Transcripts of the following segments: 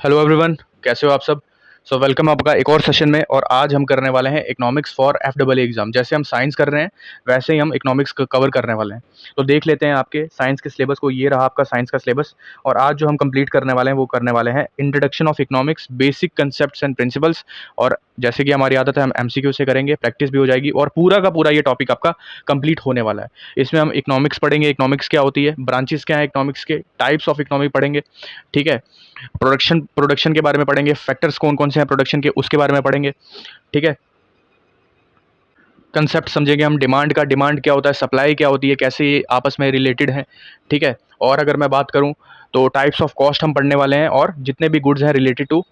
Hello everyone, कैसे हो आप सब। वेलकम आपका एक और सेशन में। और आज हम करने वाले हैं इकोनॉमिक्स फॉर FEE एग्जाम। जैसे हम साइंस कर रहे हैं वैसे ही हम इकोनॉमिक्स कवर करने वाले हैं। तो देख लेते हैं आपके साइंस के सिलेबस को। ये रहा आपका साइंस का सिलेबस। और आज जो हम कंप्लीट करने वाले हैं वो करने वाले हैं introduction of economics, basic concepts and principles. और जैसे कि हमारी आदत है हम MCQ से करेंगे, प्रैक्टिस भी हो जाएगी और पूरा का पूरा ये टॉपिक आपका कंप्लीट होने वाला है। इसमें हम इकोनॉमिक्स पढ़ेंगे, इकोनॉमिक्स क्या होती है, ब्रांचेस क्या है इकोनॉमिक्स के, टाइप्स ऑफ इकोनॉमिक पढ़ेंगे, ठीक है। प्रोडक्शन के बारे में पढ़ेंगे, फैक्टर्स कौन कौन से हैं प्रोडक्शन के उसके बारे में पढ़ेंगे, ठीक है। कंसेप्ट समझेंगे हम डिमांड का, डिमांड क्या होता है, सप्लाई क्या होती है, कैसे ये आपस में रिलेटेड हैं, ठीक है। और अगर मैं बात करूं तो टाइप्स ऑफ कॉस्ट हम पढ़ने वाले हैं और जितने भी गुड्स हैं रिलेटेड टू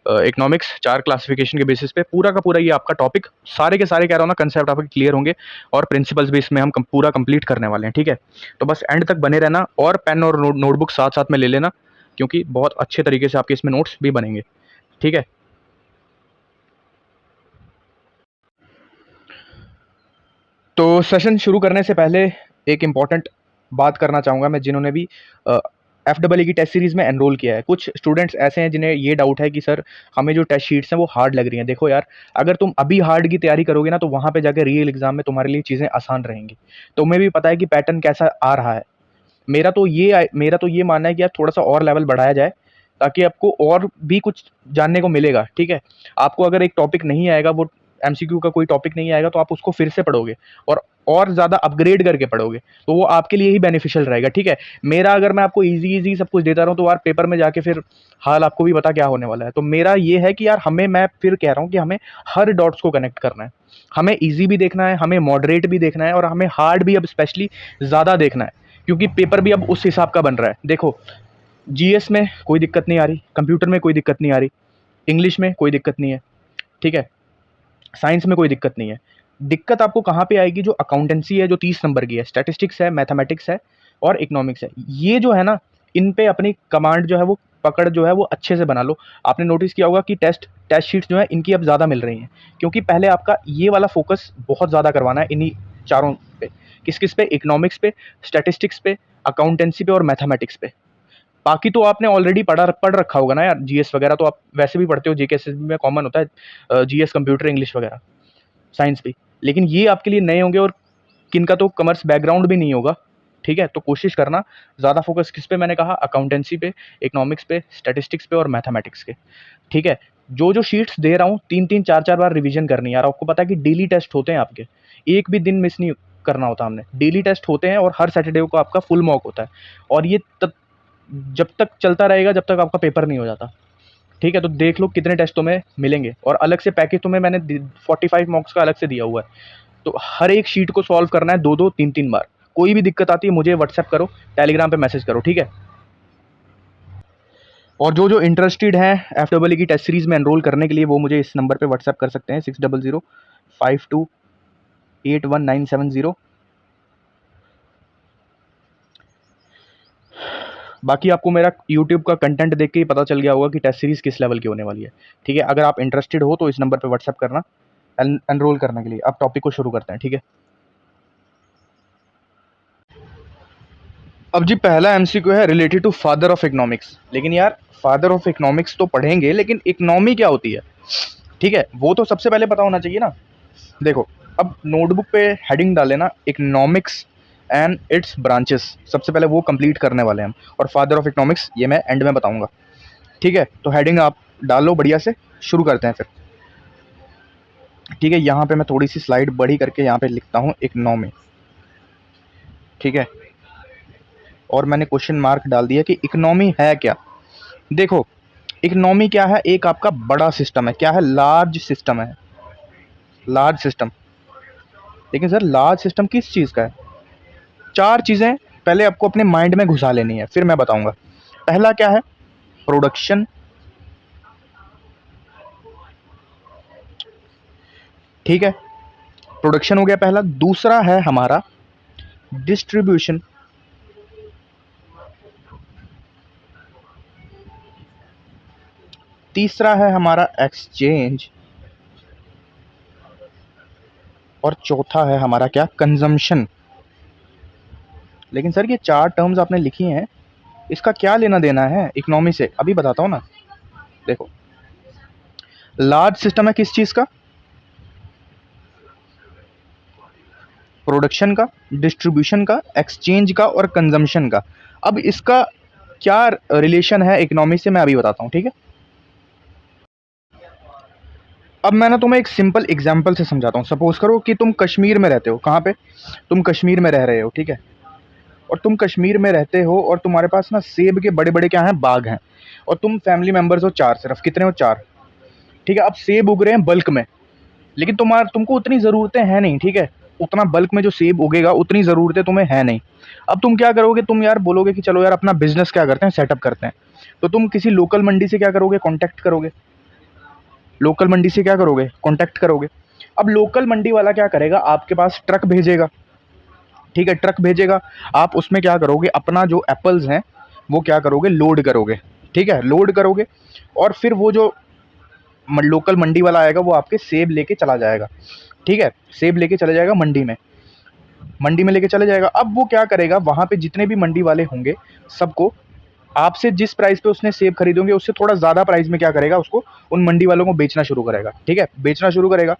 इकोनॉमिक्स, 4 क्लासिफिकेशन के बेसिस पे पूरा का पूरा ये आपका टॉपिक, सारे के सारे कह रहा हूँ ना, कंसेप्ट आपके क्लियर होंगे और प्रिंसिपल्स भी इसमें हम पूरा कंप्लीट करने वाले हैं, ठीक है। तो बस एंड तक बने रहना और पेन और नोटबुक साथ साथ में ले लेना, क्योंकि बहुत अच्छे तरीके से आपके इसमें नोट्स भी बनेंगे, ठीक है। तो सेशन शुरू करने से पहले एक इम्पॉर्टेंट बात करना चाहूँगा मैं, जिन्होंने भी FEE की टेस्ट सीरीज़ में एनरोल किया है। कुछ स्टूडेंट्स ऐसे हैं जिन्हें ये डाउट है कि सर हमें जो टेस्ट शीट्स हैं वो हार्ड लग रही हैं। देखो यार, अगर तुम अभी हार्ड की तैयारी करोगे ना तो वहाँ पे जाकर रियल एग्जाम में तुम्हारे लिए चीज़ें आसान रहेंगी। तुम्हें भी पता है कि पैटर्न कैसा आ रहा है। मेरा तो ये मानना है कि यार थोड़ा सा और लेवल बढ़ाया जाए, ताकि आपको और भी कुछ जानने को मिलेगा, ठीक है। आपको अगर एक टॉपिक नहीं आएगा, वो MCQ का कोई टॉपिक नहीं आएगा, तो आप उसको फिर से पढ़ोगे और ज़्यादा अपग्रेड करके पढ़ोगे, तो वो आपके लिए ही बेनिफिशियल रहेगा, ठीक है। मेरा अगर मैं आपको ईजी ईजी सब कुछ देता रहूँ तो यार पेपर में जाके फिर हाल आपको भी पता क्या होने वाला है। तो मेरा ये है कि यार मैं फिर कह रहा हूँ कि हमें हर डॉट्स को कनेक्ट करना है। हमें ईजी भी देखना है, हमें मॉडरेट भी देखना है और हमें हार्ड भी अब स्पेशली ज़्यादा देखना है, क्योंकि पेपर भी अब उस हिसाब का बन रहा है। देखो, GS में कोई दिक्कत नहीं आ रही, कंप्यूटर में कोई दिक्कत नहीं आ रही, इंग्लिश में कोई दिक्कत नहीं है, ठीक है, साइंस में कोई दिक्कत नहीं है। दिक्कत आपको कहाँ पे आएगी? जो अकाउंटेंसी है, जो 30 नंबर की है, स्टैटिस्टिक्स है, मैथमेटिक्स है और इकोनॉमिक्स है, ये जो है ना, इन पे अपनी कमांड जो है वो पकड़ जो है वो अच्छे से बना लो। आपने नोटिस किया होगा कि टेस्ट टेस्ट शीट्स जो है इनकी अब ज़्यादा मिल रही हैं, क्योंकि पहले आपका ये वाला फोकस बहुत ज़्यादा करवाना है इन्हीं चारों पे। किस किस पे? इकोनॉमिक्स पे, स्टैटिस्टिक्स पे, अकाउंटेंसी पे और मैथमेटिक्स पे। बाकी तो आपने ऑलरेडी पढ़ रखा होगा ना यार, GS वगैरह तो आप वैसे भी पढ़ते हो, JK में कॉमन होता है, GS, कंप्यूटर, इंग्लिश वगैरह, साइंस भी। लेकिन ये आपके लिए नए होंगे और किनका तो कॉमर्स बैकग्राउंड भी नहीं होगा, ठीक है। तो कोशिश करना ज़्यादा फोकस किस पे, मैंने कहा अकाउंटेंसी पे, इकोनॉमिक्स पे, स्टैटिस्टिक्स पे और मैथमेटिक्स के, ठीक है। जो शीट्स दे रहा हूँ 3-3 4-4 बार रिवीजन करनी है यार। आपको पता है कि डेली टेस्ट होते हैं आपके, एक भी दिन मिस नहीं करना होता हमने। डेली टेस्ट होते हैं और हर सैटरडे को आपका फुल मॉक होता है, और ये जब तक चलता रहेगा जब तक आपका पेपर नहीं हो जाता, ठीक है। तो देख लो कितने टेस्ट तुम्हें मिलेंगे, और अलग से पैकेज तुम्हें मैंने 45 मॉक्स का अलग से दिया हुआ है। तो हर एक शीट को सॉल्व करना है 2-2 3-3 बार। कोई भी दिक्कत आती है मुझे व्हाट्सएप करो, टेलीग्राम पे मैसेज करो, ठीक है। और जो इंटरेस्टेड हैं FEE की टेस्ट सीरीज में एनरोल करने के लिए, वो मुझे इस नंबर पे व्हाट्सएप कर सकते हैं, 6005281970। बाकी आपको मेरा यूट्यूब का कंटेंट देख के ही पता चल गया होगा कि टेस्ट सीरीज किस लेवल की होने वाली है, ठीक है। अगर आप इंटरेस्टेड हो तो इस नंबर पे व्हाट्सएप करना एनरोल करने के लिए। अब टॉपिक को शुरू करते हैं, ठीक है। अब जी पहला MCQ है related to father of economics. लेकिन यार फादर ऑफ इकोनॉमिक्स तो पढ़ेंगे, लेकिन इकोनॉमी क्या होती है, ठीक है, वो तो सबसे पहले पता होना चाहिए ना। देखो, अब नोटबुक पे हेडिंग डाल लेना, इकोनॉमिक्स एंड इट्स ब्रांचेस। सबसे पहले वो कंप्लीट करने वाले हैं हम, और फादर ऑफ इकोनॉमिक्स ये मैं एंड में बताऊंगा, ठीक है। तो हेडिंग आप डालो बढ़िया से, शुरू करते हैं फिर, ठीक है। यहाँ पे मैं थोड़ी सी स्लाइड बड़ी करके यहाँ पे लिखता हूँ इकोनॉमी, ठीक है। और मैंने क्वेश्चन मार्क डाल दिया कि इकोनॉमी है क्या। देखो, इकोनॉमी क्या है? एक आपका बड़ा सिस्टम है। क्या है? लार्ज सिस्टम है, लार्ज सिस्टम। लेकिन सर लार्ज सिस्टम किस चीज़ का है? 4 चीज़ें पहले आपको अपने माइंड में घुसा लेनी है, फिर मैं बताऊंगा। पहला क्या है? प्रोडक्शन, ठीक है, प्रोडक्शन हो गया पहला। दूसरा है हमारा डिस्ट्रीब्यूशन, तीसरा है हमारा एक्सचेंज, और चौथा है हमारा क्या? कंजम्पशन। लेकिन सर ये 4 टर्म्स आपने लिखी हैं, इसका क्या लेना देना है इकोनॉमी से? अभी बताता हूँ ना। देखो, लार्ज सिस्टम है किस चीज़ का? प्रोडक्शन का, डिस्ट्रीब्यूशन का, एक्सचेंज का और कंजम्पशन का। अब इसका क्या रिलेशन है इकोनॉमी से, मैं अभी बताता हूँ, ठीक है। अब मैं ना तुम्हें एक सिंपल एग्जांपल से समझाता हूँ। सपोज करो कि तुम कश्मीर में रहते हो। कहाँ पे? तुम कश्मीर में रह रहे हो, ठीक है। और तुम कश्मीर में रहते हो और तुम्हारे पास ना सेब के बड़े बड़े क्या हैं, बाग हैं। और तुम फैमिली मेंबर्स हो 4, सिर्फ कितने हो, 4, ठीक है। अब सेब उग रहे हैं बल्क में, लेकिन तुमको उतनी ज़रूरतें हैं नहीं, ठीक है। उतना बल्क में जो सेब उगेगा उतनी ज़रूरतें तुम्हें है नहीं। अब तुम क्या करोगे? तुम यार बोलोगे कि चलो यार अपना बिजनेस क्या करते हैं, सेटअप करते हैं। तो तुम किसी लोकल मंडी से क्या करोगे, कॉन्टैक्ट करोगे। लोकल मंडी से क्या करोगे, कॉन्टैक्ट करोगे। अब लोकल मंडी वाला क्या करेगा, आपके पास ट्रक भेजेगा, ठीक है। ट्रक भेजेगा, आप उसमें क्या करोगे, अपना जो एप्पल्स हैं वो क्या करोगे, लोड करोगे, ठीक है। लोड करोगे और फिर वो जो लोकल मंडी वाला आएगा वो आपके सेब लेके चला जाएगा, ठीक है। सेब लेके चले जाएगा मंडी में, मंडी में लेके चले जाएगा। अब वो क्या करेगा, वहाँ पे जितने भी मंडी वाले होंगे सबको आपसे जिस प्राइस पे उसने सेब खरीदे होंगे उससे थोड़ा ज़्यादा प्राइस में क्या करेगा, उसको उन मंडी वालों को बेचना शुरू करेगा, ठीक है। बेचना शुरू करेगा।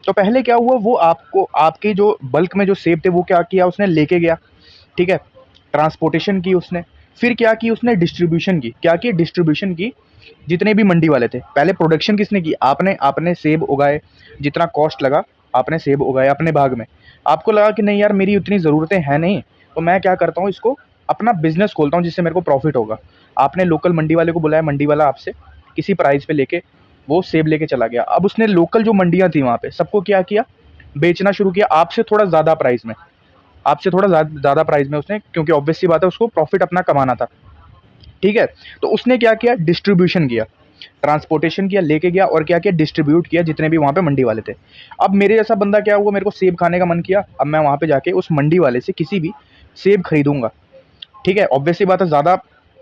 तो पहले क्या हुआ, वो आपको आपके जो बल्क में जो सेब थे वो क्या किया, उसने लेके गया, ठीक है। ट्रांसपोर्टेशन की उसने। फिर क्या की उसने, डिस्ट्रीब्यूशन की। क्या की, डिस्ट्रीब्यूशन की। जितने भी मंडी वाले थे, पहले प्रोडक्शन किसने की, आपने आपने सेब उगाए, जितना कॉस्ट लगा आपने सेब उगाए अपने बाग में। आपको लगा कि नहीं यार मेरी उतनी ज़रूरतें हैं नहीं, तो मैं क्या करता हूँ, इसको अपना बिजनेस खोलता हूँ जिससे मेरे को प्रॉफिट होगा। आपने लोकल मंडी वाले को बुलाया, मंडी वाला आपसे किसी प्राइस पे लेके वो सेब लेके चला गया। अब उसने लोकल जो मंडियाँ थी वहाँ पे सबको क्या किया, बेचना शुरू किया आपसे थोड़ा ज़्यादा प्राइस में। आपसे थोड़ा ज़्यादा प्राइस में उसने, क्योंकि ऑब्वियस सी बात है उसको प्रॉफिट अपना कमाना था, ठीक है। तो उसने क्या किया, डिस्ट्रीब्यूशन किया, ट्रांसपोर्टेशन किया, लेके गया और क्या किया, डिस्ट्रीब्यूट किया जितने भी वहाँ पे मंडी वाले थे। अब मेरे जैसा बंदा क्या हुआ, मेरे को सेब खाने का मन किया। अब मैं वहाँ पे जाके उस मंडी वाले से किसी भी सेब खरीदूंगा, ठीक है। ऑब्वियस सी बात है ज़्यादा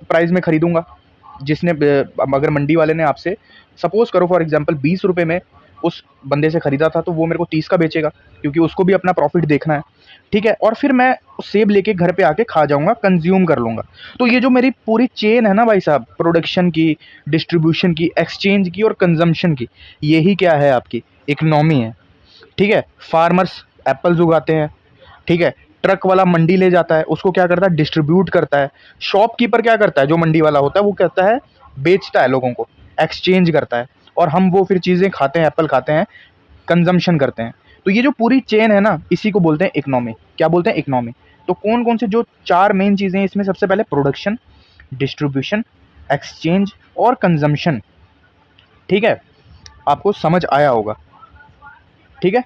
प्राइस में खरीदूंगा। जिसने अगर मंडी वाले ने आपसे सपोज करो फॉर एग्जांपल 20 रुपए में उस बंदे से खरीदा था, तो वो मेरे को 30 का बेचेगा, क्योंकि उसको भी अपना प्रॉफिट देखना है, ठीक है। और फिर मैं सेब लेके घर पे आके खा जाऊंगा, कंज्यूम कर लूंगा। तो ये जो मेरी पूरी चेन है ना भाई साहब, प्रोडक्शन की, डिस्ट्रीब्यूशन की, एक्सचेंज की और कंजम्पशन की, यही क्या है, आपकी इकोनॉमी है, ठीक है। फार्मर्स एप्पल्स उगाते हैं, ठीक है। ट्रक वाला मंडी ले जाता है, उसको क्या करता है, डिस्ट्रीब्यूट करता है। शॉपकीपर क्या करता है, जो मंडी वाला होता है वो कहता है, बेचता है लोगों को, एक्सचेंज करता है। और हम वो फिर चीज़ें खाते हैं, एप्पल खाते हैं, कंजम्पशन करते हैं। तो ये जो पूरी चेन है ना, इसी को बोलते हैं इकोनॉमी। क्या बोलते हैं, इकोनॉमी। तो कौन कौन से जो 4 मेन चीज़ें हैं इसमें, सबसे पहले प्रोडक्शन, डिस्ट्रीब्यूशन, एक्सचेंज और कंजम्पशन, ठीक है। आपको समझ आया होगा, ठीक है।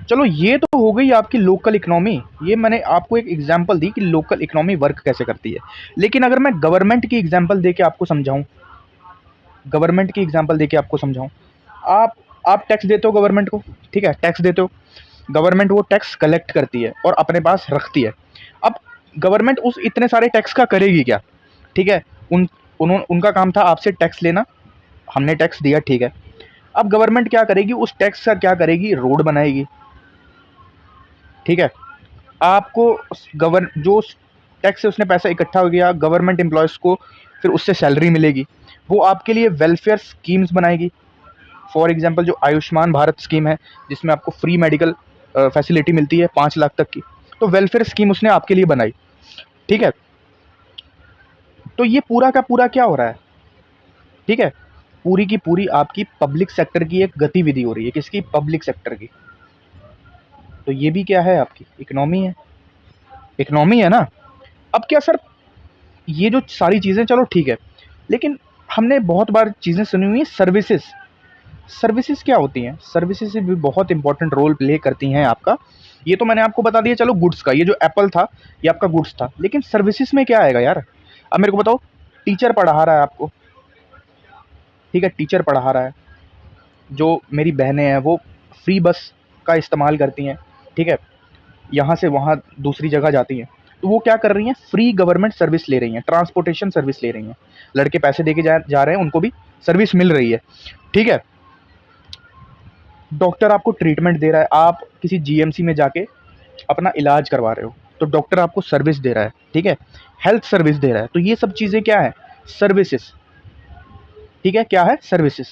चलो ये तो हो गई आपकी लोकल इकोनॉमी। ये मैंने आपको एक एग्जांपल दी कि लोकल इकोनॉमी वर्क कैसे करती है। लेकिन अगर मैं गवर्नमेंट की एग्जांपल देके आपको समझाऊं, गवर्नमेंट की एग्जांपल देके आपको समझाऊं, आप आप टैक्स देते हो गवर्नमेंट को, ठीक है। टैक्स देते हो, गवर्नमेंट वो टैक्स कलेक्ट करती है और अपने पास रखती है। अब गवर्नमेंट उस इतने सारे टैक्स का करेगी क्या, ठीक है। उनका काम था आपसे टैक्स लेना, हमने टैक्स दिया, ठीक है। अब गवर्नमेंट क्या करेगी, उस टैक्स का क्या करेगी, रोड बनाएगी, ठीक है। आपको जो टैक्स से उसने पैसा इकट्ठा हो गया, गवर्नमेंट एम्प्लॉयज़ को फिर उससे सैलरी मिलेगी। वो आपके लिए वेलफेयर स्कीम्स बनाएगी। फॉर एग्जांपल जो आयुष्मान भारत स्कीम है, जिसमें आपको फ्री मेडिकल फैसिलिटी मिलती है 5 लाख तक की, तो वेलफेयर स्कीम उसने आपके लिए बनाई, ठीक है। तो ये पूरा का पूरा क्या हो रहा है, ठीक है। पूरी की पूरी आपकी पब्लिक सेक्टर की एक गतिविधि हो रही है, किसकी, पब्लिक सेक्टर की। तो ये भी क्या है, आपकी इकोनॉमी है, इकोनॉमी है ना। अब क्या सर, ये जो सारी चीज़ें चलो ठीक है, लेकिन हमने बहुत बार चीज़ें सुनी हुई हैं, सर्विसेज। सर्विसेज क्या होती हैं, सर्विसेज भी बहुत इंपॉर्टेंट रोल प्ले करती हैं आपका। ये तो मैंने आपको बता दिया चलो गुड्स का, ये जो एप्पल था ये आपका गुड्स था, लेकिन सर्विसेज में क्या आएगा यार। अब मेरे को बताओ, टीचर पढ़ा रहा है आपको, ठीक है। टीचर पढ़ा रहा है, जो मेरी बहनें हैं वो फ्री बस का इस्तेमाल करती हैं, ठीक है। यहाँ से वहाँ दूसरी जगह जाती हैं, तो वो क्या कर रही हैं, फ्री गवर्नमेंट सर्विस ले रही हैं, ट्रांसपोर्टेशन सर्विस ले रही हैं। लड़के पैसे दे के जा रहे हैं, उनको भी सर्विस मिल रही है, ठीक है। डॉक्टर आपको ट्रीटमेंट दे रहा है, आप किसी जीएमसी में जाके अपना इलाज करवा रहे हो, तो डॉक्टर आपको सर्विस दे रहा है, ठीक है। हेल्थ सर्विस दे रहा है। तो ये सब चीज़ें क्या है, सर्विसेज, ठीक है, क्या है, सर्विसेज।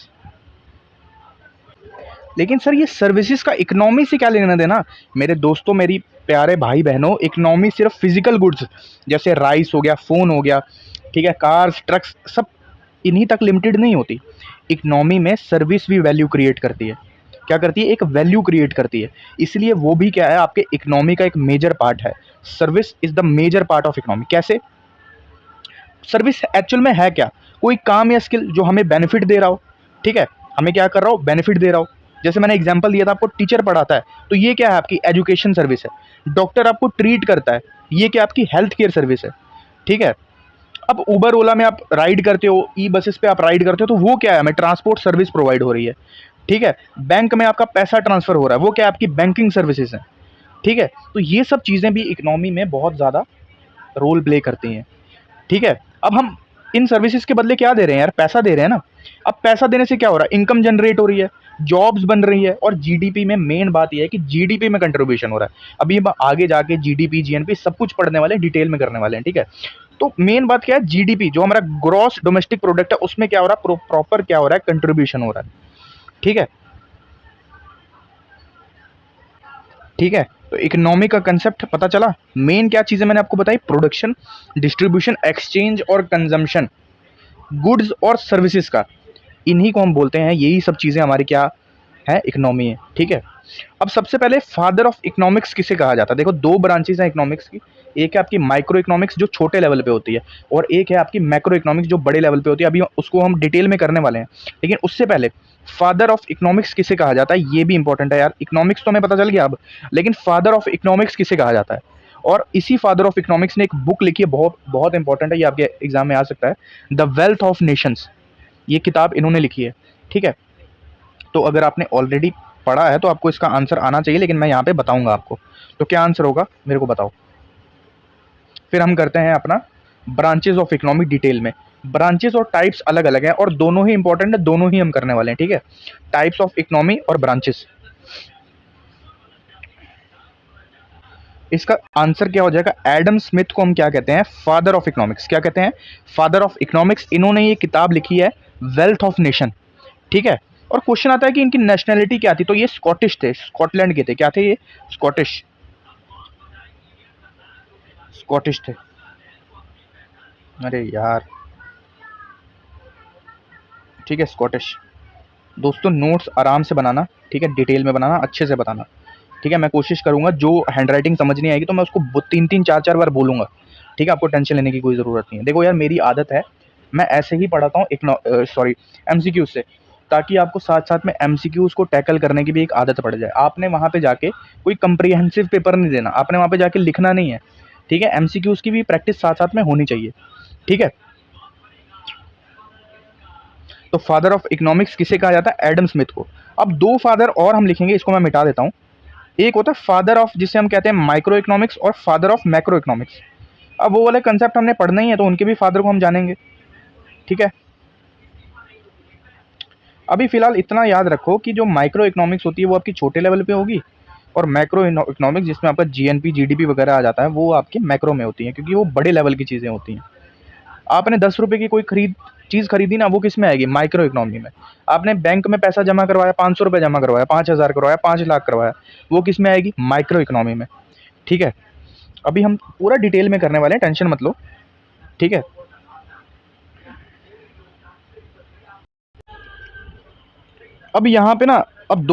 लेकिन सर ये सर्विसेज का इकोनॉमी से क्या लेना देना? मेरे दोस्तों, मेरी प्यारे भाई बहनों, इकोनॉमी सिर्फ फिजिकल गुड्स जैसे राइस हो गया, फ़ोन हो गया, ठीक है, कार्स, ट्रक्स, सब इन्हीं तक लिमिटेड नहीं होती। इकोनॉमी में सर्विस भी वैल्यू क्रिएट करती है। क्या करती है? एक वैल्यू क्रिएट करती है। इसलिए वो भी क्या है, आपके इकोनॉमी का एक मेजर पार्ट है। Service is the major part of economy. कैसे? सर्विस एक्चुअल में है क्या? कोई काम या स्किल जो हमें बेनिफिट दे रहा हो, ठीक है, हमें क्या कर रहा हो, बेनिफिट दे रहा हो। जैसे मैंने एग्जांपल दिया था आपको, टीचर पढ़ाता है तो ये क्या है, आपकी एजुकेशन सर्विस है। डॉक्टर आपको ट्रीट करता है, ये क्या, आपकी हेल्थ केयर सर्विस है, ठीक है। अब उबर ओला में आप राइड करते हो, ई बसेस पे आप राइड करते हो, तो वो क्या है, हमें ट्रांसपोर्ट सर्विस प्रोवाइड हो रही है, ठीक है। बैंक में आपका पैसा ट्रांसफर हो रहा है, वो क्या है, आपकी बैंकिंग सर्विसेज है, ठीक है। तो ये सब चीज़ें भी इकोनॉमी में बहुत ज़्यादा रोल प्ले करती हैं, ठीक है। अब हम इन सर्विसेज के बदले क्या दे रहे हैं यार, पैसा दे रहे हैं ना। अब पैसा देने से क्या हो रहा है, इनकम जनरेट हो रही है, जॉब्स बन रही है, और जीडीपी में मेन बात यह है कि जीडीपी में कंट्रीब्यूशन हो रहा है। अभी हम आगे जाके जीडीपी, जीएनपी सब कुछ पढ़ने वाले हैं, डिटेल में करने वाले हैं, ठीक है। तो मेन बात क्या है, जीडीपी जो हमारा ग्रॉस डोमेस्टिक प्रोडक्ट है, उसमें क्या हो रहा है, प्रॉपर क्या हो रहा है, कंट्रीब्यूशन हो रहा है, ठीक है, ठीक है। तो इकोनॉमी का कंसेप्ट पता चला। मेन क्या चीज़ें मैंने आपको बताई, प्रोडक्शन, डिस्ट्रीब्यूशन, एक्सचेंज और कंजम्पशन, गुड्स और सर्विसेज का, इन्हीं को हम बोलते हैं, यही सब चीज़ें हमारी क्या है, इकोनॉमी है, ठीक है। अब सबसे पहले फादर ऑफ इकोनॉमिक्स किसे कहा जाता है? देखो, दो ब्रांचेज हैं इकोनॉमिक्स की। एक है आपकी माइक्रो इकोनॉमिक्स जो छोटे लेवल पे होती है, और एक है आपकी मैक्रो इकोनॉमिक्स जो बड़े लेवल पे होती है। अभी उसको हम डिटेल में करने वाले हैं, लेकिन उससे पहले फादर ऑफ इकोनॉमिक्स किसे कहा जाता है, ये भी इंपॉर्टेंट है यार। इकोनॉमिक्स तो हमें पता चल गया अब, लेकिन फादर ऑफ इकोनॉमिक्स किसे कहा जाता है? और इसी फादर ऑफ इकोनॉमिक्स ने एक बुक लिखी है, बहुत बहुत इंपॉर्टेंट है, ये आपके एग्जाम में आ सकता है, द वेल्थ ऑफ नेशंस। ये किताब इन्होंने लिखी है, ठीक है। तो अगर आपने ऑलरेडी पढ़ा है तो आपको इसका आंसर आना चाहिए, लेकिन मैं यहाँ पे बताऊंगा आपको। तो क्या आंसर होगा मेरे को बताओ। फिर हम करते हैं अपना ब्रांचेज ऑफ इकोनॉमी डिटेल में। ब्रांचेज और टाइप्स अलग अलग हैं, और दोनों ही इंपॉर्टेंट है, दोनों ही हम करने वाले हैं, ठीक है। टाइप्स ऑफ इकोनॉमी और ब्रांचेस। इसका आंसर क्या हो जाएगा, एडम स्मिथ को हम क्या कहते हैं, फादर ऑफ इकोनॉमिक्स। क्या कहते हैं, फादर ऑफ इकोनॉमिक्स। इन्होंने ये किताब लिखी है, वेल्थ ऑफ नेशन, ठीक है। और क्वेश्चन आता है कि इनकी नेशनैलिटी क्या थी, तो ये स्कॉटिश थे, स्कॉटलैंड के थे। क्या थे ये, स्कॉटिश, स्कॉटिश थे। अरे यार, ठीक है, स्कॉटिश। दोस्तों नोट्स आराम से बनाना, ठीक है, डिटेल में बनाना, अच्छे से बताना, ठीक है। मैं कोशिश करूंगा, जो हैंडराइटिंग समझ नहीं आएगी तो मैं उसको तीन तीन चार चार बार बोलूंगा, ठीक है। आपको टेंशन लेने की कोई ज़रूरत नहीं है। देखो यार, मेरी आदत है, मैं ऐसे ही पढ़ाता हूँ, सॉरी, एमसीक्यूज से, ताकि आपको साथ साथ में एमसीक्यूज को टैकल करने की भी एक आदत पड़ जाए। आपने वहाँ पे जाके कोई कंप्रीहेंसिव पेपर नहीं देना, आपने वहाँ पे जाके लिखना नहीं है, ठीक है। एमसीक्यूज की भी प्रैक्टिस साथ साथ में होनी चाहिए, ठीक है। तो फादर ऑफ इकोनॉमिक्स किसे कहा जाता है, एडम स्मिथ को। अब दो फादर और हम लिखेंगे, इसको मैं मिटा देता हूँ। एक होता है फादर ऑफ, जिसे हम कहते हैं माइक्रो इकोनॉमिक्स, और फादर ऑफ मैक्रो इकोनॉमिक्स। अब वो वाले कंसेप्ट हमने पढ़ना ही है, तो उनके भी फादर को हम जानेंगे, ठीक है। अभी फिलहाल इतना याद रखो कि जो माइक्रो इकोनॉमिक्स होती है वो आपकी छोटे लेवल पे होगी, और मैक्रो इकोनॉमिक्स जिसमें आपका जीएनपी, जीडीपी वगैरह आ जाता है, वो आपके मैक्रो में होती है, क्योंकि वो बड़े लेवल की चीज़ें होती हैं। आपने 10 रुपये की कोई चीज़ खरीदी ना, वो किस में आएगी, माइक्रो इकोनॉमी में। आपने बैंक में पैसा जमा करवाया, 500 रुपये जमा करवाया, 5,000 करवाया, 5 लाख करवाया, वो किस में आएगी, माइक्रो इकोनॉमी में, ठीक है। अभी हम पूरा डिटेल में करने वाले हैं, टेंशन मत लो, ठीक है। अब यहाँ पे ना, अब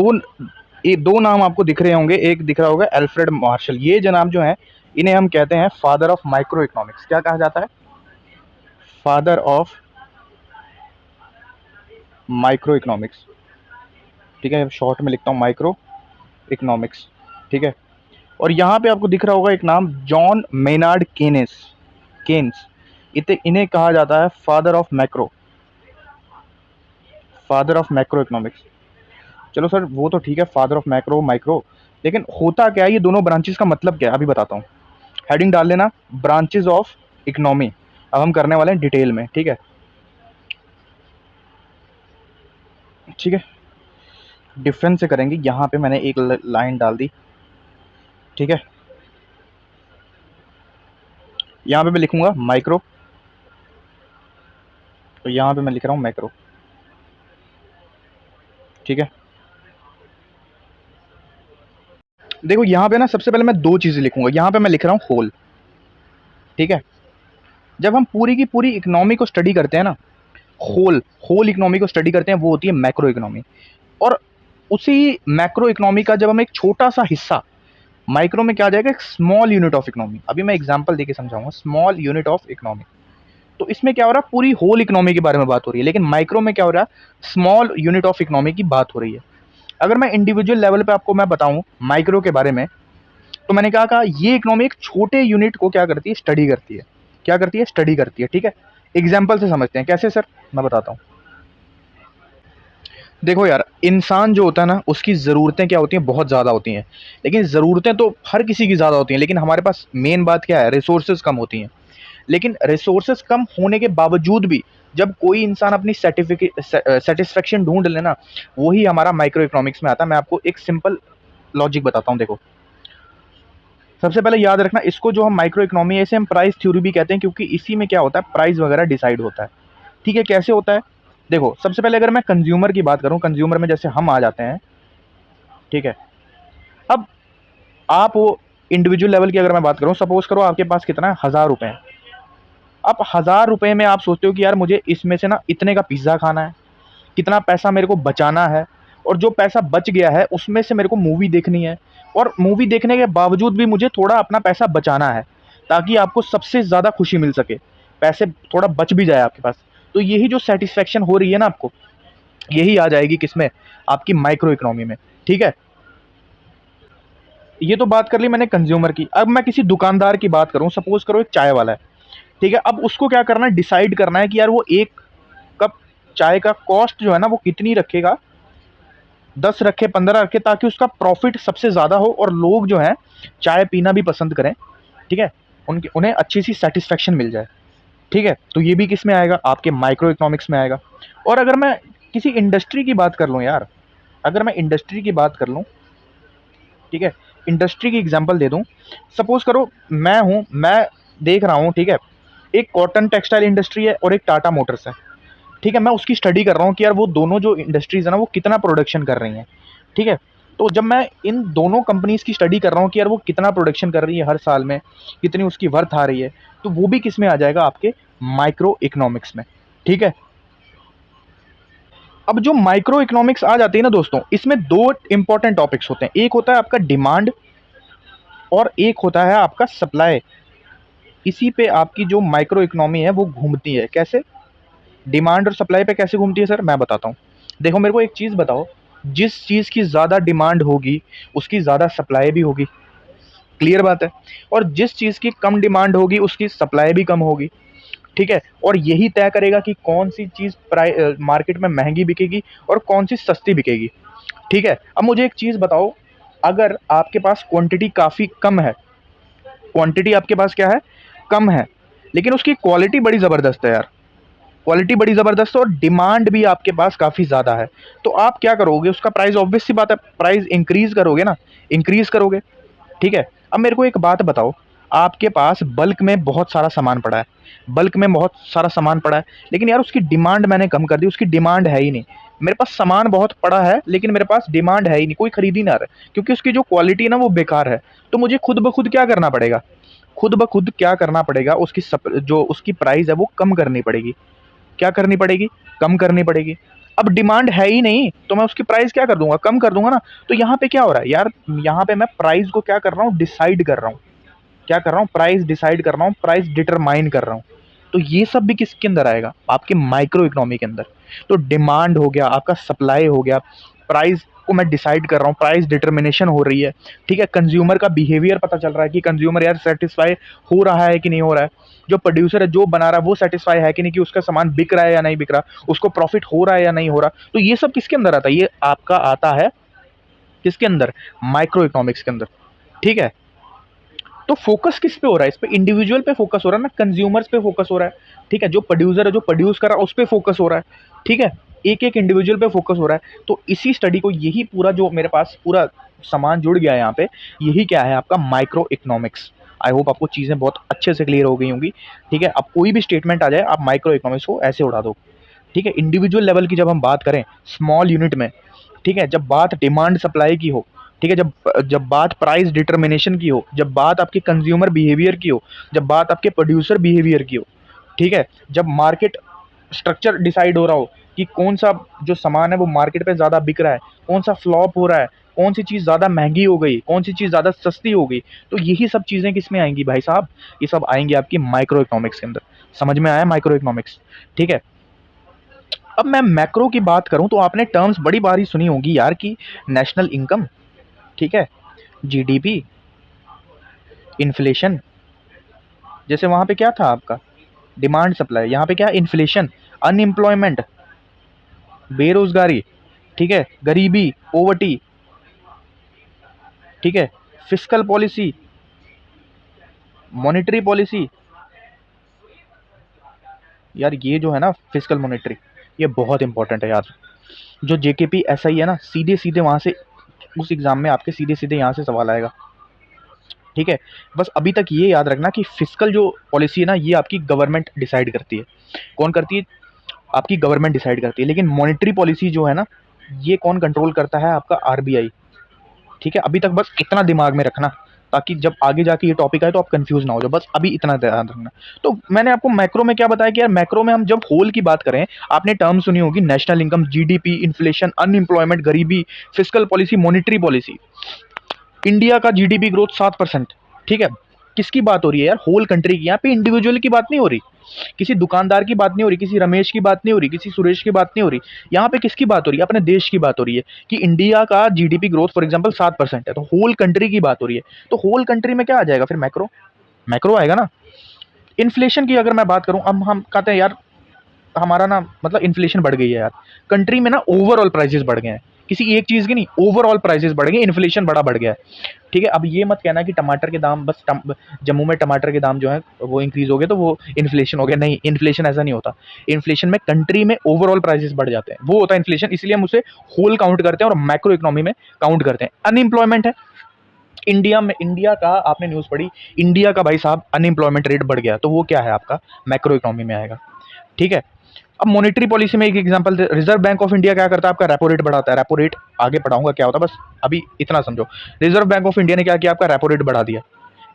दो नाम आपको दिख रहे होंगे। एक दिख रहा होगा एल्फ्रेड मार्शल। ये जनाब जो हैं, इन्हें हम कहते हैं फादर ऑफ माइक्रो इकोनॉमिक्स। क्या कहा जाता है, फादर ऑफ माइक्रो इकोनॉमिक्स, ठीक है। शॉर्ट में लिखता हूँ माइक्रो इकोनॉमिक्स, ठीक है। और यहाँ पे आपको दिख रहा होगा एक नाम, जॉन मेनार्ड केन्स। इन्हें कहा जाता है फादर ऑफ मैक्रो इकोनॉमिक्स। चलो सर, वो तो ठीक है, फादर ऑफ मैक्रो माइक्रो, लेकिन होता क्या है, ये दोनों ब्रांचेस का मतलब क्या है, अभी बताता हूँ। हेडिंग डाल लेना, ब्रांचेस ऑफ इकोनॉमी। अब हम करने वाले हैं डिटेल में, ठीक है, ठीक है। डिफरेंस से करेंगे, यहाँ पे मैंने एक लाइन डाल दी, ठीक है। यहाँ पे मैं लिखूंगा माइक्रो तो यहाँ पे मैं लिख रहा हूँ मैक्रो, ठीक है। देखो यहाँ पे ना सबसे पहले मैं दो चीज़ें लिखूंगा, यहाँ पे मैं लिख रहा हूँ होल, ठीक है। जब हम पूरी की पूरी इकोनॉमी को स्टडी करते हैं ना, होल होल इकोनॉमी को स्टडी करते हैं, वो होती है मैक्रो इकोनॉमी। और उसी मैक्रो इकोनॉमी का जब हम एक छोटा सा हिस्सा, माइक्रो में क्या आ जाएगा, एक स्मॉल यूनिट ऑफ इकोनॉमी, अभी मैं एग्जांपल देके समझाऊंगा, स्मॉल यूनिट ऑफ इकोनॉमी। तो इसमें क्या हो रहा है, पूरी होल इकोनॉमी के बारे में बात हो रही है, लेकिन माइक्रो में क्या हो रहा है, स्मॉल यूनिट ऑफ इकोनॉमी की बात हो रही है। अगर मैं इंडिविजुअल लेवल पे आपको मैं बताऊं माइक्रो के बारे में, तो मैंने कहा ये इकोनॉमी एक छोटे यूनिट को क्या करती है, स्टडी करती है। क्या करती है, स्टडी करती है, ठीक है। एग्जाम्पल से समझते हैं, कैसे सर, मैं बताता हूँ। देखो यार, इंसान जो होता है ना, उसकी ज़रूरतें क्या होती हैं, बहुत ज़्यादा होती हैं। लेकिन ज़रूरतें तो हर किसी की ज़्यादा होती हैं, लेकिन हमारे पास मेन बात क्या है, रिसोर्सेज कम होती हैं। लेकिन रिसोर्सेज कम होने के बावजूद भी जब कोई इंसान अपनी सेटिस्फेक्शन ढूंढ लेना, वही हमारा माइक्रो इकोनॉमिक्स में आता है। मैं आपको एक सिंपल लॉजिक बताता हूँ, देखो। सबसे पहले याद रखना, इसको जो हम माइक्रो इकोनॉमी है, इसे हम प्राइस थ्योरी भी कहते हैं, क्योंकि इसी में क्या होता है, प्राइस वगैरह डिसाइड होता है, ठीक है। कैसे होता है, देखो सबसे पहले अगर मैं कंज्यूमर की बात करूं, कंज्यूमर में जैसे हम आ जाते हैं, ठीक है। अब आप वो इंडिविजुअल लेवल की अगर मैं बात करूं, सपोज करो आपके पास कितना है, 1000 रुपये है। अब 1000 रुपये में आप सोचते हो कि यार मुझे इसमें से ना इतने का पिज़्ज़ा खाना है, कितना पैसा मेरे को बचाना है, और जो पैसा बच गया है उसमें से मेरे को मूवी देखनी है, और मूवी देखने के बावजूद भी मुझे थोड़ा अपना पैसा बचाना है, ताकि आपको सबसे ज़्यादा खुशी मिल सके, पैसे थोड़ा बच भी जाए आपके पास। तो यही जो सेटिस्फेक्शन हो रही है ना आपको, यही आ जाएगी किसमें, आपकी माइक्रो इकोनॉमी में, ठीक है। ये तो बात कर ली मैंने कंज्यूमर की। अब मैं किसी दुकानदार की बात करूं, सपोज करो एक चाय वाला है, ठीक है। अब उसको क्या करना है, डिसाइड करना है कि यार वो एक कप चाय का कॉस्ट जो है ना, वो कितनी रखेगा, 10 रखे, 15 रखे, ताकि उसका प्रॉफिट सबसे ज़्यादा हो और लोग जो हैं चाय पीना भी पसंद करें, ठीक है। उनके उन्हें अच्छी सी सेटिस्फेक्शन मिल जाए, ठीक है। तो ये भी किस में आएगा, आपके माइक्रो इकोनॉमिक्स में आएगा। और अगर मैं किसी इंडस्ट्री की बात कर लूँ यार, अगर मैं इंडस्ट्री की बात कर लूँ, ठीक है, इंडस्ट्री की एग्जांपल दे दूँ। सपोज करो मैं देख रहा हूँ, ठीक है, एक कॉटन टेक्सटाइल इंडस्ट्री है और एक टाटा मोटर्स है, ठीक है। मैं उसकी स्टडी कर रहा हूँ कि यार वो दोनों जो इंडस्ट्रीज है ना, वो कितना प्रोडक्शन कर रही हैं, ठीक है। तो जब मैं इन दोनों कंपनीज की स्टडी कर रहा हूँ कि यार वो कितना प्रोडक्शन कर रही है हर साल में, कितनी उसकी वर्थ आ रही है, तो वो भी किस में आ जाएगा, आपके माइक्रो इकोनॉमिक्स में, ठीक है। अब जो माइक्रो इकोनॉमिक्स आ जाती है ना दोस्तों, इसमें दो इंपॉर्टेंट टॉपिक्स होते हैं, एक होता है आपका डिमांड और एक होता है आपका सप्लाई। इसी पे आपकी जो माइक्रो इकोनॉमी है वो घूमती है। कैसे, डिमांड और सप्लाई पे कैसे घूमती है सर, मैं बताता हूँ। देखो मेरे को एक चीज़ बताओ, जिस चीज़ की ज़्यादा डिमांड होगी उसकी ज़्यादा सप्लाई भी होगी, क्लियर बात है। और जिस चीज़ की कम डिमांड होगी उसकी सप्लाई भी कम होगी, ठीक है। और यही तय करेगा कि कौन सी चीज़ मार्केट में महंगी बिकेगी और कौन सी सस्ती बिकेगी, ठीक है। अब मुझे एक चीज़ बताओ, अगर आपके पास क्वांटिटी काफ़ी कम है, क्वांटिटी आपके पास क्या है, कम है, लेकिन उसकी क्वालिटी बड़ी ज़बरदस्त है यार, क्वालिटी बड़ी ज़बरदस्त है और डिमांड भी आपके पास काफ़ी ज़्यादा है, तो आप क्या करोगे, उसका प्राइस ऑब्वियस सी बात है, प्राइस इंक्रीज़ करोगे ना, इंक्रीज़ करोगे, ठीक है। अब मेरे को एक बात बताओ, आपके पास बल्क में बहुत सारा सामान पड़ा है, बल्क में बहुत सारा सामान पड़ा है, लेकिन यार उसकी डिमांड मैंने कम कर दी, उसकी डिमांड है ही नहीं। मेरे पास सामान बहुत पड़ा है लेकिन मेरे पास डिमांड है ही नहीं, कोई खरीद ही ना रहा है, क्योंकि उसकी जो क्वालिटी है ना वो बेकार है। तो मुझे खुद ब खुद क्या करना पड़ेगा, खुद ब खुद क्या करना पड़ेगा, उसकी जो उसकी प्राइस है वो कम करनी पड़ेगी। क्या करनी पड़ेगी, कम करनी पड़ेगी। अब डिमांड है ही नहीं तो मैं उसकी प्राइस क्या कर दूंगा, कम कर दूंगा ना। तो यहाँ पे क्या हो रहा है यार, यहाँ पे मैं प्राइस को क्या कर रहा हूँ, डिसाइड कर रहा हूँ, क्या कर रहा हूँ, प्राइस डिसाइड कर रहा हूँ, प्राइस डिटरमाइन कर रहा हूँ। तो ये सब भी किसके अंदर आएगा, आपके माइक्रो इकोनॉमी के अंदर। तो डिमांड हो गया, आपका सप्लाई हो गया, प्राइस को मैं डिसाइड कर रहा हूँ, प्राइस डिटर्मिनेशन हो रही है, ठीक है। कंज्यूमर का बिहेवियर पता चल रहा है कि कंज्यूमर यार सेटिस्फाई हो रहा है कि नहीं हो रहा है, जो प्रोड्यूसर है जो बना रहा है वो सेटिस्फाई है कि नहीं, कि उसका सामान बिक रहा है या नहीं बिक रहा, उसको प्रॉफिट हो रहा है या नहीं हो रहा। तो ये सब किसके अंदर आता है, ये आपका आता है किसके अंदर, माइक्रो इकोनॉमिक्स के अंदर, ठीक है। तो फोकस किस पे हो रहा है, इस पे इंडिविजुअल पे फोकस हो रहा है ना, कंज्यूमर्स पे फोकस हो रहा है, ठीक है। जो प्रोड्यूसर है जो प्रोड्यूस कर रहा है उस पे फोकस हो रहा है, ठीक है। एक एक इंडिविजुअल पे फोकस हो रहा है। तो इसी स्टडी को, यही पूरा जो मेरे पास पूरा सामान जुड़ गया है यहाँ पे, यही क्या है आपका माइक्रो इकोनॉमिक्स, आई होप आपको चीज़ें बहुत अच्छे से क्लियर हो गई होंगी। ठीक है, अब कोई भी स्टेटमेंट आ जाए आप माइक्रो इकोनॉमिक्स को ऐसे उड़ा दो। ठीक है, इंडिविजुअल लेवल की जब हम बात करें स्मॉल यूनिट में, ठीक है, जब बात डिमांड सप्लाई की हो, ठीक है, जब जब बात प्राइस डिटर्मिनेशन की हो, जब बात आपके कंज्यूमर बिहेवियर की हो, जब बात आपके प्रोड्यूसर बिहेवियर की हो, ठीक है, जब मार्केट स्ट्रक्चर डिसाइड हो रहा हो कि कौन सा जो सामान है वो मार्केट पे ज़्यादा बिक रहा है, कौन सा फ्लॉप हो रहा है, कौन सी चीज़ ज़्यादा महंगी हो गई, कौन सी चीज़ ज़्यादा सस्ती हो गई, तो यही सब चीज़ें किस में आएंगी भाई साहब? ये सब आएंगी आपकी माइक्रो इकोनॉमिक्स के अंदर। समझ में आया माइक्रो इकोनॉमिक्स? ठीक है, अब मैं मैक्रो की बात करूं तो आपने टर्म्स बड़ी बारी सुनी होगी यार कि नेशनल इनकम, ठीक है, जीडीपी, इन्फ्लेशन। जैसे वहां पे क्या था आपका डिमांड सप्लाई, यहाँ पे क्या इन्फ्लेशन, अनएम्प्लॉयमेंट, बेरोजगारी, ठीक है, गरीबी, पोवर्टी, ठीक है, फिस्कल पॉलिसी, मॉनेटरी पॉलिसी। यार ये जो है ना फिस्कल मॉनेटरी, ये बहुत इंपॉर्टेंट है यार। जो जेकेपी ऐसा ही है ना, सीधे सीधे वहां से उस एग्जाम में आपके सीधे सीधे यहाँ से सवाल आएगा। ठीक है, बस अभी तक ये याद रखना कि फिस्कल जो पॉलिसी है ना ये आपकी गवर्नमेंट डिसाइड करती है। कौन करती है? आपकी गवर्नमेंट डिसाइड करती है। लेकिन मॉनेटरी पॉलिसी जो है ना ये कौन कंट्रोल करता है? आपका आरबीआई। ठीक है, अभी तक बस इतना दिमाग में रखना ताकि जब आगे जाके ये टॉपिक आए तो आप कंफ्यूज ना हो जाओ। बस अभी इतना ध्यान रखना। तो मैंने आपको मैक्रो में क्या बताया कि यार मैक्रो में हम जब होल की बात करें, आपने टर्म सुनी होगी national income, GDP, inflation, unemployment, गरीबी, fiscal policy, monetary policy. India का जीडीपी ग्रोथ 7%। ठीक है, किसकी बात हो रही है यार? होल कंट्री की। यहाँ पे इंडिविजुअल की बात नहीं हो रही, किसी दुकानदार की बात नहीं हो रही, किसी रमेश की बात नहीं हो रही, किसी सुरेश की बात नहीं हो रही। यहाँ पे किसकी बात हो रही है? अपने देश की बात हो रही है कि इंडिया का जीडीपी ग्रोथ फॉर एग्जांपल 7% है, तो होल कंट्री की बात हो रही है। तो होल कंट्री में क्या आ जाएगा फिर? मैक्रो, मैक्रो आएगा ना। इन्फ्लेशन की अगर मैं बात करूं, अब हम कहते हैं यार हमारा ना मतलब इन्फ्लेशन बढ़ गई है यार, कंट्री में ना ओवरऑल प्राइसेस बढ़ गए हैं, किसी एक चीज़ की नहीं, ओवरऑल प्राइसेस बढ़ गए, इन्फ्लेशन बड़ा बढ़ गया है। ठीक है, अब ये मत कहना कि टमाटर के दाम बस जम्मू में टमाटर के दाम जो है वो इंक्रीज हो गए तो वो इन्फ्लेशन हो गया। नहीं, इन्फ्लेशन ऐसा नहीं होता। इन्फ्लेशन में कंट्री में ओवरऑल प्राइसेस बढ़ जाते हैं, वो होता है इन्फ्लेशन। इसलिए हम उसे होल काउंट करते हैं और मैक्रो इकोनॉमी में काउंट करते हैं। अनएम्प्लॉयमेंट है इंडिया में, इंडिया का आपने न्यूज़ पढ़ी, इंडिया का भाई साहब अनएम्प्लॉयमेंट रेट बढ़ गया, तो वो क्या है? आपका मैक्रो इकोनॉमी में आएगा। ठीक है, अब मॉनेटरी पॉलिसी में एक example, reserve bank of India क्या करता है? आपका रेपो रेट बढ़ाता है। रेपो रेट आगे पढ़ाऊंगा क्या होता है, बस अभी इतना समझो। रिजर्व बैंक ऑफ इंडिया ने क्या किया? आपका रेपो रेट बढ़ा दिया।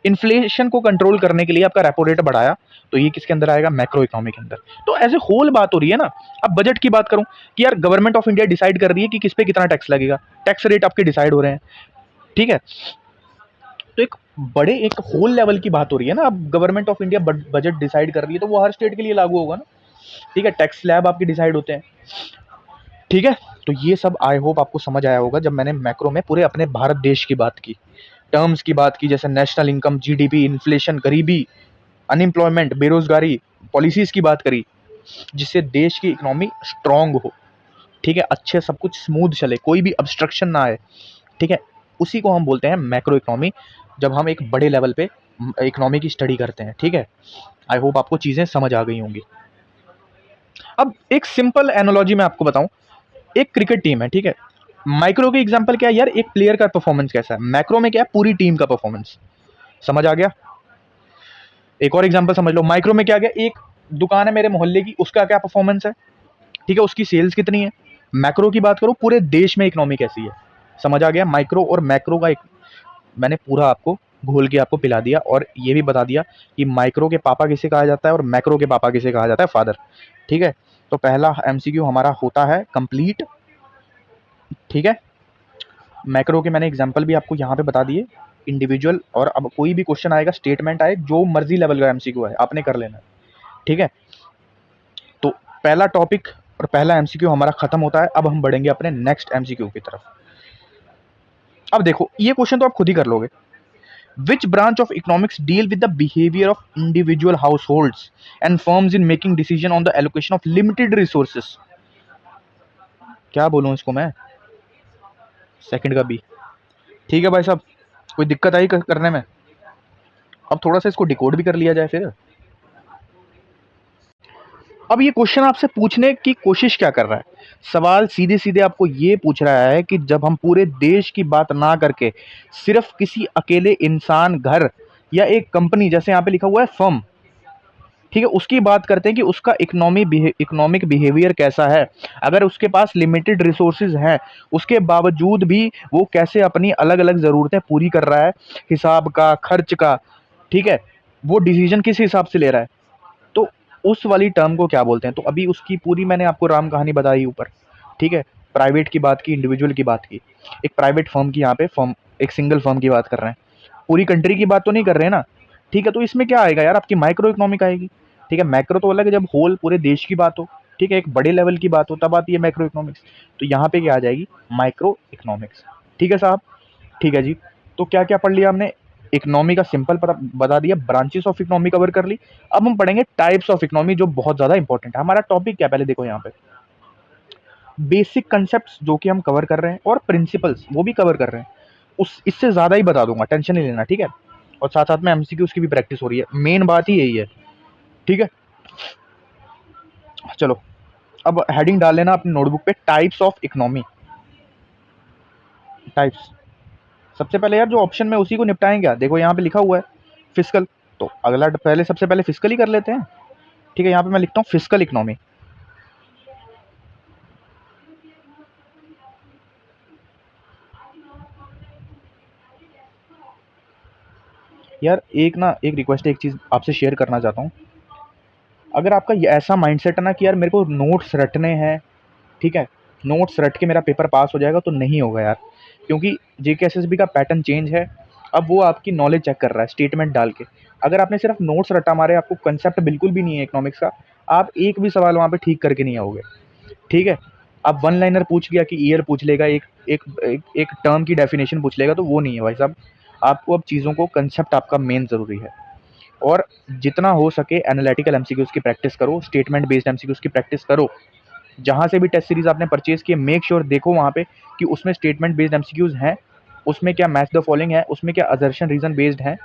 इन्फ्लेशन को कंट्रोल करने के लिए आपका रेपो रेट बढ़ाया, तो ये किसके अंदर आएगा? मैक्रो इकोनॉमी के अंदर। तो एज ए होल बात हो रही है ना। अब बजट की बात करूं कि यार गवर्नमेंट ऑफ इंडिया डिसाइड कर रही है कि किस पे कितना टैक्स लगेगा, टैक्स रेट आपके डिसाइड हो रहे हैं। ठीक है, तो एक बड़े एक होल लेवल की बात हो रही है ना। अब government of India budget decide कर रही है तो वो हर स्टेट के लिए लागू होगा ना। ठीक है, टैक्स स्लैब आपके डिसाइड होते हैं। ठीक है, तो ये सब आई होप आपको समझ आया होगा जब मैंने मैक्रो में पूरे अपने भारत देश की बात की, टर्म्स की बात की, जैसे नेशनल इनकम, जीडीपी, इन्फ्लेशन, गरीबी, अनएम्प्लॉयमेंट, बेरोजगारी, पॉलिसीज की बात करी, जिससे देश की इकोनॉमी स्ट्रांग हो। ठीक है, अच्छे सब कुछ स्मूथ चले, कोई भी ऑब्स्ट्रक्शन ना आए। ठीक है, उसी को हम बोलते हैं मैक्रो इकोनॉमी, जब हम एक बड़े लेवल पे इकोनॉमी की स्टडी करते हैं। ठीक है, आई होप आपको चीज़ें समझ आ गई होंगी। अब एक सिंपल एनालॉजी मैं आपको बताऊं, एक क्रिकेट टीम है, ठीक है, माइक्रो के एग्जांपल क्या है यार? एक प्लेयर का परफॉर्मेंस कैसा है, मैक्रो में क्या है? पूरी टीम का परफॉर्मेंस। समझ आ गया? एक और एग्जांपल समझ लो, माइक्रो में क्या गया? एक दुकान है मेरे मोहल्ले की, उसका क्या परफॉर्मेंस है? ठीक है, उसकी सेल्स कितनी है? मैक्रो की बात करो, पूरे देश में इकोनॉमी कैसी है। समझ आ गया? माइक्रो और मैक्रो का एक मैंने पूरा आपको घोल के आपको पिला दिया, और ये भी बता दिया कि माइक्रो के पापा किसे कहा जाता है और मैक्रो के पापा किसे कहा जाता है, फादर। ठीक है, तो पहला एमसीक्यू हमारा होता है कंप्लीट। ठीक है, मैक्रो के मैंने एग्जांपल भी आपको यहाँ पे बता दिए, इंडिविजुअल। और अब कोई भी क्वेश्चन आएगा, स्टेटमेंट आए, जो मर्जी लेवल का एमसीक्यू है आपने कर लेना है। ठीक है, तो पहला टॉपिक और पहला एमसीक्यू हमारा खत्म होता है। अब हम बढ़ेंगे अपने नेक्स्ट एमसीक्यू की तरफ। अब देखो, ये क्वेश्चन तो आप खुद ही कर लोगे। Which branch of economics deal with the behavior of individual households and firms in making decision on the allocation of limited resources? क्या बोलूं इसको मैं? सेकंड का बी। ठीक है भाई साहब, कोई दिक्कत आई करने में? अब थोड़ा सा इसको डिकोड भी कर लिया जाए फिर। अब ये क्वेश्चन आपसे पूछने की कोशिश क्या कर रहा है? सवाल सीधे सीधे आपको ये पूछ रहा है कि जब हम पूरे देश की बात ना करके सिर्फ किसी अकेले इंसान, घर या एक कंपनी, जैसे यहाँ पे लिखा हुआ है फर्म, ठीक है, उसकी बात करते हैं कि उसका इकोनॉमिक बिहेवियर कैसा है। अगर उसके पास लिमिटेड रिसोर्सेज हैं, उसके बावजूद भी वो कैसे अपनी अलग अलग ज़रूरतें पूरी कर रहा है, हिसाब का, खर्च का, ठीक है, वो डिसीजन किस हिसाब से ले रहा है, तो उस वाली टर्म को क्या बोलते हैं। तो अभी उसकी पूरी मैंने आपको राम कहानी बताई ऊपर, ठीक है, प्राइवेट की बात की, इंडिविजुअल की बात की, एक प्राइवेट फर्म की, यहाँ पे फर्म एक सिंगल फर्म की बात कर रहे हैं, पूरी कंट्री की बात तो नहीं कर रहे हैं ना, ठीक है। तो इसमें क्या आएगा यार, आपकी माइक्रो इकोनॉमिक आएगी, ठीक है। मैक्रो तो अलग है, जब होल पूरे देश की बात हो, ठीक है, एक बड़े लेवल की बात हो, तब आती है मैक्रो इकोनॉमिक्स। तो यहाँ पे क्या आ जाएगी, माइक्रो इकोनॉमिक्स, ठीक है साहब, ठीक है जी। तो क्या क्या पढ़ लिया हमने, इकोनॉमी का सिंपल बता दिया, ब्रांचेस ऑफ इकोनॉमी कवर कर ली। अब हम पढ़ेंगे टाइप्स ऑफ इकोनॉमी, जो बहुत ज्यादा इंपॉर्टेंट है। हमारा टॉपिक क्या, पहले देखो यहाँ पे बेसिक कंसेप्ट्स जो कि हम कवर कर रहे हैं, और प्रिंसिपल्स वो भी कवर कर रहे हैं, उस इससे ज़्यादा ही बता दूंगा, टेंशन नहीं लेना, ठीक है। और साथ साथ में एमसीक्यूज की भी प्रैक्टिस हो रही है, मेन बात ही यही है, ठीक है। चलो, अब हेडिंग डाल लेना अपने नोटबुक पे, टाइप्स ऑफ इकोनॉमी। टाइप्स, सबसे पहले यार जो ऑप्शन में उसी को निपटाएं, क्या देखो यहाँ पे लिखा हुआ है फिजिकल, तो अगला पहले सबसे पहले फिजिकल ही कर लेते हैं, ठीक है। यहाँ पे मैं लिखता हूँ फिजिकल इकोनॉमी। यार एक रिक्वेस्ट है, एक चीज़ आपसे शेयर करना चाहता हूँ। अगर आपका ये ऐसा माइंडसेट है ना कि यार मेरे को नोट्स रटने हैं, ठीक है, नोट्स रट के मेरा पेपर पास हो जाएगा, तो नहीं होगा यार, क्योंकि जेकेएसएसबी का पैटर्न चेंज है। अब वो आपकी नॉलेज चेक कर रहा है स्टेटमेंट डाल के। अगर आपने सिर्फ नोट्स रटा मारे, आपको कंसेप्ट बिल्कुल भी नहीं है इकोनॉमिक्स का, आप एक भी सवाल वहाँ पे ठीक करके नहीं आओगे, ठीक है। अब वन लाइनर पूछ गया कि ईयर पूछ लेगा, एक टर्म की डेफिनेशन पूछ लेगा, तो वो नहीं है भाई साहब। आपको अब चीज़ों को, कंसेप्ट आपका मेन ज़रूरी है। और जितना हो सके एनालिटिकल एमसीक्यूज की प्रैक्टिस करो, स्टेटमेंट बेस्ड एमसीक्यूज की प्रैक्टिस करो। जहाँ से भी टेस्ट सीरीज आपने परचेज किए, मेक श्योर देखो वहाँ पे कि उसमें स्टेटमेंट बेस्ड एमसीक्यूज हैं, उसमें क्या मैच द फॉलोइंग है, उसमें क्या असर्शन रीजन बेस्ड है।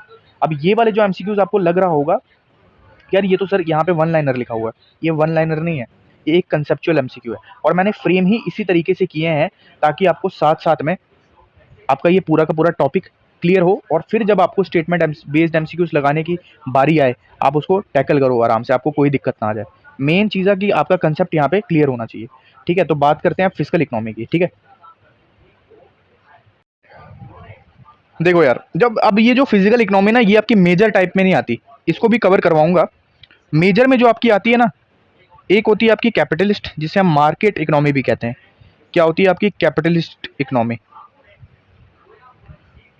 अब ये वाले जो एमसीक्यूज आपको लग रहा होगा कि यार ये तो सर यहाँ पे वन लाइनर लिखा हुआ है, ये वन लाइनर नहीं है, ये एक कंसेप्चुअल एमसीक्यू है, और मैंने फ्रेम ही इसी तरीके से किए हैं ताकि आपको साथ साथ में आपका ये पूरा का पूरा टॉपिक क्लियर हो, और फिर जब आपको स्टेटमेंट बेस्ड एमसीक्यूज लगाने की बारी आए, आप उसको टैकल करो आराम से, आपको कोई दिक्कत ना आ जाए। मेन चीज़ है कि आपका कंसेप्ट यहाँ पे क्लियर होना चाहिए, ठीक है। तो बात करते हैं फिजिकल इकोनॉमी की, ठीक है। देखो यार, जब अब ये जो फिजिकल इकोनॉमी ना, ये आपकी मेजर टाइप में नहीं आती, इसको भी कवर करवाऊंगा। मेजर में जो आपकी आती है ना, एक होती है आपकी कैपिटलिस्ट, जिसे हम मार्केट इकोनॉमी भी कहते हैं। क्या होती है आपकी कैपिटलिस्ट इकोनॉमी,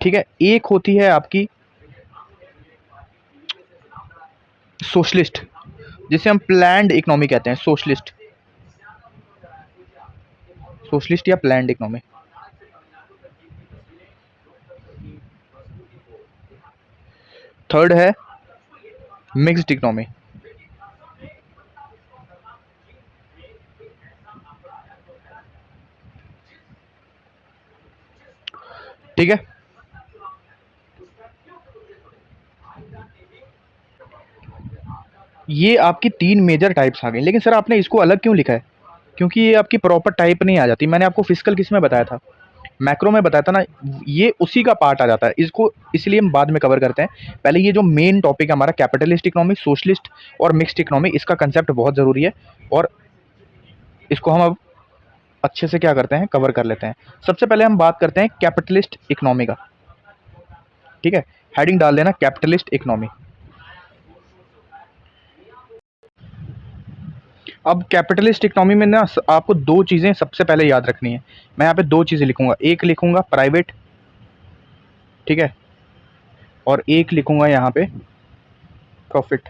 ठीक है। एक होती है आपकी सोशलिस्ट, जिसे हम प्लान्ड इकोनॉमी कहते हैं, सोशलिस्ट, सोशलिस्ट या प्लान्ड इकोनॉमी। थर्ड है मिक्स्ड इकोनॉमी, ठीक है। ये आपकी तीन मेजर टाइप्स आ गई, लेकिन सर आपने इसको अलग क्यों लिखा है, क्योंकि ये आपकी प्रॉपर टाइप नहीं आ जाती। मैंने आपको फिजिकल किस में बताया था, मैक्रो में बताया था ना, ये उसी का पार्ट आ जाता है, इसको इसलिए हम बाद में कवर करते हैं। पहले ये जो मेन टॉपिक है हमारा, कैपिटलिस्ट इकोनॉमी, सोशलिस्ट और मिक्स्ड इकोनॉमी, इसका कंसेप्ट बहुत ज़रूरी है, और इसको हम अब अच्छे से क्या करते हैं, कवर कर लेते हैं। सबसे पहले हम बात करते हैं कैपिटलिस्ट इकोनॉमी का, ठीक है। हेडिंग डाल देना कैपिटलिस्ट इकोनॉमी। अब कैपिटलिस्ट इकोनॉमी में ना आपको दो चीज़ें सबसे पहले याद रखनी है। मैं यहाँ पे दो चीज़ें लिखूंगा, एक लिखूंगा प्राइवेट, ठीक है, और एक लिखूंगा यहाँ पे प्रॉफिट।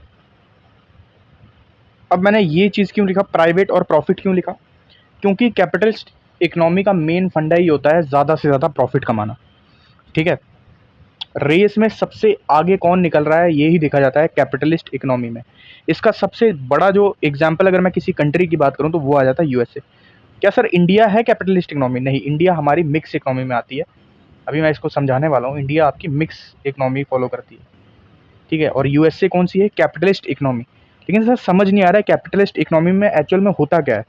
अब मैंने ये चीज़ क्यों लिखा, प्राइवेट और प्रॉफिट क्यों लिखा, क्योंकि कैपिटलिस्ट इकोनॉमी का मेन फंडा ही होता है ज़्यादा से ज़्यादा प्रॉफिट कमाना, ठीक है। रेस में सबसे आगे कौन निकल रहा है, यही देखा जाता है कैपिटलिस्ट इकोनॉमी में। इसका सबसे बड़ा जो एग्जाम्पल अगर मैं किसी कंट्री की बात करूँ, तो वो आ जाता है यूएसए। क्या सर इंडिया है कैपिटलिस्ट इकोनॉमी, नहीं, इंडिया हमारी मिक्स इकोनॉमी में आती है। अभी मैं इसको समझाने वाला हूँ, इंडिया आपकी मिक्स इकोनॉमी फॉलो करती है, ठीक है। और यूएसए कौन सी है, कैपिटलिस्ट इकोनॉमी। लेकिन सर समझ नहीं आ रहा है कैपिटलिस्ट इकोनॉमी में एक्चुअल में होता क्या है।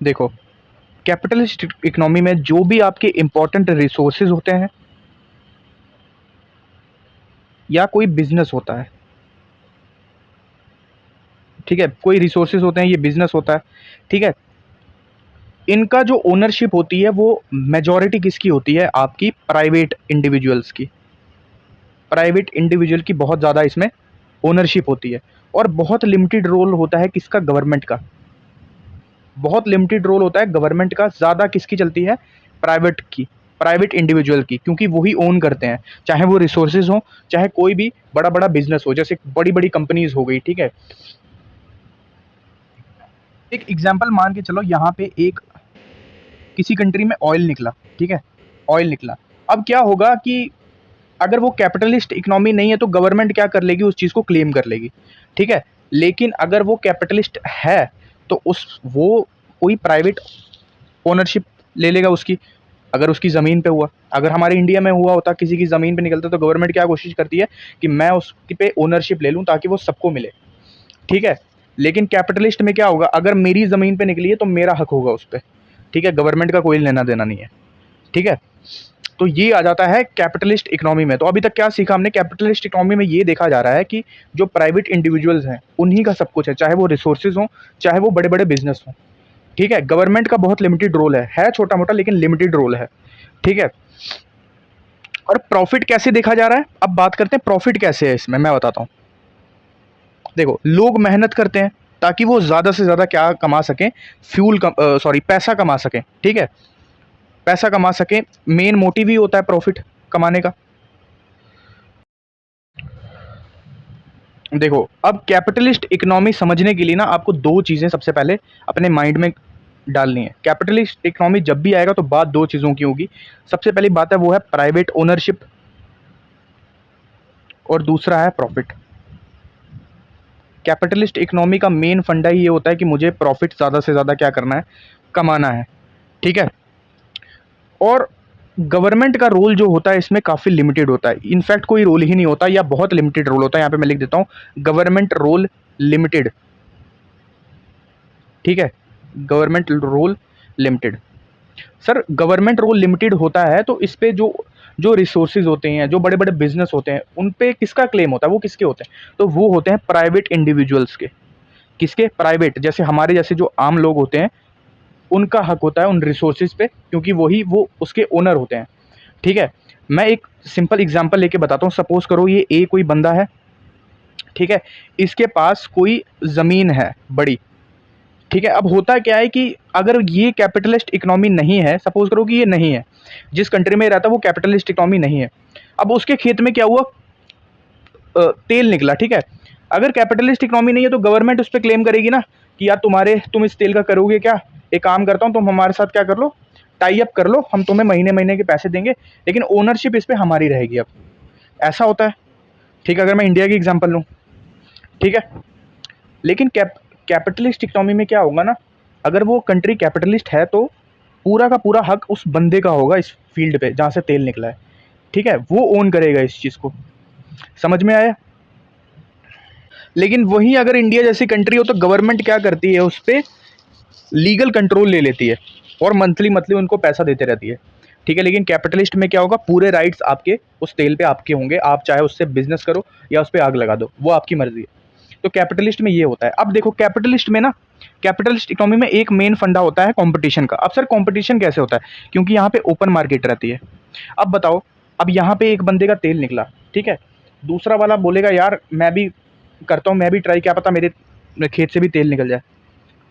देखो, कैपिटलिस्ट इकोनॉमी में जो भी आपके इंपॉर्टेंट रिसोर्सेज होते हैं, या कोई बिजनेस होता है, ठीक है, कोई रिसोर्सेज होते हैं, ये बिजनेस होता है, ठीक है, इनका जो ओनरशिप होती है वो मेजॉरिटी किसकी होती है? आपकी प्राइवेट इंडिविजुअल्स की। प्राइवेट इंडिविजुअल की बहुत ज़्यादा इसमें ओनरशिप होती है, और बहुत लिमिटेड रोल होता है किसका? गवर्नमेंट का। बहुत लिमिटेड रोल होता है गवर्नमेंट का, ज़्यादा किसकी चलती है? प्राइवेट की, प्राइवेट इंडिविजुअल की, क्योंकि वही ओन करते हैं, चाहे वो रिसोर्सेज हो, चाहे कोई भी बड़ा बड़ा बिजनेस हो, जैसे बड़ी बड़ी कंपनीज हो गई, ठीक है। एक एग्जाम्पल मान के चलो, यहाँ पे एक किसी कंट्री में ऑयल निकला, ठीक है, ऑयल निकला। अब क्या होगा कि अगर वो कैपिटलिस्ट इकोनॉमी नहीं है तो गवर्नमेंट क्या कर लेगी? उस चीज़ को क्लेम कर लेगी, ठीक है। लेकिन अगर वो कैपिटलिस्ट है तो उस वो कोई प्राइवेट ओनरशिप ले लेगा उसकी। अगर उसकी ज़मीन पे हुआ, अगर हमारे इंडिया में हुआ होता, किसी की ज़मीन पे निकलता, तो गवर्नमेंट क्या कोशिश करती है कि मैं उसकी पे ओनरशिप ले लूँ ताकि वो सबको मिले, ठीक है। लेकिन कैपिटलिस्ट में क्या होगा? अगर मेरी ज़मीन पे निकली है तो मेरा हक होगा उस पे, ठीक है, गवर्नमेंट का कोई लेना देना नहीं है, ठीक है। तो ये आ जाता है कैपिटलिस्ट इकोनॉमी में। तो अभी तक क्या सीखा हमने? कैपिटलिस्ट इकोनॉमी में ये देखा जा रहा है कि जो प्राइवेट इंडिविजुअल्स हैं उन्हीं का सब कुछ है, चाहे वो रिसोर्सेज हों, चाहे वो बड़े बड़े बिजनेस हों, ठीक है। गवर्नमेंट का बहुत लिमिटेड रोल है छोटा मोटा, लेकिन लिमिटेड रोल है, ठीक है। और प्रॉफिट कैसे देखा जा रहा है? अब बात करते हैं प्रॉफिट कैसे है इसमें, मैं बताता हूँ। देखो, लोग मेहनत करते हैं ताकि वो ज़्यादा से ज़्यादा क्या कमा सकें? पैसा कमा सकें, ठीक है, पैसा कमा सकें। मेन मोटिव ही होता है प्रॉफिट कमाने का। देखो, अब कैपिटलिस्ट इकोनॉमी समझने के लिए ना आपको दो चीज़ें सबसे पहले अपने माइंड में डालनी है। कैपिटलिस्ट इकोनॉमी जब भी आएगा तो बात दो चीज़ों की होगी। सबसे पहली बात है वो है प्राइवेट ओनरशिप, और दूसरा है प्रॉफिट। कैपिटलिस्ट इकोनॉमी का मेन फंडा ही ये होता है कि मुझे प्रॉफिट ज़्यादा से ज़्यादा क्या करना है? कमाना है, ठीक है। और गवर्नमेंट का रोल जो होता है इसमें काफ़ी लिमिटेड होता है, इनफैक्ट कोई रोल ही नहीं होता या बहुत लिमिटेड रोल होता है। यहाँ पे मैं लिख देता हूँ, गवर्नमेंट रोल लिमिटेड, ठीक है, government role limited. Sir, government role limited होता है तो इस पे जो जो रिसोर्सेज होते हैं, जो बड़े बड़े बिजनेस होते हैं, उन पे किसका क्लेम होता है? वो किसके होते हैं? तो वो होते हैं प्राइवेट इंडिविजुअल्स के। किसके? प्राइवेट, जैसे हमारे जैसे जो आम लोग होते हैं उनका हक होता है उन रिसोर्सेज पे, क्योंकि वही वो उसके ओनर होते हैं, ठीक है। मैं एक सिंपल एग्जांपल लेके बताता हूँ। सपोज करो ये ए कोई बंदा है, ठीक है, इसके पास कोई ज़मीन है बड़ी, ठीक है। अब होता क्या है कि अगर ये कैपिटलिस्ट इकोनॉमी नहीं है, सपोज करो कि ये नहीं है, जिस कंट्री में रहता है वो कैपिटलिस्ट इकोनॉमी नहीं है, अब उसके खेत में क्या हुआ? तेल निकला, ठीक है। अगर कैपिटलिस्ट इकोनॉमी नहीं है तो गवर्नमेंट उस पर क्लेम करेगी ना कि यार तुम इस तेल का करोगे क्या? एक काम करता हूँ, तुम हमारे साथ क्या कर लो, टाई अप कर लो, हम तुम्हें महीने महीने के पैसे देंगे, लेकिन ओनरशिप इस पर हमारी रहेगी। अब ऐसा होता है, ठीक है, अगर मैं इंडिया की एग्जाम्पल लूँ, ठीक है। लेकिन कैपिटलिस्ट इकोनॉमी में क्या होगा ना, अगर वो कंट्री कैपिटलिस्ट है तो पूरा का पूरा हक उस बंदे का होगा इस फील्ड पे जहाँ से तेल निकला है, ठीक है, वो ओन करेगा इस चीज़ को। समझ में आया? लेकिन वहीं अगर इंडिया जैसी कंट्री हो तो गवर्नमेंट क्या करती है? उस पर लीगल कंट्रोल ले लेती है और मंथली मंथली उनको पैसा देते रहती है, ठीक है। लेकिन कैपिटलिस्ट में क्या होगा? पूरे राइट्स आपके उस तेल पे आपके होंगे, आप चाहे उससे बिजनेस करो या उस पर आग लगा दो, वो आपकी मर्जी है। तो कैपिटलिस्ट में ये होता है। अब देखो, कैपिटलिस्ट में ना, कैपिटलिस्ट इकोनॉमी में एक मेन फंडा होता है कंपटीशन का। अब सर कंपटीशन कैसे होता है? क्योंकि यहाँ पे ओपन मार्केट रहती है। अब बताओ, अब यहाँ पे एक बंदे का तेल निकला, ठीक है, दूसरा वाला बोलेगा यार मैं भी करता हूँ, मैं भी ट्राई, क्या पता मेरे खेत से भी तेल निकल जाए,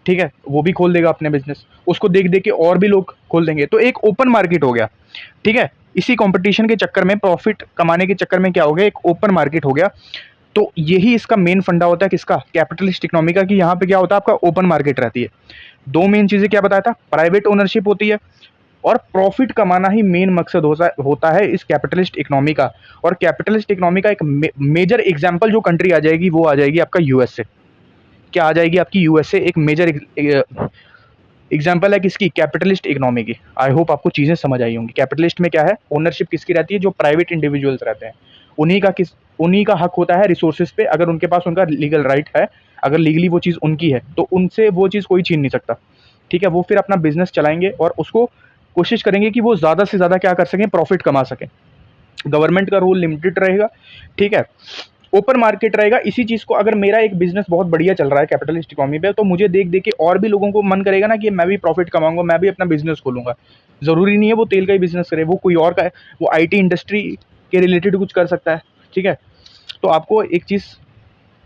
ठीक है, वो भी खोल देगा अपने बिजनेस, उसको देख देख के और भी लोग खोल देंगे, तो एक ओपन मार्केट हो गया, ठीक है। इसी कंपटीशन के चक्कर में, प्रॉफिट कमाने के चक्कर में क्या हो गया? एक ओपन मार्केट हो गया। तो यही इसका मेन फंडा होता है, किसका? कैपिटलिस्ट इकोनॉमी का, कि यहाँ पे क्या होता है? आपका ओपन मार्केट रहती है। दो मेन चीज़ें क्या बताया था? प्राइवेट ओनरशिप होती है और प्रॉफिट कमाना ही मेन मकसद होता है इस कैपिटलिस्ट इकोनॉमी का। और कैपिटलिस्ट इकोनॉमी का एक मेजर एग्जाम्पल जो कंट्री आ जाएगी वो आ जाएगी आपका यूएसए। क्या आ जाएगी? आपकी यूएसए एक मेजर एग्जाम्पल है किसकी? कैपिटलिस्ट इकोनॉमी की। आई होप आपको चीज़ें समझ आई होंगी। कैपिटलिस्ट में क्या है? ओनरशिप किसकी रहती है? जो प्राइवेट इंडिविजुअल्स रहते हैं उन्हीं का हक होता है रिसोर्सेज पे, अगर उनके पास उनका लीगल राइट है, अगर लीगली वो चीज़ उनकी है तो उनसे वो चीज़ कोई छीन नहीं सकता, ठीक है। वो फिर अपना बिजनेस चलाएंगे और उसको कोशिश करेंगे कि वो ज़्यादा से ज़्यादा क्या कर सकें? प्रॉफिट कमा सकें। गवर्नमेंट का रोल लिमिटेड रहेगा, ठीक है, ओपन मार्केट रहेगा। इसी चीज़ को अगर मेरा एक बिजनेस बहुत बढ़िया चल रहा है कैपिटलिस्ट इकोनॉमी पे, तो मुझे देख देख के और भी लोगों को मन करेगा ना कि मैं भी प्रॉफिट कमाऊंगा, मैं भी अपना बिजनेस खोलूंगा। ज़रूरी नहीं है वो तेल का ही बिजनेस करे, वो कोई और का, वो आईटी इंडस्ट्री के रिलेटेड कुछ कर सकता है, ठीक है। तो आपको एक चीज़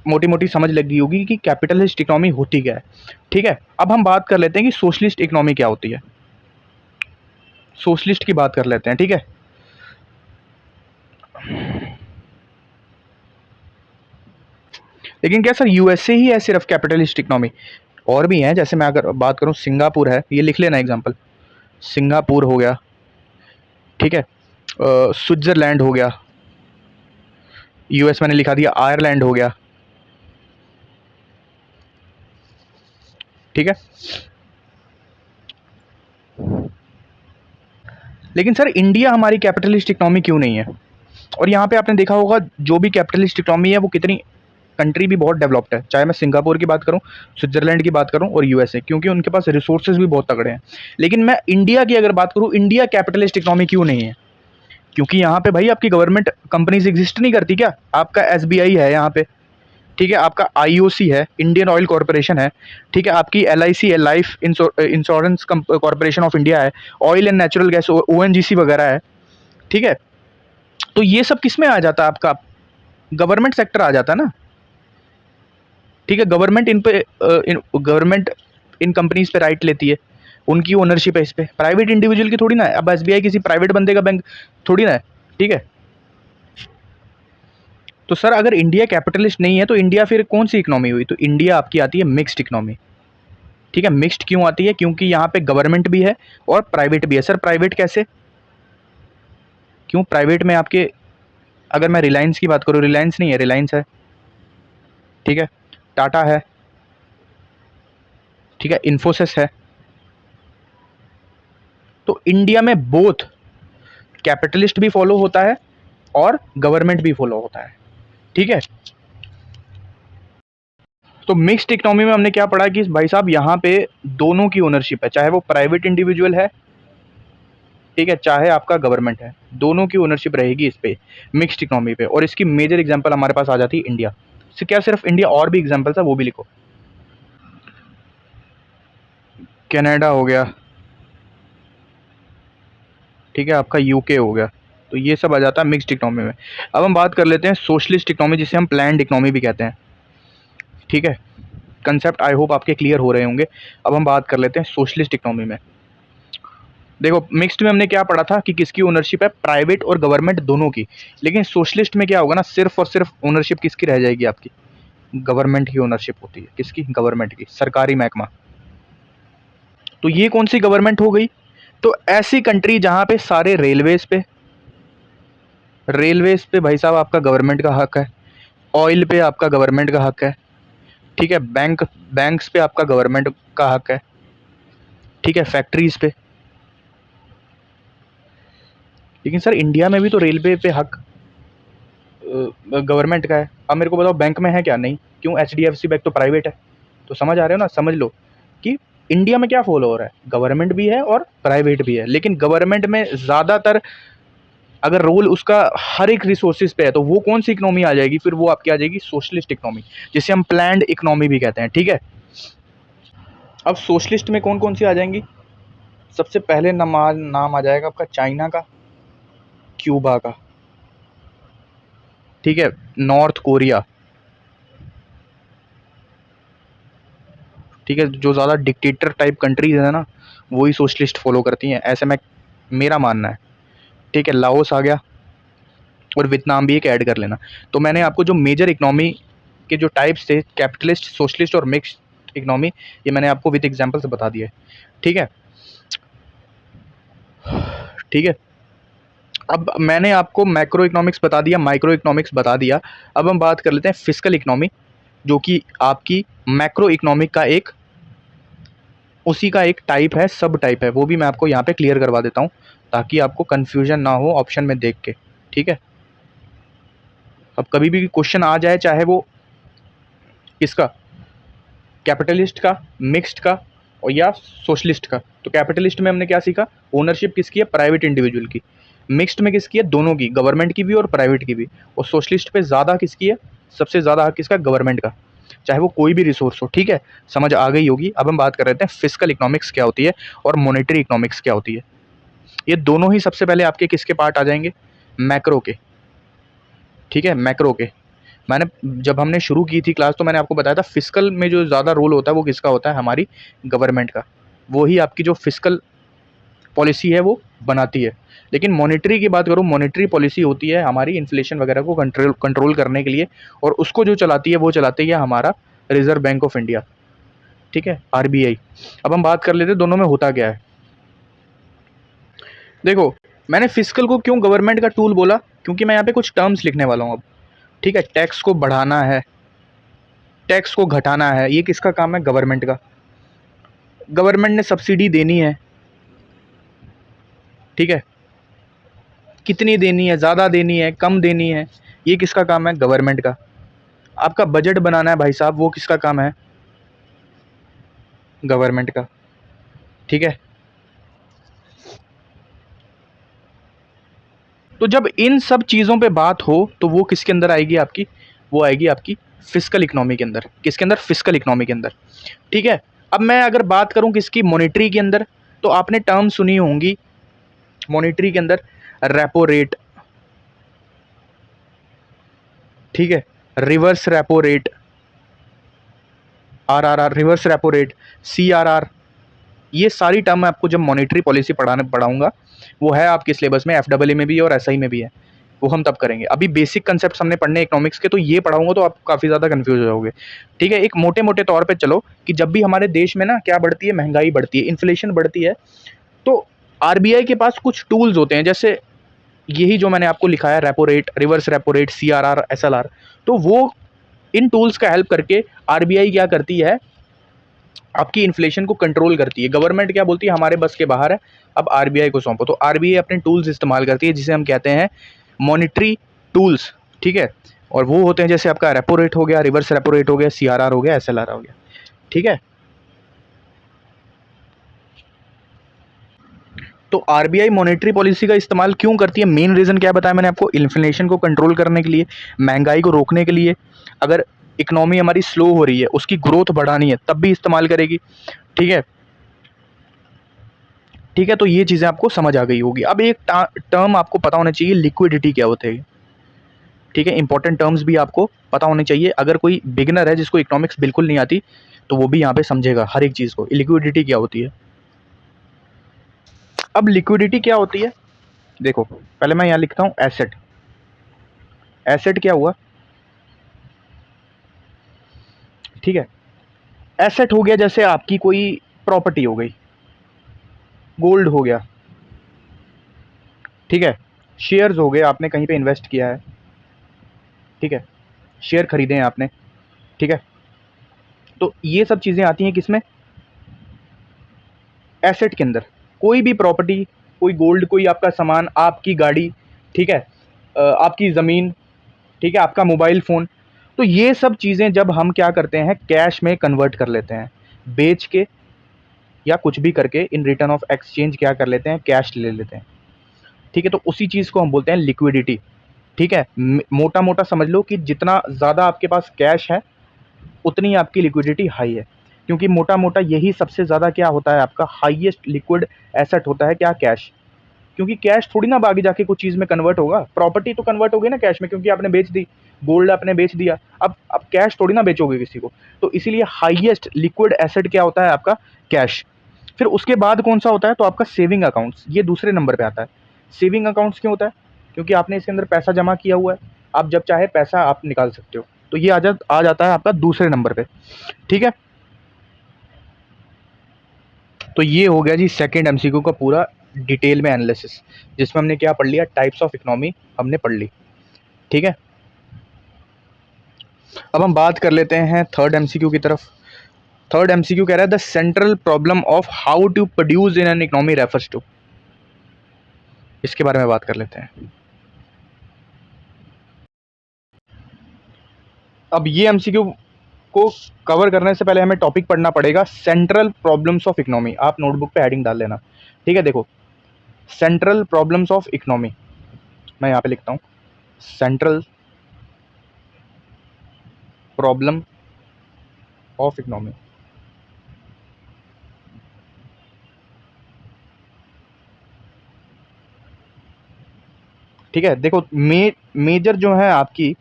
मोटी मोटी समझ लग गई होगी कि कैपिटलिस्ट इकोनॉमी होती क्या है, ठीक है। अब हम बात कर लेते हैं कि सोशलिस्ट इकोनॉमी क्या होती है। सोशलिस्ट की बात कर लेते हैं, ठीक है। लेकिन क्या सर यूएसए ही है सिर्फ कैपिटलिस्ट इकोनॉमी? और भी हैं, जैसे मैं अगर बात करूं सिंगापुर है, ये लिख लेना एग्जांपल, सिंगापुर हो गया, ठीक है, स्विट्जरलैंड हो गया, यूएस मैंने लिखा दिया, आयरलैंड हो गया, ठीक है। लेकिन सर इंडिया हमारी कैपिटलिस्ट इकोनॉमी क्यों नहीं है? और यहाँ पे आपने देखा होगा जो भी कैपिटलिस्ट इकोनॉमी है वो कितनी, कंट्री भी बहुत डेवलप्ड है, चाहे मैं सिंगापुर की बात करूं, स्विट्जरलैंड की बात करूं और यूएसए, क्योंकि उनके पास रिसोर्सेज भी बहुत तगड़े हैं। लेकिन मैं इंडिया की अगर बात करूं, इंडिया कैपिटलिस्ट इकोनॉमी क्यों नहीं है? क्योंकि यहाँ पे भाई आपकी गवर्नमेंट कंपनीज एग्जिस्ट नहीं करती क्या? आपका एसबीआई है यहाँ पे, ठीक है, आपका आईओसी है, इंडियन ऑयल कॉरपोरेशन है, ठीक है, आपकी एलआईसी है, लाइफ इंश्योरेंस कॉरपोरेशन ऑफ इंडिया है, ऑयल एंड नेचुरल गैस ओएनजीसी वगैरह है, ठीक है। तो ये सब किस में आ जाता है? आपका गवर्नमेंट सेक्टर आ जाता है ना, ठीक है। गवर्नमेंट इन पे गवर्नमेंट इन कंपनीज पे राइट लेती है, उनकी ओनरशिप है इस पे, प्राइवेट इंडिविजुअल की थोड़ी ना है। अब एसबीआई किसी प्राइवेट बंदे का बैंक थोड़ी ना है, ठीक है। तो सर अगर इंडिया कैपिटलिस्ट नहीं है तो इंडिया फिर कौन सी इकोनॉमी हुई? तो इंडिया आपकी आती है मिक्स्ड इकोनॉमी, ठीक है। मिक्स्ड क्यों आती है? क्योंकि यहाँ पे गवर्नमेंट भी है और प्राइवेट भी है। सर प्राइवेट कैसे? क्यों प्राइवेट में आपके, अगर मैं रिलायंस की बात करूँ, रिलायंस नहीं है, रिलायंस है, ठीक है, टाटा है, ठीक है, इन्फोसिस है। तो इंडिया में बोथ कैपिटलिस्ट भी फॉलो होता है और गवर्नमेंट भी फॉलो होता है, ठीक है। तो मिक्स्ड इकोनॉमी में हमने क्या पढ़ा कि भाई साहब यहाँ पे दोनों की ओनरशिप है, चाहे वो प्राइवेट इंडिविजुअल है, ठीक है, चाहे आपका गवर्नमेंट है, दोनों की ओनरशिप रहेगी इस पे, मिक्स्ड इकोनॉमी पे। और इसकी मेजर एग्जांपल हमारे पास आ जाती है इंडिया से। क्या सिर्फ इंडिया, और भी एग्जांपल्स है, वो भी लिखो। कनाडा हो गया, ठीक है, आपका यूके हो गया। तो ये सब आ जाता है मिक्स्ड इकोनॉमी में। अब हम बात कर लेते हैं सोशलिस्ट इकोनॉमी, जिसे हम प्लान्ड इकोनॉमी भी कहते हैं, ठीक है। कंसेप्ट आई होप आपके क्लियर हो रहे होंगे। अब हम बात कर लेते हैं सोशलिस्ट इकोनॉमी में। देखो मिक्स्ड में हमने क्या पढ़ा था कि किसकी ओनरशिप है? प्राइवेट और गवर्नमेंट दोनों की। लेकिन सोशलिस्ट में क्या होगा ना, सिर्फ और सिर्फ ओनरशिप किसकी रह जाएगी? आपकी गवर्नमेंट की ओनरशिप होती है। किसकी? गवर्नमेंट की, सरकारी महकमा। तो ये कौन सी गवर्नमेंट हो गई? तो ऐसी कंट्री जहां पे सारे रेलवेज पे भाई साहब आपका गवर्नमेंट का हक है, ऑयल पे आपका गवर्नमेंट का हक है, ठीक है, बैंक्स पे आपका गवर्नमेंट का हक है, ठीक है, फैक्ट्रीज पे। लेकिन सर इंडिया में भी तो रेलवे पे हक गवर्नमेंट का है। अब मेरे को बताओ बैंक में है क्या? नहीं। क्यों? एचडीएफसी बैंक तो प्राइवेट है। तो समझ आ रहे हो ना, समझ लो कि इंडिया में क्या फॉलो हो रहा है, गवर्नमेंट भी है और प्राइवेट भी है। लेकिन गवर्नमेंट में ज़्यादातर अगर रोल उसका हर एक रिसोर्सेज पे है, तो वो कौन सी इकोनॉमी आ जाएगी? फिर वो आपकी आ जाएगी सोशलिस्ट इकोनॉमी, जिसे हम प्लान्ड इकोनॉमी भी कहते हैं, ठीक है। अब सोशलिस्ट में कौन कौन सी आ जाएंगी? सबसे पहले नाम आ जाएगा आपका चाइना का, क्यूबा का, ठीक है, नॉर्थ कोरिया, ठीक है। जो ज़्यादा डिक्टेटर टाइप कंट्रीज है ना, वही सोशलिस्ट फॉलो करती हैं, ऐसे में मेरा मानना है, ठीक है। लाओस आ गया और वियतनाम भी एक ऐड कर लेना। तो मैंने आपको जो मेजर इकोनॉमी के जो टाइप्स थे, कैपिटलिस्ट, सोशलिस्ट और मिक्स्ड इकोनॉमी, ये मैंने आपको विद एग्जांपल से बता दिए, ठीक है, ठीक है। अब मैंने आपको मैक्रो इकोनॉमिक्स बता दिया, माइक्रो इकोनॉमिक्स बता दिया। अब हम बात कर लेते हैं फिस्कल इकोनॉमी, जो कि आपकी मैक्रो इकोनॉमिक का एक, उसी का एक टाइप है, सब टाइप है। वो भी मैं आपको यहाँ पे क्लियर करवा देता हूँ, ताकि आपको कन्फ्यूजन ना हो ऑप्शन में देख के, ठीक है। अब कभी भी क्वेश्चन आ जाए, चाहे वो किसका, कैपिटलिस्ट का, मिक्स्ड का और या सोशलिस्ट का, तो कैपिटलिस्ट में हमने क्या सीखा? ओनरशिप किसकी है? प्राइवेट इंडिविजुअल की। मिक्स्ड में किसकी है? दोनों की, गवर्नमेंट की भी और प्राइवेट की भी। और सोशलिस्ट पे ज़्यादा किसकी है? सबसे ज़्यादा हक किसका? गवर्नमेंट का, चाहे वो कोई भी रिसोर्स हो। ठीक है, समझ आ गई होगी। अब हम बात कर रहे हैं फिजिकल इकोनॉमिक्स क्या होती है और मॉनेटरी इकोनॉमिक्स क्या होती है। ये दोनों ही सबसे पहले आपके किसके पार्ट आ जाएंगे? मैक्रो के। ठीक है, मैक्रो के। मैंने जब हमने शुरू की थी क्लास तो मैंने आपको बताया था फिजिकल में जो ज़्यादा रोल होता है वो किसका होता है? हमारी गवर्नमेंट का। वो ही आपकी जो फिजिकल पॉलिसी है वो बनाती है। लेकिन मॉनेटरी की बात करूँ, मॉनेटरी पॉलिसी होती है हमारी इन्फ्लेशन वगैरह को कंट्रोल करने के लिए, और उसको जो चलाती है वो चलाती है हमारा रिजर्व बैंक ऑफ इंडिया। ठीक है, आरबीआई। अब हम बात कर लेते हैं दोनों में होता क्या है। देखो, मैंने फिजिकल को क्यों गवर्नमेंट का टूल बोला? क्योंकि मैं यहाँ पे कुछ टर्म्स लिखने वाला हूँ अब। ठीक है, टैक्स को बढ़ाना है, टैक्स को घटाना है, ये किसका काम है? गवर्नमेंट का। गवर्नमेंट ने सब्सिडी देनी है। ठीक है, कितनी देनी है? ज़्यादा देनी है, कम देनी है, ये किसका काम है? गवर्नमेंट का। आपका बजट बनाना है भाई साहब, वो किसका काम है? गवर्नमेंट का। ठीक है, तो जब इन सब चीज़ों पे बात हो तो वो किसके अंदर आएगी आपकी? वो आएगी आपकी फिजिकल इकोनॉमी के अंदर। किसके अंदर? फिजिकल इकोनॉमी के अंदर। ठीक है, अब मैं अगर बात करूं किसकी? मॉनेटरी के अंदर, तो आपने टर्म सुनी होंगी मॉनेटरी के अंदर, रेपो रेट। ठीक है, reverse repo rate, RRR, reverse repo rate, CRR. ये सारी टर्म मैं आपको जब मॉनेटरी पॉलिसी पढ़ाऊंगा, वो है आपके सिलेबस में, एफडब्ल्यू में भी और एसआई में भी है, वो हम तब करेंगे। अभी बेसिक कंसेप्ट हमने पढ़ने इकोनॉमिक्स के, तो ये पढ़ाऊंगा तो आप काफ़ी ज़्यादा कंफ्यूज हो जाओगे। ठीक है, एक मोटे मोटे तौर पे चलो कि जब भी हमारे देश में ना क्या बढ़ती है? महंगाई बढ़ती है, इन्फ्लेशन बढ़ती है, तो आरबीआई के पास कुछ टूल्स होते हैं, जैसे यही जो मैंने आपको लिखा है, repo rate, reverse repo rate, CRR, SLR. तो वो इन टूल्स का हेल्प करके आरबीआई क्या करती है? आपकी इन्फ्लेशन को कंट्रोल करती है। गवर्नमेंट क्या बोलती है? हमारे बस के बाहर है, अब आरबीआई को सौंपो। तो आरबीआई अपने टूल्स इस्तेमाल करती है जिसे हम कहते हैं मॉनिटरी टूल्स। ठीक है, और वो होते हैं जैसे आपका रेपो रेट हो गया, रिवर्स रेपो रेट हो गया, सीआरआर हो गया, एसएलआर हो गया। ठीक है, तो आरबीआई मॉनेटरी पॉलिसी का इस्तेमाल क्यों करती है? मेन रीज़न क्या बताया मैंने आपको? इन्फ्लेशन को कंट्रोल करने के लिए, महंगाई को रोकने के लिए। अगर इकोनॉमी हमारी स्लो हो रही है, उसकी ग्रोथ बढ़ानी है, तब भी इस्तेमाल करेगी। ठीक है, ठीक है, तो ये चीज़ें आपको समझ आ गई होगी। अब एक टर्म आपको पता होना चाहिए, लिक्विडिटी क्या होता है। ठीक है, इंपॉर्टेंट टर्म्स भी आपको पता होने चाहिए। अगर कोई बिगिनर है जिसको इकोनॉमिक्स बिल्कुल नहीं आती, तो वो भी यहाँ पे समझेगा हर एक चीज़ को। लिक्विडिटी क्या होती है? अब लिक्विडिटी क्या होती है? देखो, पहले मैं यहाँ लिखता हूँ एसेट। एसेट क्या हुआ? ठीक है, एसेट हो गया जैसे आपकी कोई प्रॉपर्टी हो गई, गोल्ड हो गया। ठीक है, शेयर्स हो गए, आपने कहीं पे इन्वेस्ट किया है। ठीक है, शेयर खरीदे हैं आपने। ठीक है, तो ये सब चीज़ें आती हैं किसमें? एसेट के अंदर। कोई भी प्रॉपर्टी, कोई गोल्ड, कोई आपका सामान, आपकी गाड़ी, ठीक है, आपकी ज़मीन, ठीक है, आपका मोबाइल फ़ोन। तो ये सब चीज़ें जब हम क्या करते हैं? कैश में कन्वर्ट कर लेते हैं, बेच के या कुछ भी करके, इन रिटर्न ऑफ एक्सचेंज क्या कर लेते हैं? कैश ले लेते हैं। ठीक है, तो उसी चीज़ को हम बोलते हैं लिक्विडिटी। ठीक है, मोटा मोटा समझ लो कि जितना ज़्यादा आपके पास कैश है, उतनी आपकी लिक्विडिटी हाई है। क्योंकि मोटा मोटा यही सबसे ज़्यादा क्या होता है? आपका हाईएस्ट लिक्विड एसेट होता है क्या? कैश। क्योंकि कैश थोड़ी ना आगे जाके कुछ चीज़ में कन्वर्ट होगा। प्रॉपर्टी तो कन्वर्ट होगी ना कैश में, क्योंकि आपने बेच दी, गोल्ड आपने बेच दिया। अब कैश थोड़ी ना बेचोगे किसी को। तो इसीलिए हाईएस्ट लिक्विड एसेट क्या होता है? आपका कैश। फिर उसके बाद कौन सा होता है? तो आपका सेविंग अकाउंट्स, ये दूसरे नंबर पे आता है। सेविंग अकाउंट्स क्यों होता है? क्योंकि आपने इसके अंदर पैसा जमा किया हुआ है, आप जब चाहे पैसा आप निकाल सकते हो। तो ये आ जाता है आपका दूसरे नंबर पे। ठीक है, तो ये हो गया जी सेकंड एमसीक्यू का पूरा डिटेल में एनालिसिस, जिसमें हमने क्या पढ़ लिया? टाइप्स ऑफ इकोनॉमी हमने पढ़ ली। ठीक है, अब हम बात कर लेते हैं थर्ड एमसीक्यू की तरफ। थर्ड एमसीक्यू कह रहा है the central problem of how to produce in an economy refers to. इसके बारे में बात कर लेते हैं। अब ये एमसीक्यू को कवर करने से पहले हमें टॉपिक पढ़ना पड़ेगा, सेंट्रल प्रॉब्लम्स ऑफ इकोनॉमी। आप नोटबुक पे हेडिंग डाल लेना। ठीक है, देखो, सेंट्रल प्रॉब्लम्स ऑफ इकोनॉमी, मैं यहाँ पे लिखता हूँ सेंट्रल प्रॉब्लम ऑफ इकोनॉमी। ठीक है, देखो मेजर जो है आपकी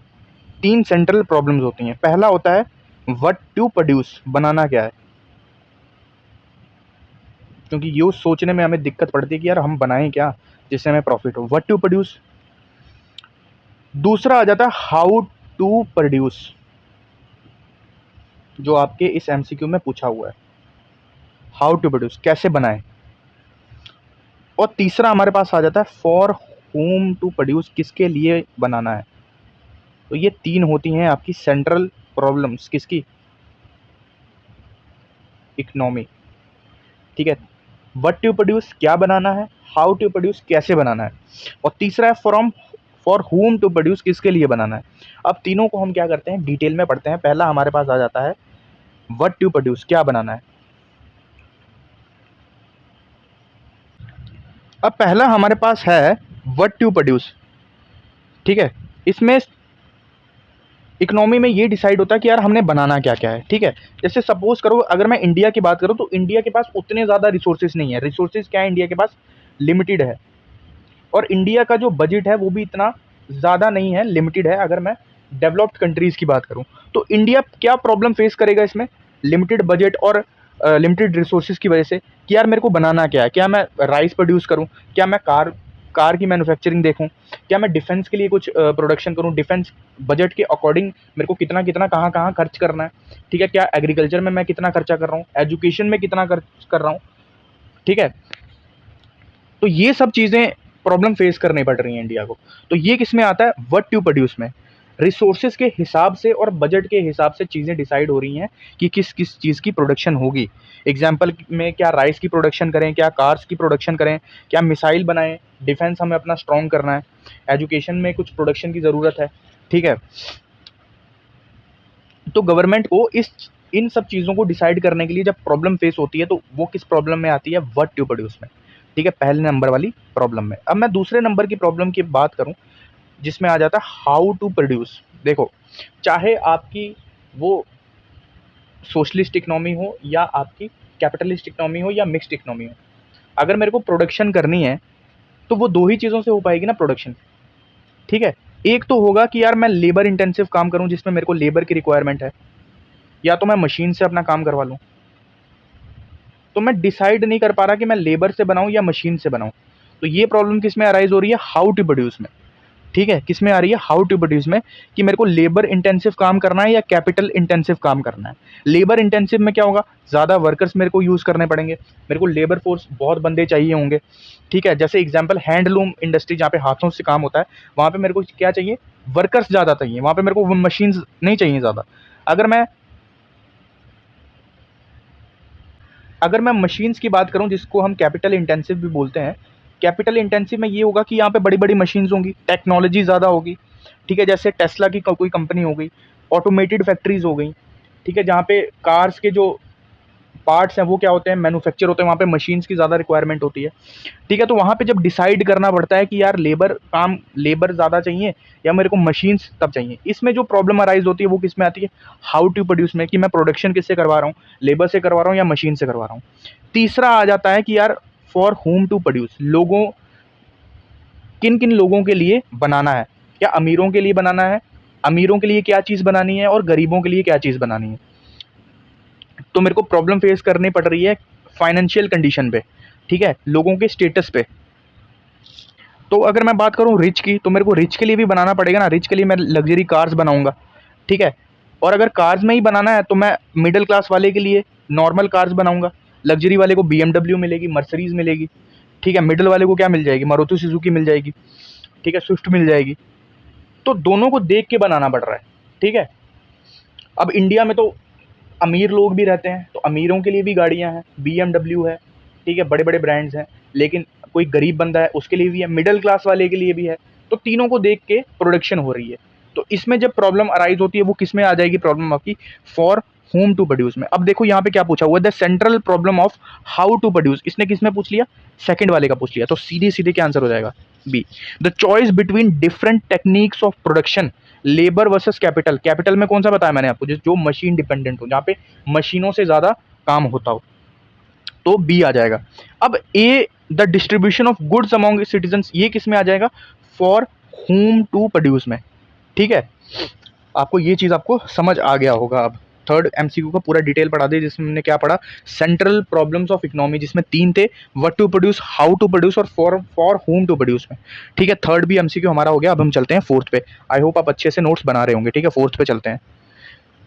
3 सेंट्रल प्रॉब्लम्स होती हैं। पहला होता है व्हाट टू प्रोड्यूस, बनाना क्या है, क्योंकि ये सोचने में हमें दिक्कत पड़ती है कि यार हम बनाएं क्या जिससे हमें प्रॉफिट हो, व्हाट टू प्रोड्यूस। दूसरा आ जाता है हाउ टू प्रोड्यूस, जो आपके इस एमसीक्यू में पूछा हुआ है, हाउ टू प्रोड्यूस, कैसे बनाएं। और तीसरा हमारे पास आ जाता है फॉर होम टू प्रोड्यूस, किसके लिए बनाना है। तो ये 3 होती हैं आपकी सेंट्रल प्रॉब्लम्स किसकी, इकोनॉमी। ठीक है, व्हाट टू प्रोड्यूस, क्या बनाना है, हाउ टू प्रोड्यूस, कैसे बनाना है, और तीसरा है from for whom to produce, किसके लिए बनाना है। अब तीनों को हम क्या करते हैं, डिटेल में पढ़ते हैं। पहला हमारे पास आ जाता है व्हाट टू प्रोड्यूस, क्या बनाना है। अब पहला हमारे पास है व्हाट टू प्रोड्यूस। ठीक है, इसमें इकोनॉमी में ये डिसाइड होता है कि यार हमने बनाना क्या क्या है। ठीक है, जैसे सपोज करो अगर मैं इंडिया की बात करूँ तो इंडिया के पास उतने ज़्यादा रिसोर्सेज नहीं है। रिसोर्सेज क्या है, इंडिया के पास लिमिटेड है, और इंडिया का जो बजट है वो भी इतना ज़्यादा नहीं है, लिमिटेड है। अगर मैं डेवलप्ड कंट्रीज़ की बात करूँ तो इंडिया क्या प्रॉब्लम फेस करेगा इसमें, लिमिटेड बजट और लिमिटेड रिसोर्सेज की वजह से, कि यार मेरे को बनाना क्या है, क्या मैं राइस प्रोड्यूस करूँ, क्या मैं कार कार की मैन्युफैक्चरिंग देखूं, क्या मैं डिफेंस के लिए कुछ प्रोडक्शन करूं, डिफेंस बजट के अकॉर्डिंग मेरे को कितना कितना कहाँ कहाँ खर्च करना है। ठीक है, क्या एग्रीकल्चर में मैं कितना खर्चा कर रहा हूँ, एजुकेशन में कितना खर्च कर रहा हूँ। ठीक है, तो ये सब चीज़ें प्रॉब्लम फेस करनी पड़ रही हैं इंडिया को। तो ये किस में आता है, व्हाट टू प्रोड्यूस में। रिसोर्सेज के हिसाब से और बजट के हिसाब से चीज़ें डिसाइड हो रही हैं कि किस किस चीज़ की प्रोडक्शन होगी। एग्जाम्पल में क्या राइस की प्रोडक्शन करें, क्या कार्स की प्रोडक्शन करें, क्या मिसाइल बनाएं, डिफेंस हमें अपना स्ट्रॉन्ग करना है, एजुकेशन में कुछ प्रोडक्शन की ज़रूरत है। ठीक है, तो गवर्नमेंट को इन सब चीज़ों को डिसाइड करने के लिए जब प्रॉब्लम फेस होती है तो वो किस प्रॉब्लम में आती है, व्हाट टू प्रोड्यूस में। ठीक है, पहले नंबर वाली प्रॉब्लम में। अब मैं दूसरे नंबर की प्रॉब्लम की बात करूं जिसमें आ जाता है हाउ टू प्रोड्यूस। देखो, चाहे आपकी वो सोशलिस्ट इकोनॉमी हो या आपकी कैपिटलिस्ट इकोनॉमी हो या मिक्स्ड इकोनॉमी हो, अगर मेरे को प्रोडक्शन करनी है तो वो दो ही चीज़ों से हो पाएगी ना प्रोडक्शन। ठीक है, एक तो होगा कि यार मैं लेबर इंटेंसिव काम करूं जिसमें मेरे को लेबर की रिक्वायरमेंट है, या तो मैं मशीन से अपना काम करवा लूं। तो मैं डिसाइड नहीं कर पा रहा कि मैं लेबर से बनाऊं या मशीन से बनाऊं। तो ये प्रॉब्लम किस में अराइज हो रही है, हाउ टू प्रोड्यूस में। ठीक है, किस में आ रही है, हाउ टू प्रोड्यूस में, कि मेरे को लेबर इंटेंसिव काम करना है या कैपिटल इंटेंसिव काम करना है। लेबर इंटेंसिव में क्या होगा, ज़्यादा वर्कर्स मेरे को यूज़ करने पड़ेंगे, मेरे को लेबर फोर्स बहुत बंदे चाहिए होंगे। ठीक है, जैसे एग्जांपल हैंडलूम इंडस्ट्री जहाँ पे हाथों से काम होता है, वहाँ पे मेरे को क्या चाहिए, वर्कर्स ज़्यादा चाहिए, वहाँ पे मेरे को मशीन्स नहीं चाहिए ज़्यादा। अगर मैं अगर मैं मशीन्स की बात करूं जिसको हम कैपिटल इंटेंसिव भी बोलते हैं, कैपिटल इंटेंसिव में ये होगा कि यहाँ पे बड़ी बड़ी मशीन्स होंगी, टेक्नोलॉजी ज़्यादा होगी। ठीक है, जैसे टेस्ला की कोई कंपनी हो गई, ऑटोमेटेड फैक्ट्रीज हो गई। ठीक है, जहाँ पे कार्स के जो पार्ट्स हैं वो क्या होते हैं, मैन्युफैक्चर होते हैं, वहाँ पे मशीन्स की ज़्यादा रिक्वायरमेंट होती है। ठीक है, तो वहाँ पे जब डिसाइड करना पड़ता है कि यार लेबर ज़्यादा चाहिए या मेरे को मशीन्स तब चाहिए, इसमें जो प्रॉब्लम अराइज होती है वो किस में आती है, हाउ टू प्रोड्यूस में, कि मैं प्रोडक्शन किससे करवा रहा हूँ, लेबर से करवा रहा हूँ या मशीन से करवा रहा हूँ। तीसरा आ जाता है कि यार फॉर होम टू प्रोड्यूस, लोगों किन किन लोगों के लिए बनाना है, क्या अमीरों के लिए बनाना है, अमीरों के लिए क्या चीज़ बनानी है और गरीबों के लिए क्या चीज़ बनानी है। तो मेरे को प्रॉब्लम फेस करनी पड़ रही है फाइनेंशियल कंडीशन पे। ठीक है, लोगों के स्टेटस पे। तो अगर मैं बात करूँ रिच की, तो मेरे को रिच के लिए भी बनाना पड़ेगा ना, रिच के लिए मैं लग्जरी कार्स बनाऊंगा। ठीक है, और अगर कार्स में ही बनाना है तो मैं मिडिल क्लास वाले के लिए नॉर्मल कार्स बनाऊंगा, लग्जरी वाले को BMW मिलेगी, मर्सिडीज मिलेगी। ठीक है, मिडिल वाले को क्या मिल जाएगी, मारुति सुजुकी मिल जाएगी। ठीक है, स्विफ्ट मिल जाएगी। तो दोनों को देख के बनाना पड़ रहा है। ठीक है, अब इंडिया में तो अमीर लोग भी रहते हैं, तो अमीरों के लिए भी गाड़ियां हैं, BMW है। ठीक है, बड़े बड़े ब्रांड्स हैं। लेकिन कोई गरीब बंदा है उसके लिए भी है, मिडिल क्लास वाले के लिए भी है। तो तीनों को देख के प्रोडक्शन हो रही है। तो इसमें जब प्रॉब्लम अराइज होती है वो किस में आ जाएगी प्रॉब्लम आपकी, फॉर whom to produce में। अब देखो यहाँ पे क्या पूछा हुआ है, the central problem of how to produce, इसने किस में पूछ लिया, सेकंड वाले का पूछ लिया, तो सीधे सीधे क्या आंसर हो जाएगा, B. The choice between different techniques of production, labour versus capital, capital में कौन सा बताया मैंने आपको, जो मशीन डिपेंडेंट हो, जहाँ पे मशीनों से ज्यादा काम होता हो, तो बी आ जाएगा। अब A, the distribution of goods among citizens, ये किस में आ जाएगा, फॉर होम टू प्रोड्यूस में। ठीक है, आपको ये चीज आपको समझ आ गया होगा। अब थर्ड एमसीक्यू का पूरा डिटेल पढ़ा दिया, जिसमें हमने क्या पढ़ा, सेंट्रल प्रॉब्लम्स ऑफ इकोनॉमी, जिसमें तीन थे, what to produce, how to produce और फॉर होम टू प्रोड्यूस में। ठीक है, थर्ड भी एमसीक्यू हमारा हो गया। अब हम चलते हैं फोर्थ पे। आई होप आप अच्छे से नोट्स बना रहे होंगे। ठीक है, फोर्थ पे चलते हैं।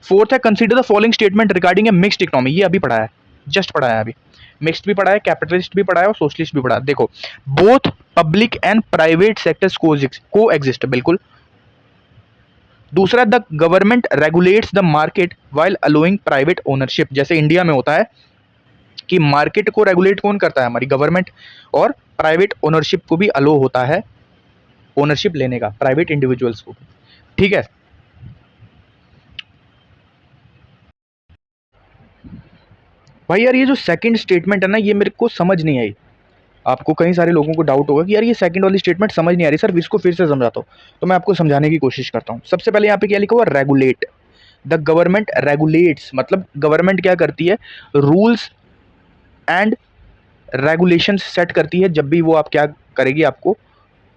फोर्थ है, consider the following statement regarding A mixed economy, ये अभी पढ़ा है, जस्ट पढ़ा है अभी। मिक्स्ड भी पढ़ा है, कैपिटलिस्ट भी पढ़ा है और सोशलिस्ट भी पढ़ा है। देखो, both public and private sectors को एग्जिस्ट, बिल्कुल। दूसरा, the government regulates the market while allowing private ownership, जैसे इंडिया में होता है कि मार्केट को रेगुलेट कौन करता है, हमारी गवर्नमेंट, और प्राइवेट ओनरशिप को भी अलो होता है ओनरशिप लेने का, प्राइवेट इंडिविजुअल्स को। ठीक है, भाई यार ये जो सेकंड स्टेटमेंट है ना, ये मेरे को समझ नहीं आई। आपको कई सारे लोगों को डाउट होगा कि यार ये सेकंड वाली स्टेटमेंट समझ नहीं आ रही सर, इसको फिर से समझाता हूँ। तो मैं आपको समझाने की कोशिश करता हूँ। सबसे पहले यहाँ पे क्या लिखा हुआ, रेगुलेट, द गवर्नमेंट रेगुलेट्स, मतलब गवर्नमेंट क्या करती है, रूल्स एंड रेगुलेशंस सेट करती है, जब भी वो आप क्या करेगी, आपको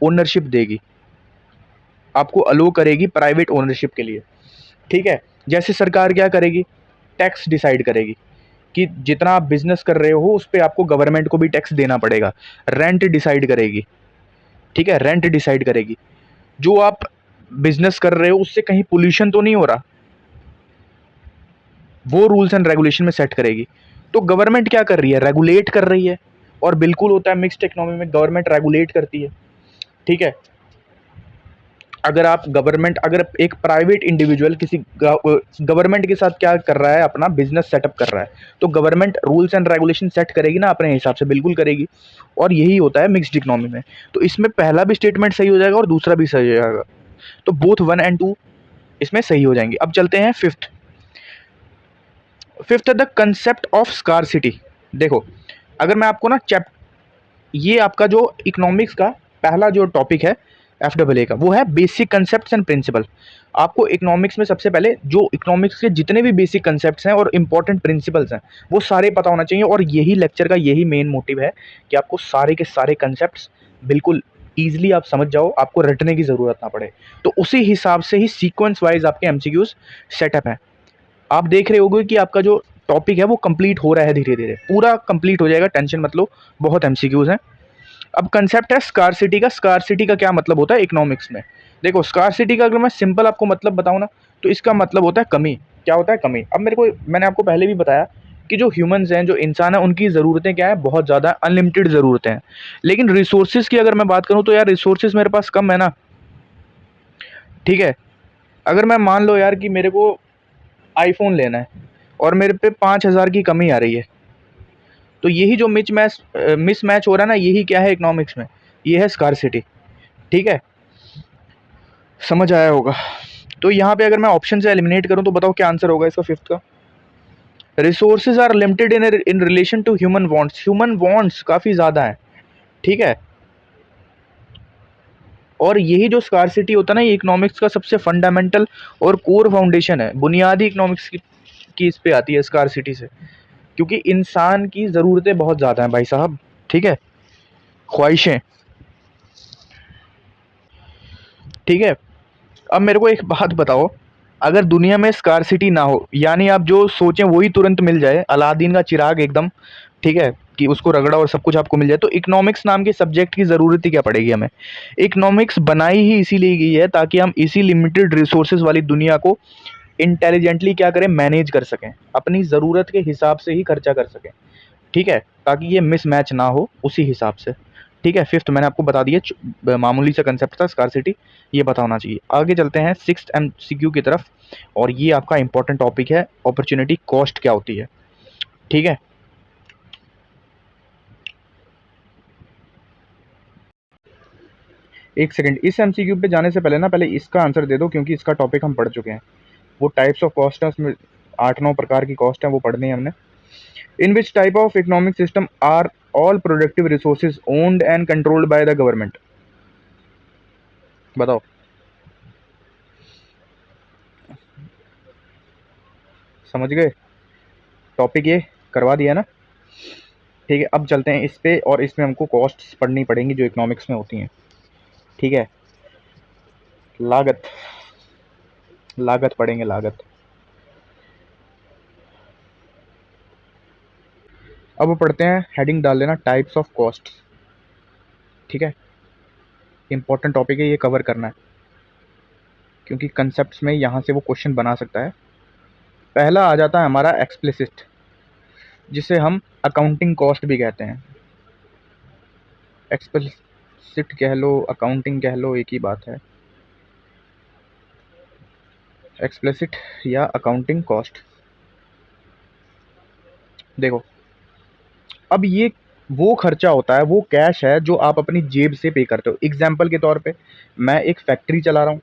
ओनरशिप देगी, आपको अलो करेगी प्राइवेट ओनरशिप के लिए। ठीक है, जैसे सरकार क्या करेगी, टैक्स डिसाइड करेगी कि जितना आप बिजनेस कर रहे हो उस पर आपको गवर्नमेंट को भी टैक्स देना पड़ेगा। रेंट डिसाइड करेगी, ठीक है, रेंट डिसाइड करेगी, जो आप बिजनेस कर रहे हो उससे कहीं पोल्यूशन तो नहीं हो रहा, वो रूल्स एंड रेगुलेशन में सेट करेगी। तो गवर्नमेंट क्या कर रही है, रेगुलेट कर रही है, और बिल्कुल होता है मिक्स्ड इकोनॉमी में गवर्नमेंट रेगुलेट करती है। ठीक है, अगर एक प्राइवेट इंडिविजुअल किसी गवर्नमेंट के साथ क्या कर रहा है, अपना बिजनेस सेटअप कर रहा है, तो government rules and regulation set करेगी ना अपने हिसाब से, बिल्कुल करेगी। और यही होता है मिक्स्ड इकोनॉमी में। तो इसमें पहला भी स्टेटमेंट सही हो जाएगा और दूसरा भी सही हो जाएगा, तो बोथ 1 एंड 2 इसमें सही हो जाएंगे। अब चलते हैं फिफ्थ। फिफ्थ है द कंसेप्ट ऑफ स्कार्सिटी। देखो, अगर मैं आपको ना ये आपका जो इकोनॉमिक्स का पहला जो टॉपिक है FAA का, वो है बेसिक कंसेप्ट्स एंड प्रिंसिपल। आपको इकोनॉमिक्स में सबसे पहले जो इकोनॉमिक्स के जितने भी बेसिक कंसेप्ट्स हैं और इंपॉर्टेंट प्रिंसिपल्स हैं, वो सारे पता होना चाहिए। और यही लेक्चर का यही मेन मोटिव है कि आपको सारे के सारे कंसेप्ट्स बिल्कुल ईजिली आप समझ जाओ, आपको रटने की ज़रूरत ना पड़े। तो उसी हिसाब से ही सीक्वेंस वाइज आपके MCQs सेटअप हैं। आप देख रहे होगे कि आपका जो टॉपिक है वो कंप्लीट हो रहा है, धीरे धीरे पूरा कंप्लीट हो जाएगा, टेंशन मत लो, बहुत MCQs हैं। अब कंसेप्ट है स्कार्सिटी का। स्कार्सिटी का क्या मतलब होता है इकोनॉमिक्स में, देखो स्कार्सिटी का अगर मैं सिंपल आपको मतलब बताऊं ना, तो इसका मतलब होता है कमी। क्या होता है, कमी। अब मैंने आपको पहले भी बताया कि जो ह्यूमंस हैं, जो इंसान है, उनकी ज़रूरतें क्या है, बहुत ज़्यादा अनलिमिटेड ज़रूरतें हैं। लेकिन रिसोर्सेज की अगर मैं बात करूँ तो यार रिसोर्सेज मेरे पास कम है ना। ठीक है, अगर मैं मान लो यार कि मेरे को आईफोन लेना है और मेरे पे 5,000 की कमी आ रही है, तो यही जो मिस मैच हो रहा है ना, यही क्या है इकोनॉमिक्स में, ये है स्कार्सिटी। ठीक है, समझ आया होगा। तो यहाँ पे अगर मैं ऑप्शन से एलिमिनेट करूँ तो बताओ क्या आंसर होगा इसका फिफ्थ का। Resources are limited in relation to human wants, human wants काफ़ी ज़्यादा है। ठीक है, और यही जो स्कार्सिटी होता है ना, ये इकोनॉमिक्स का सबसे फंडामेंटल और कोर फाउंडेशन है, बुनियादी इकोनॉमिक्स की इस पे आती है स्कार्सिटी से, क्योंकि इंसान की ज़रूरतें बहुत ज़्यादा हैं भाई साहब। ठीक है, ख्वाहिशें। ठीक है, अब मेरे को एक बात बताओ, अगर दुनिया में स्कार्सिटी ना हो, यानी आप जो सोचें वही तुरंत मिल जाए, अलादीन का चिराग एकदम, ठीक है, कि उसको रगड़ा और सब कुछ आपको मिल जाए, तो इकोनॉमिक्स नाम के सब्जेक्ट की ज़रूरत ही क्या पड़ेगी हमें। इकोनॉमिक्स बनाई ही इसीलिए गई है ताकि हम इसी लिमिटेड रिसोर्सेज वाली दुनिया को इंटेलिजेंटली क्या करें, मैनेज कर सकें, अपनी ज़रूरत के हिसाब से ही खर्चा कर सकें। ठीक है, ताकि ये मिसमैच ना हो उसी हिसाब से। ठीक है, फिफ्थ मैंने आपको बता दिया, मामूली सा कंसेप्ट था स्कार्सिटी, ये पता होना चाहिए। आगे चलते हैं सिक्स्थ MCQ की तरफ, और ये आपका इंपॉर्टेंट टॉपिक है, अपॉर्चुनिटी कॉस्ट क्या होती है। ठीक है, एक सेकंड, इस MCQ पे जाने से पहले ना, पहले इसका आंसर दे दो, क्योंकि इसका टॉपिक हम पढ़ चुके हैं। वो टाइप्स ऑफ कॉस्ट में 8-9 प्रकार की कॉस्ट है, वो पढ़नी है हमने। In which type of economic system are all productive resources owned and controlled by the government? बताओ। समझ गए? टॉपिक ये करवा दिया ना? ठीक है, अब चलते हैं इस पे, और इसमें हमको कॉस्ट्स पढ़नी पड़ेंगी जो इकोनॉमिक्स में होती हैं। ठीक है, लागत, लागत पढ़ेंगे, लागत। अब पढ़ते हैं, हेडिंग डाल लेना टाइप्स ऑफ कॉस्ट। ठीक है, इंपॉर्टेंट टॉपिक है, ये कवर करना है, क्योंकि कंसेप्ट्स में यहाँ से वो क्वेश्चन बना सकता है। पहला आ जाता है हमारा एक्सप्लिसिट, जिसे हम अकाउंटिंग कॉस्ट भी कहते हैं। एक्सप्लिसिट कह लो, अकाउंटिंग कह लो, एक ही बात है। एक्सप्लिसिट या अकाउंटिंग कॉस्ट। देखो, अब ये वो खर्चा होता है, वो कैश है जो आप अपनी जेब से पे करते हो। एग्जाम्पल के तौर पे मैं एक फैक्ट्री चला रहा हूँ।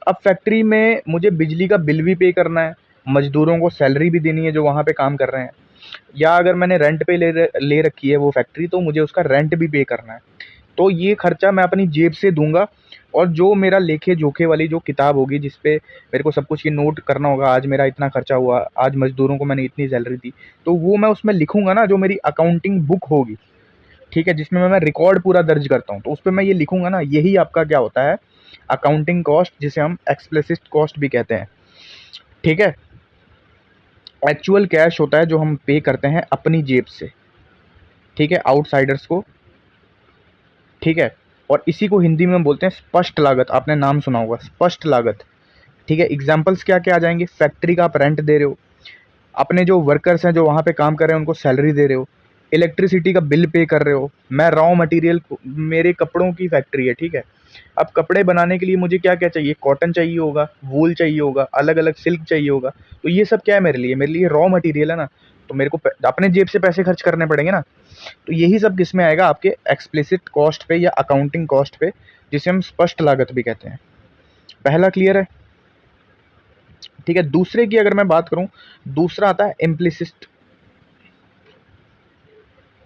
अब फैक्ट्री में मुझे बिजली का बिल भी पे करना है, मजदूरों को सैलरी भी देनी है जो वहाँ पे काम कर रहे हैं, या अगर मैंने रेंट पे ले रखी है वो फैक्ट्री, तो मुझे उसका रेंट भी पे करना है। तो ये खर्चा मैं अपनी जेब से दूंगा, और जो मेरा लेखे जोखे वाली जो किताब होगी, जिस पे मेरे को सब कुछ ये नोट करना होगा, आज मेरा इतना खर्चा हुआ, आज मजदूरों को मैंने इतनी सैलरी दी, तो वो मैं उसमें लिखूंगा ना, जो मेरी अकाउंटिंग बुक होगी। ठीक है, जिसमें मैं रिकॉर्ड पूरा दर्ज करता हूँ, तो उस पर मैं ये लिखूंगा ना, यही आपका क्या होता है, अकाउंटिंग कॉस्ट, जिसे हम एक्सप्लिसिट कॉस्ट भी कहते हैं। ठीक है, एक्चुअल कैश होता है जो हम पे करते हैं अपनी जेब से, ठीक है, आउटसाइडर्स को। ठीक है, और इसी को हिंदी में बोलते हैं स्पष्ट लागत। आपने नाम सुना होगा, स्पष्ट लागत। ठीक है, एग्जाम्पल्स क्या क्या आ जाएंगे? फैक्ट्री का आप रेंट दे रहे हो, अपने जो वर्कर्स हैं जो वहाँ पे काम कर रहे हैं उनको सैलरी दे रहे हो, इलेक्ट्रिसिटी का बिल पे कर रहे हो, मैं रॉ मटेरियल, मेरे कपड़ों की फैक्ट्री है। ठीक है, अब कपड़े बनाने के लिए मुझे क्या क्या चाहिए? कॉटन चाहिए होगा, वूल चाहिए होगा, अलग अलग सिल्क चाहिए होगा, तो ये सब क्या है मेरे लिए रॉ मटेरियल है ना, तो मेरे को अपने जेब से पैसे खर्च करने पड़ेंगे ना। तो यही सब किस में आएगा? आपके एक्सप्लिसिट कॉस्ट पे या अकाउंटिंग कॉस्ट पे, जिसे हम स्पष्ट लागत भी कहते हैं। पहला क्लियर है? ठीक है, दूसरे की अगर मैं बात करूं, दूसरा आता है इम्प्लिसिट,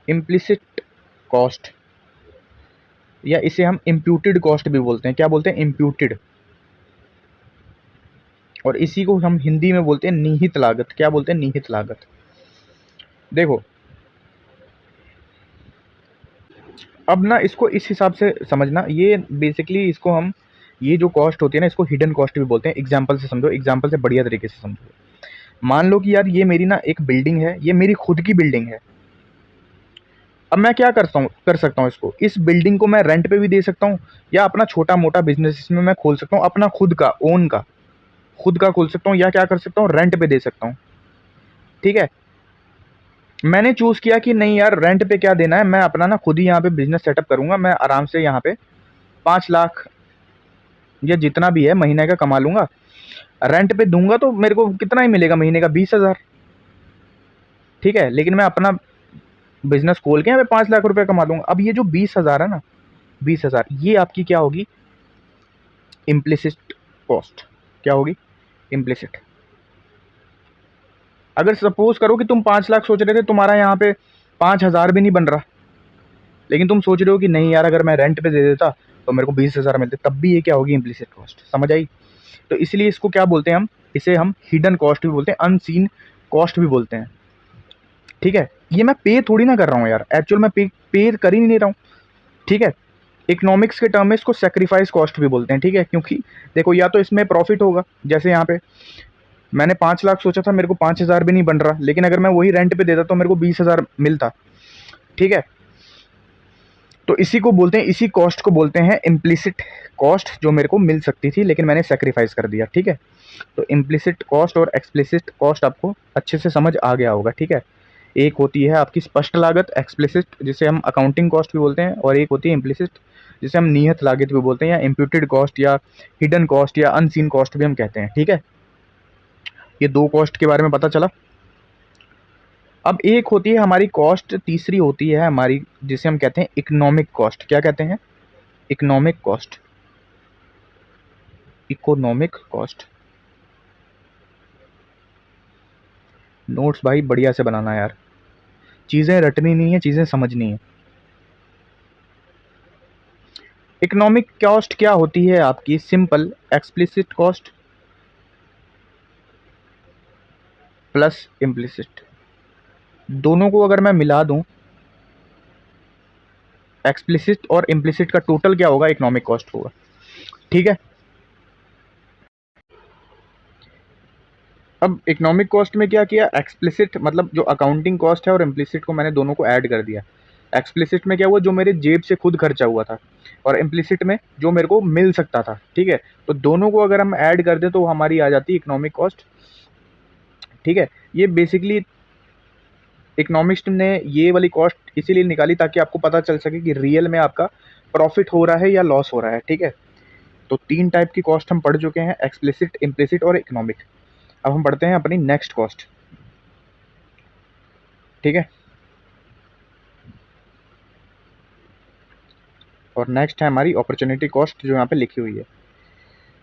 इम्प्लिसिट कॉस्ट, या इसे हम इम्प्यूटेड कॉस्ट भी बोलते हैं। क्या बोलते हैं? इम्प्यूटेड। और इसी को हम हिंदी में बोलते हैं निहित लागत। क्या बोलते हैं? निहित लागत। देखो, अब ना इसको इस हिसाब से समझना, ये बेसिकली इसको हम, ये जो कॉस्ट होती है ना, इसको हिडन कॉस्ट भी बोलते हैं। एग्जाम्पल से समझो, एग्जाम्पल से बढ़िया तरीके से समझो। मान लो कि यार ये मेरी ना एक बिल्डिंग है, ये मेरी खुद की बिल्डिंग है। अब मैं क्या कर सकता हूँ इसको, इस बिल्डिंग को मैं रेंट पे भी दे सकता हूँ, या अपना छोटा मोटा बिजनेस इसमें मैं खोल सकता हूँ, अपना खुद का ओन का, खुद का खोल सकता हूँ, या क्या कर सकता हूँ, रेंट पे दे सकता हूँ। ठीक है, मैंने चूज किया कि नहीं यार, रेंट पे क्या देना है, मैं अपना ना खुद ही यहाँ पे बिजनेस सेटअप करूंगा, मैं आराम से यहाँ पे 5 लाख या जितना भी है महीने का कमा लूंगा। रेंट पे दूंगा तो मेरे को कितना ही मिलेगा महीने का? 20,000। ठीक है, लेकिन मैं अपना बिजनेस खोल के यहाँ पे 5 लाख रुपए कमा लूंगा। अब ये जो 20,000 है ना, 20,000, ये आपकी क्या होगी? Implicit cost. क्या होगी? इम्प्लिसिट। अगर सपोज करो कि तुम 5 लाख सोच रहे थे, तुम्हारा यहाँ पे 5,000 भी नहीं बन रहा, लेकिन तुम सोच रहे हो कि नहीं यार, अगर मैं रेंट पे दे देता तो मेरे को 20,000 मिलते, तब भी ये क्या होगी? Implicit cost. समझ आई? तो इसलिए इसको क्या बोलते हैं हम? इसे हम हिडन कॉस्ट भी बोलते हैं, अनसीन कॉस्ट भी बोलते हैं। ठीक है, ये मैं पे थोड़ी ना कर रहा हूँ यार, एक्चुअल में पे कर ही नहीं रहा हूँ। ठीक है, इकोनॉमिक्स के टर्म में इसको सेक्रीफाइस कॉस्ट भी बोलते हैं। ठीक है, क्योंकि देखो, या तो इसमें प्रॉफिट होगा, जैसे यहाँ पे मैंने 5 लाख सोचा था, मेरे को 5,000 भी नहीं बन रहा, लेकिन अगर मैं वही रेंट पे देता तो मेरे को 20,000 मिलता। ठीक है, तो इसी को बोलते हैं, इसी कॉस्ट को बोलते हैं इम्प्लिसिट कॉस्ट, जो मेरे को मिल सकती थी लेकिन मैंने सेक्रीफाइस कर दिया। ठीक है, तो इम्प्लिसिट कॉस्ट और एक्सप्लिसिट कॉस्ट आपको अच्छे से समझ आ गया होगा। ठीक है, एक होती है आपकी स्पष्ट लागत, एक्सप्लिसिट, जिसे हम अकाउंटिंग कॉस्ट भी बोलते हैं, और एक होती है इम्प्लिसिट, जिसे हम नियत लागत भी बोलते हैं, या इम्प्यूटेड कॉस्ट, या हिडन कॉस्ट, या अनसीन कॉस्ट भी हम कहते हैं। ठीक है, ये दो कॉस्ट के बारे में पता चला। अब एक होती है हमारी कॉस्ट, तीसरी होती है हमारी, जिसे हम कहते हैं इकोनॉमिक कॉस्ट। क्या कहते हैं? Economic cost. Economic cost. Notes भाई बढ़िया से बनाना यार, चीज़ें रटनी नहीं है, चीज़ें समझनी है। इकोनॉमिक कॉस्ट क्या होती है आपकी? Simple, explicit cost plus implicit, दोनों को अगर मैं मिला दूं, एक्सप्लिसिट और इम्प्लिसिट का टोटल क्या होगा? इकोनॉमिक कॉस्ट होगा। ठीक है, अब इकोनॉमिक कॉस्ट में क्या किया, एक्सप्लिसिट मतलब जो अकाउंटिंग कॉस्ट है और इम्प्लिसिट को मैंने दोनों को ऐड कर दिया। एक्सप्लिसिट में क्या हुआ, जो मेरे जेब से खुद खर्चा हुआ था, और इम्प्लिसिट में जो मेरे को मिल सकता था। ठीक है, तो दोनों को अगर हम ऐड कर दें तो हमारी आ जाती है इकोनॉमिक कॉस्ट। ठीक है, ये बेसिकली इकोनॉमिस्ट ने ये वाली कॉस्ट इसीलिए निकाली ताकि आपको पता चल सके कि रियल में आपका प्रॉफिट हो रहा है या लॉस हो रहा है। ठीक है, तो 3 टाइप की कॉस्ट हम पढ़ चुके हैं, एक्सप्लिसिट, इम्प्लिसिट और इकोनॉमिक। अब हम पढ़ते हैं अपनी नेक्स्ट कॉस्ट। ठीक है, और नेक्स्ट है हमारी अपॉर्चुनिटी कॉस्ट, जो यहाँ पे लिखी हुई है।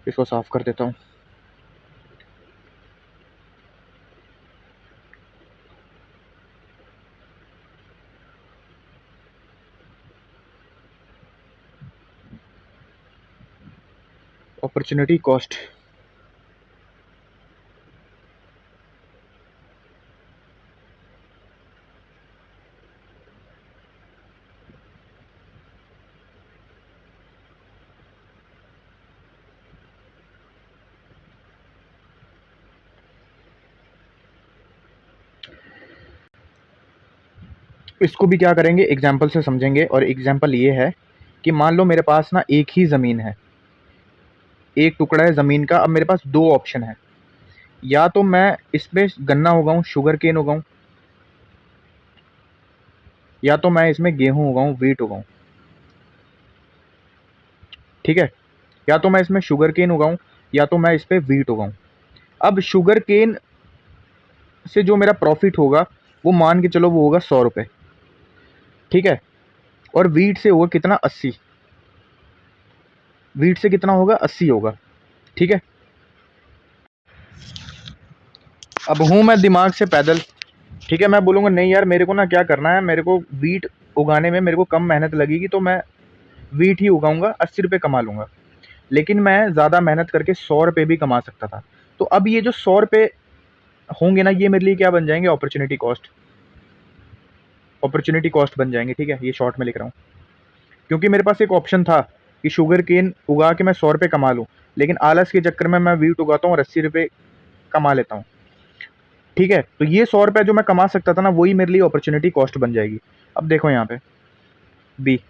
इसको साफ कर देता हूँ। अपॉर्चुनिटी कॉस्ट, इसको भी क्या करेंगे, एग्जाम्पल से समझेंगे। और एग्जाम्पल ये है कि मान लो मेरे पास ना एक ही ज़मीन है, एक टुकड़ा है ज़मीन का। अब मेरे पास 2 ऑप्शन है, या तो मैं इसमें गन्ना उगाऊं, शुगर केन उगाऊं, या तो मैं इसमें गेहूं उगाऊं, वीट उगाऊं। ठीक है, या तो मैं इसमें शुगर केन उगाऊं, या तो मैं इस पे वीट उगाऊं। अब शुगर केन से जो मेरा प्रॉफिट होगा वो मान के चलो वो होगा 100 रुपये। ठीक है, और वीट से होगा कितना, 80। वीट से कितना होगा, 80 होगा। ठीक है, अब हूँ मैं दिमाग से पैदल। ठीक है, मैं बोलूँगा नहीं यार मेरे को ना क्या करना है, मेरे को वीट उगाने में मेरे को कम मेहनत लगेगी, तो मैं वीट ही उगाऊंगा, 80 रुपये कमा लूँगा। लेकिन मैं ज़्यादा मेहनत करके 100 रुपये भी कमा सकता था। तो अब ये जो 100 रुपये होंगे ना, ये मेरे लिए क्या बन जाएंगे, अपॉर्चुनिटी कॉस्ट। अपॉर्चुनिटी कॉस्ट बन जाएंगे। ठीक है, ये शॉर्ट में लिख रहा हूँ, क्योंकि मेरे पास एक ऑप्शन था कि शुगर केन उगा के मैं 100 रुपये कमा लूँ, लेकिन आलस के चक्कर में मैं वीट उगाता हूँ और 80 रुपये कमा लेता हूँ। ठीक है, तो ये 100 रुपये जो मैं कमा सकता था ना, वही मेरे लिए अपॉर्चुनिटी कॉस्ट बन जाएगी। अब देखो यहाँ पे B,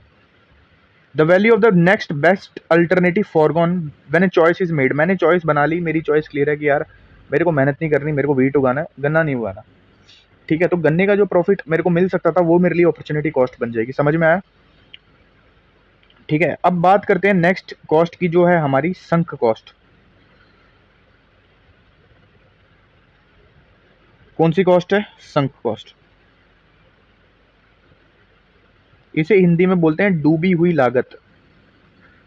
the value of the next best alternative forgone when a choice is made. मैंने चॉइस बना ली, मेरी चॉइस क्लियर है कि यार मेरे को मेहनत नहीं करनी, मेरे को वीट उगाना है, गन्ना नहीं उगाना। ठीक है, तो गन्ने का जो प्रॉफिट मेरे को मिल सकता था वो मेरे लिए अपॉर्चुनिटी कॉस्ट बन जाएगी। समझ में आया? ठीक है, अब बात करते हैं नेक्स्ट कॉस्ट की, जो है हमारी संक कॉस्ट। कौन सी कॉस्ट है? Sunk cost. इसे हिंदी में बोलते हैं डूबी हुई लागत।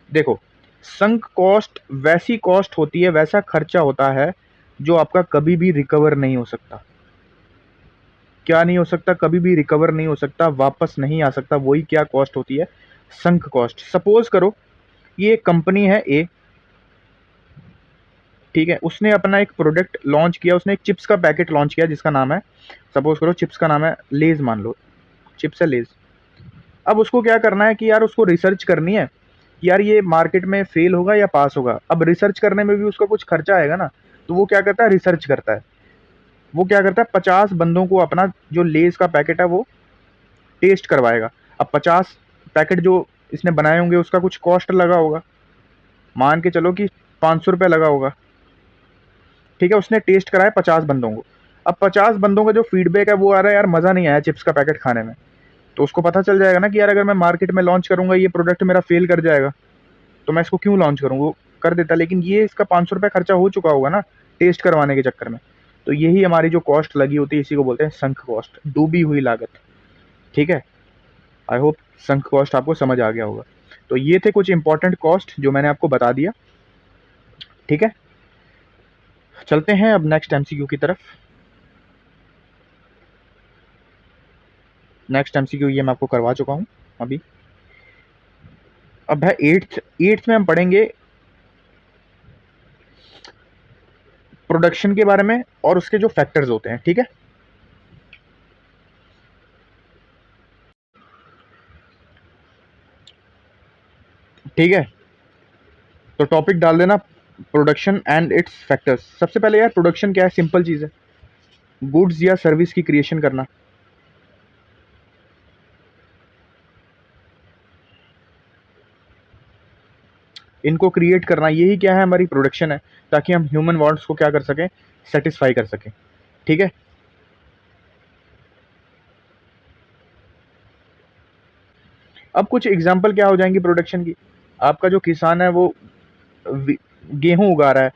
देखो, संक कॉस्ट वैसी कॉस्ट होती है, वैसा खर्चा होता है जो आपका कभी भी रिकवर नहीं हो सकता। क्या नहीं हो सकता? कभी भी रिकवर नहीं हो सकता, वापस नहीं आ सकता। वही क्या कॉस्ट होती है? Sunk cost. सपोज करो ये एक कंपनी है ए। ठीक है, उसने अपना एक प्रोडक्ट लॉन्च किया, उसने एक चिप्स का पैकेट लॉन्च किया जिसका नाम है, सपोज करो चिप्स का नाम है लेज, मान लो चिप्स है लेज। अब उसको क्या करना है कि यार उसको रिसर्च करनी है कि यार ये मार्केट में फेल होगा या पास होगा। अब रिसर्च करने में भी उसका कुछ खर्चा आएगा ना, तो वो क्या करता है, रिसर्च करता है। वो क्या करता है, 50 बंदों को अपना जो लेज का पैकेट है वो टेस्ट करवाएगा। अब 50 पैकेट जो इसने बनाए होंगे उसका कुछ कॉस्ट लगा होगा, मान के चलो कि 500 रुपये लगा होगा। ठीक है, उसने टेस्ट कराया 50 बंदों को। अब 50 बंदों का जो फीडबैक है वो आ रहा है यार मज़ा नहीं आया चिप्स का पैकेट खाने में। तो उसको पता चल जाएगा ना कि यार अगर मैं मार्केट में लॉन्च करूंगा ये प्रोडक्ट मेरा फेल कर जाएगा, तो मैं इसको क्यों लॉन्च करूँ। वो कर देता, लेकिन ये इसका 500 रुपये खर्चा हो चुका होगा ना टेस्ट करवाने के चक्कर में। तो यही हमारी जो कॉस्ट लगी होती है, इसी को बोलते हैं संक कॉस्ट, डूबी हुई लागत। ठीक है, आई होप संक कॉस्ट आपको समझ आ गया होगा। तो ये थे कुछ इंपॉर्टेंट कॉस्ट जो मैंने आपको बता दिया। ठीक है, चलते हैं अब नेक्स्ट एमसीक्यू की तरफ। नेक्स्ट एमसीक्यू ये मैं आपको करवा चुका हूँ अभी। अब है एट्थ। एट्थ में हम पढ़ेंगे प्रोडक्शन के बारे में और उसके जो फैक्टर्स होते हैं, ठीक है। ठीक है, तो टॉपिक डाल देना प्रोडक्शन एंड इट्स फैक्टर्स। सबसे पहले यार प्रोडक्शन क्या है, सिंपल चीज़ है, गुड्स या सर्विस की क्रिएशन करना। इनको क्रिएट करना, यही क्या है, हमारी प्रोडक्शन है, ताकि हम ह्यूमन वांट्स को क्या कर सकें, सेटिस्फाई कर सकें। ठीक है, अब कुछ एग्जांपल क्या हो जाएंगी प्रोडक्शन की। आपका जो किसान है वो गेहूं उगा रहा है,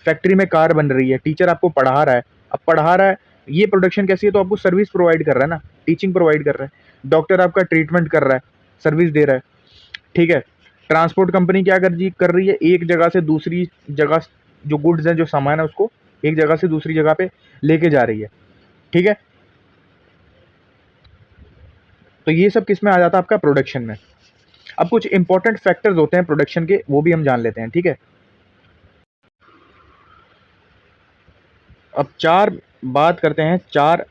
फैक्ट्री में कार बन रही है, टीचर आपको पढ़ा रहा है। अब पढ़ा रहा है, ये प्रोडक्शन कैसी है, तो आपको सर्विस प्रोवाइड कर रहा है ना, टीचिंग प्रोवाइड कर रहा है। डॉक्टर आपका ट्रीटमेंट कर रहा है, सर्विस दे रहा है। ठीक है, ट्रांसपोर्ट कंपनी क्या कर रही है, एक जगह से दूसरी जगह जो गुड्स हैं, जो सामान है, उसको एक जगह से दूसरी जगह पे लेके जा रही है। ठीक है, तो ये सब किस में आ जाता है, आपका प्रोडक्शन में। अब कुछ इंपॉर्टेंट फैक्टर्स होते हैं प्रोडक्शन के, वो भी हम जान लेते हैं। ठीक है, अब चार बात करते हैं, चार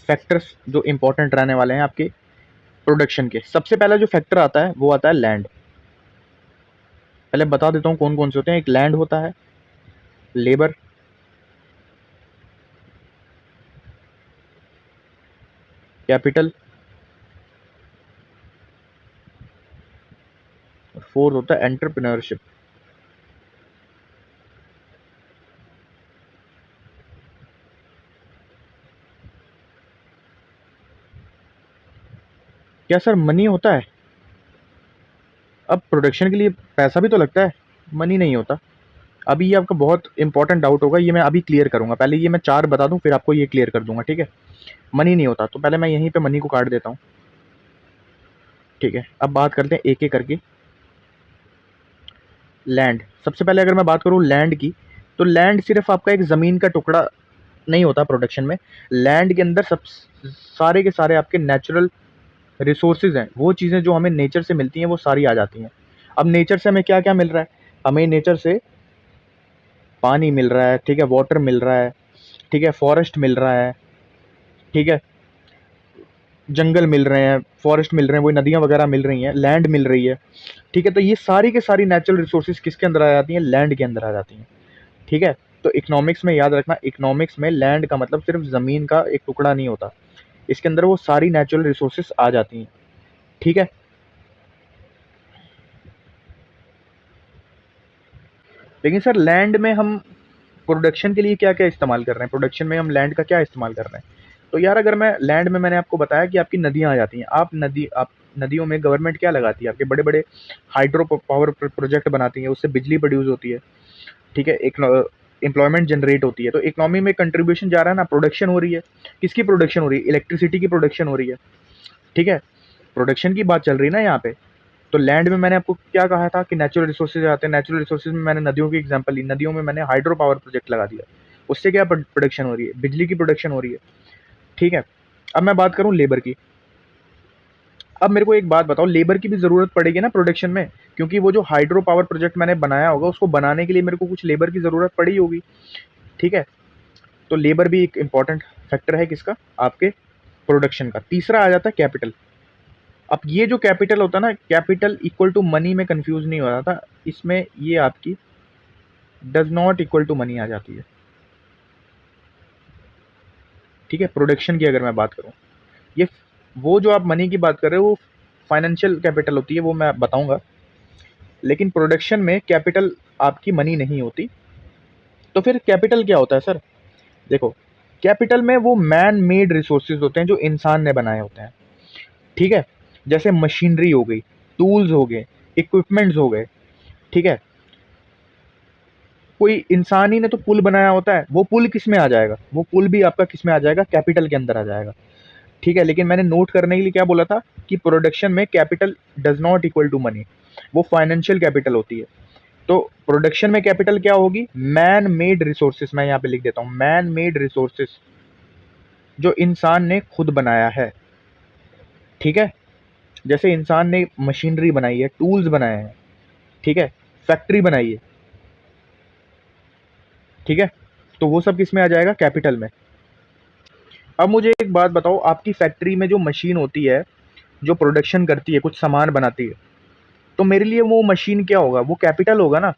फैक्टर्स जो इंपॉर्टेंट रहने वाले हैं आपके प्रोडक्शन के। सबसे पहला जो फैक्टर आता है वो आता है लैंड। पहले बता देता हूँ कौन कौन से होते हैं। एक लैंड होता है, लेबर, कैपिटल, और फोर्थ होता है एंटरप्रेन्योरशिप। क्या सर मनी होता है? अब प्रोडक्शन के लिए पैसा भी तो लगता है, मनी नहीं होता। अभी ये आपका बहुत इंपॉर्टेंट डाउट होगा, ये मैं अभी क्लियर करूंगा। पहले ये मैं चार बता दूं, फिर आपको ये क्लियर कर दूंगा। ठीक है, मनी नहीं होता, तो पहले मैं यहीं पे मनी को काट देता हूँ। ठीक है, अब बात करते हैं एक एक करके। लैंड, सबसे पहले अगर मैं बात करूँ लैंड की, तो लैंड सिर्फ आपका एक ज़मीन का टुकड़ा नहीं होता प्रोडक्शन में। लैंड के अंदर सब सारे के सारे आपके नेचुरल रिसोर्सेज हैं, वो चीज़ें जो हमें नेचर से मिलती हैं वो सारी आ जाती हैं। अब नेचर से हमें क्या क्या मिल रहा है, हमें नेचर से पानी मिल रहा है, ठीक है, वाटर मिल रहा है, ठीक है, फॉरेस्ट मिल रहा है, ठीक है, जंगल मिल रहे हैं, फॉरेस्ट मिल रहे हैं, वो नदियाँ वगैरह मिल रही हैं, लैंड मिल रही है। ठीक है, तो ये सारी के सारी नेचुरल रिसोर्सेज किसके अंदर आ जाती हैं, लैंड के अंदर आ जाती हैं। ठीक है, तो इकोनॉमिक्स में याद रखना, इकोनॉमिक्स में लैंड का मतलब सिर्फ ज़मीन का एक टुकड़ा नहीं होता, इसके अंदर वो सारी नेचुरल रिसोर्सेज आ जाती हैं। ठीक है, लेकिन सर लैंड में हम प्रोडक्शन के लिए क्या क्या इस्तेमाल कर रहे हैं, प्रोडक्शन में हम लैंड का क्या इस्तेमाल कर रहे हैं। तो यार अगर मैं लैंड में, मैंने आपको बताया कि आपकी नदियाँ आ जाती हैं, आप नदियों में गवर्नमेंट क्या लगाती है, आपके बड़े बड़े हाइड्रो पावर प्रोजेक्ट बनाती है, उससे बिजली प्रोड्यूस होती है। ठीक है, एक एम्प्लॉयमेंट जनरेट होती है, तो इकोनॉमी में कंट्रीब्यूशन जा रहा है ना, प्रोडक्शन हो रही है। किसकी प्रोडक्शन हो रही है, इलेक्ट्रिसिटी की प्रोडक्शन हो रही है। ठीक है, प्रोडक्शन की बात चल रही है ना यहाँ पे। तो लैंड में मैंने आपको क्या कहा था कि नेचुरल रिसोर्सेज आते हैं, नेचुरल रिसोर्सेज में मैंने नदियों की एग्जांपल ली, नदियों में मैंने हाइड्रो पावर प्रोजेक्ट लगा दिया, उससे क्या प्रोडक्शन हो रही है, बिजली की प्रोडक्शन हो रही है। ठीक है, अब मैं बात करूँ लेबर की। अब मेरे को एक बात बताओ, लेबर की भी ज़रूरत पड़ेगी ना प्रोडक्शन में, क्योंकि वो जो हाइड्रो पावर प्रोजेक्ट मैंने बनाया होगा, उसको बनाने के लिए मेरे को कुछ लेबर की ज़रूरत पड़ी होगी। ठीक है, तो लेबर भी एक इंपॉर्टेंट फैक्टर है किसका, आपके प्रोडक्शन का। तीसरा आ जाता है कैपिटल। अब ये जो कैपिटल होता है ना, कैपिटल इक्वल टू मनी में कंफ्यूज नहीं हो रहा था, इसमें ये आपकी does not equal to money आ जाती है। ठीक है, प्रोडक्शन की अगर मैं बात करूँ, ये वो जो आप मनी की बात कर रहे हो वो फाइनेंशियल कैपिटल होती है, वो मैं बताऊंगा। लेकिन प्रोडक्शन में कैपिटल आपकी मनी नहीं होती। तो फिर कैपिटल क्या होता है सर, देखो, कैपिटल में वो मैन मेड रिसोर्सेज होते हैं जो इंसान ने बनाए होते हैं। ठीक है, जैसे मशीनरी हो गई, टूल्स हो गए, इक्विपमेंट्स हो गए। ठीक है, कोई इंसान ही ने तो पुल बनाया होता है, वो पुल किस में आ जाएगा, वो पुल भी आपका किस में आ जाएगा, कैपिटल के अंदर आ जाएगा। ठीक है, लेकिन मैंने नोट करने के लिए क्या बोला था कि प्रोडक्शन में capital does not equal to money, वो फाइनेंशियल कैपिटल होती है। तो प्रोडक्शन में कैपिटल क्या होगी, मैन मेड रिसोर्सेस, मैं यहाँ पे लिख देता हूँ, मैन मेड रिसोर्सेस जो इंसान ने खुद बनाया है। ठीक है? जैसे इंसान ने मशीनरी बनाई है, टूल्स बनाए हैं, ठीक है? फैक्ट्री बनाई है, ठीक है? तो वो सब किस में आ जाएगा? कैपिटल में। अब मुझे एक बात बताओ, आपकी फैक्ट्री में जो मशीन होती है, जो प्रोडक्शन करती है, कुछ सामान बनाती है, तो मेरे लिए वो मशीन क्या होगा? वो कैपिटल होगा ना,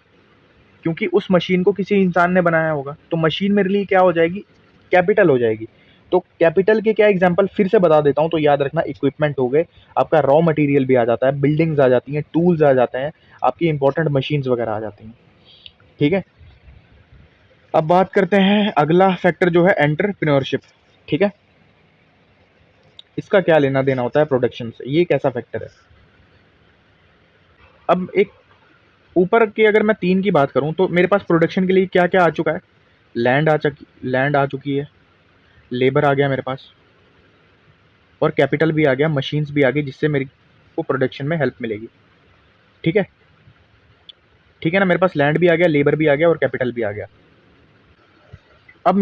क्योंकि उस मशीन को किसी इंसान ने बनाया होगा, तो मशीन मेरे लिए क्या हो जाएगी? कैपिटल हो जाएगी। तो कैपिटल के क्या एग्जांपल फिर से बता देता हूँ, तो याद रखना। इक्विपमेंट हो गए, आपका रॉ मटेरियल भी आ जाता है, बिल्डिंग्स आ जाती हैं, टूल्स आ जाते हैं, आपकी इंपॉर्टेंट मशीन्स वगैरह आ जाती हैं, ठीक है? अब बात करते हैं अगला फैक्टर जो है एंटरप्रेन्योरशिप, ठीक है? इसका क्या लेना देना होता है प्रोडक्शन से? ये कैसा फैक्टर है? अब एक ऊपर की अगर मैं 3 की बात करूँ, तो मेरे पास प्रोडक्शन के लिए क्या-क्या आ चुका है? लैंड आ चुकी है, लेबर आ गया मेरे पास, और कैपिटल भी आ गया, मशीन्स भी आ गई, जिससे मेरी को प्रोडक्शन में हेल्प मिलेगी, ठीक है? ठीक है ना? मेरे पास लैंड भी आ गया, लेबर भी आ गया और कैपिटल भी आ गया। अब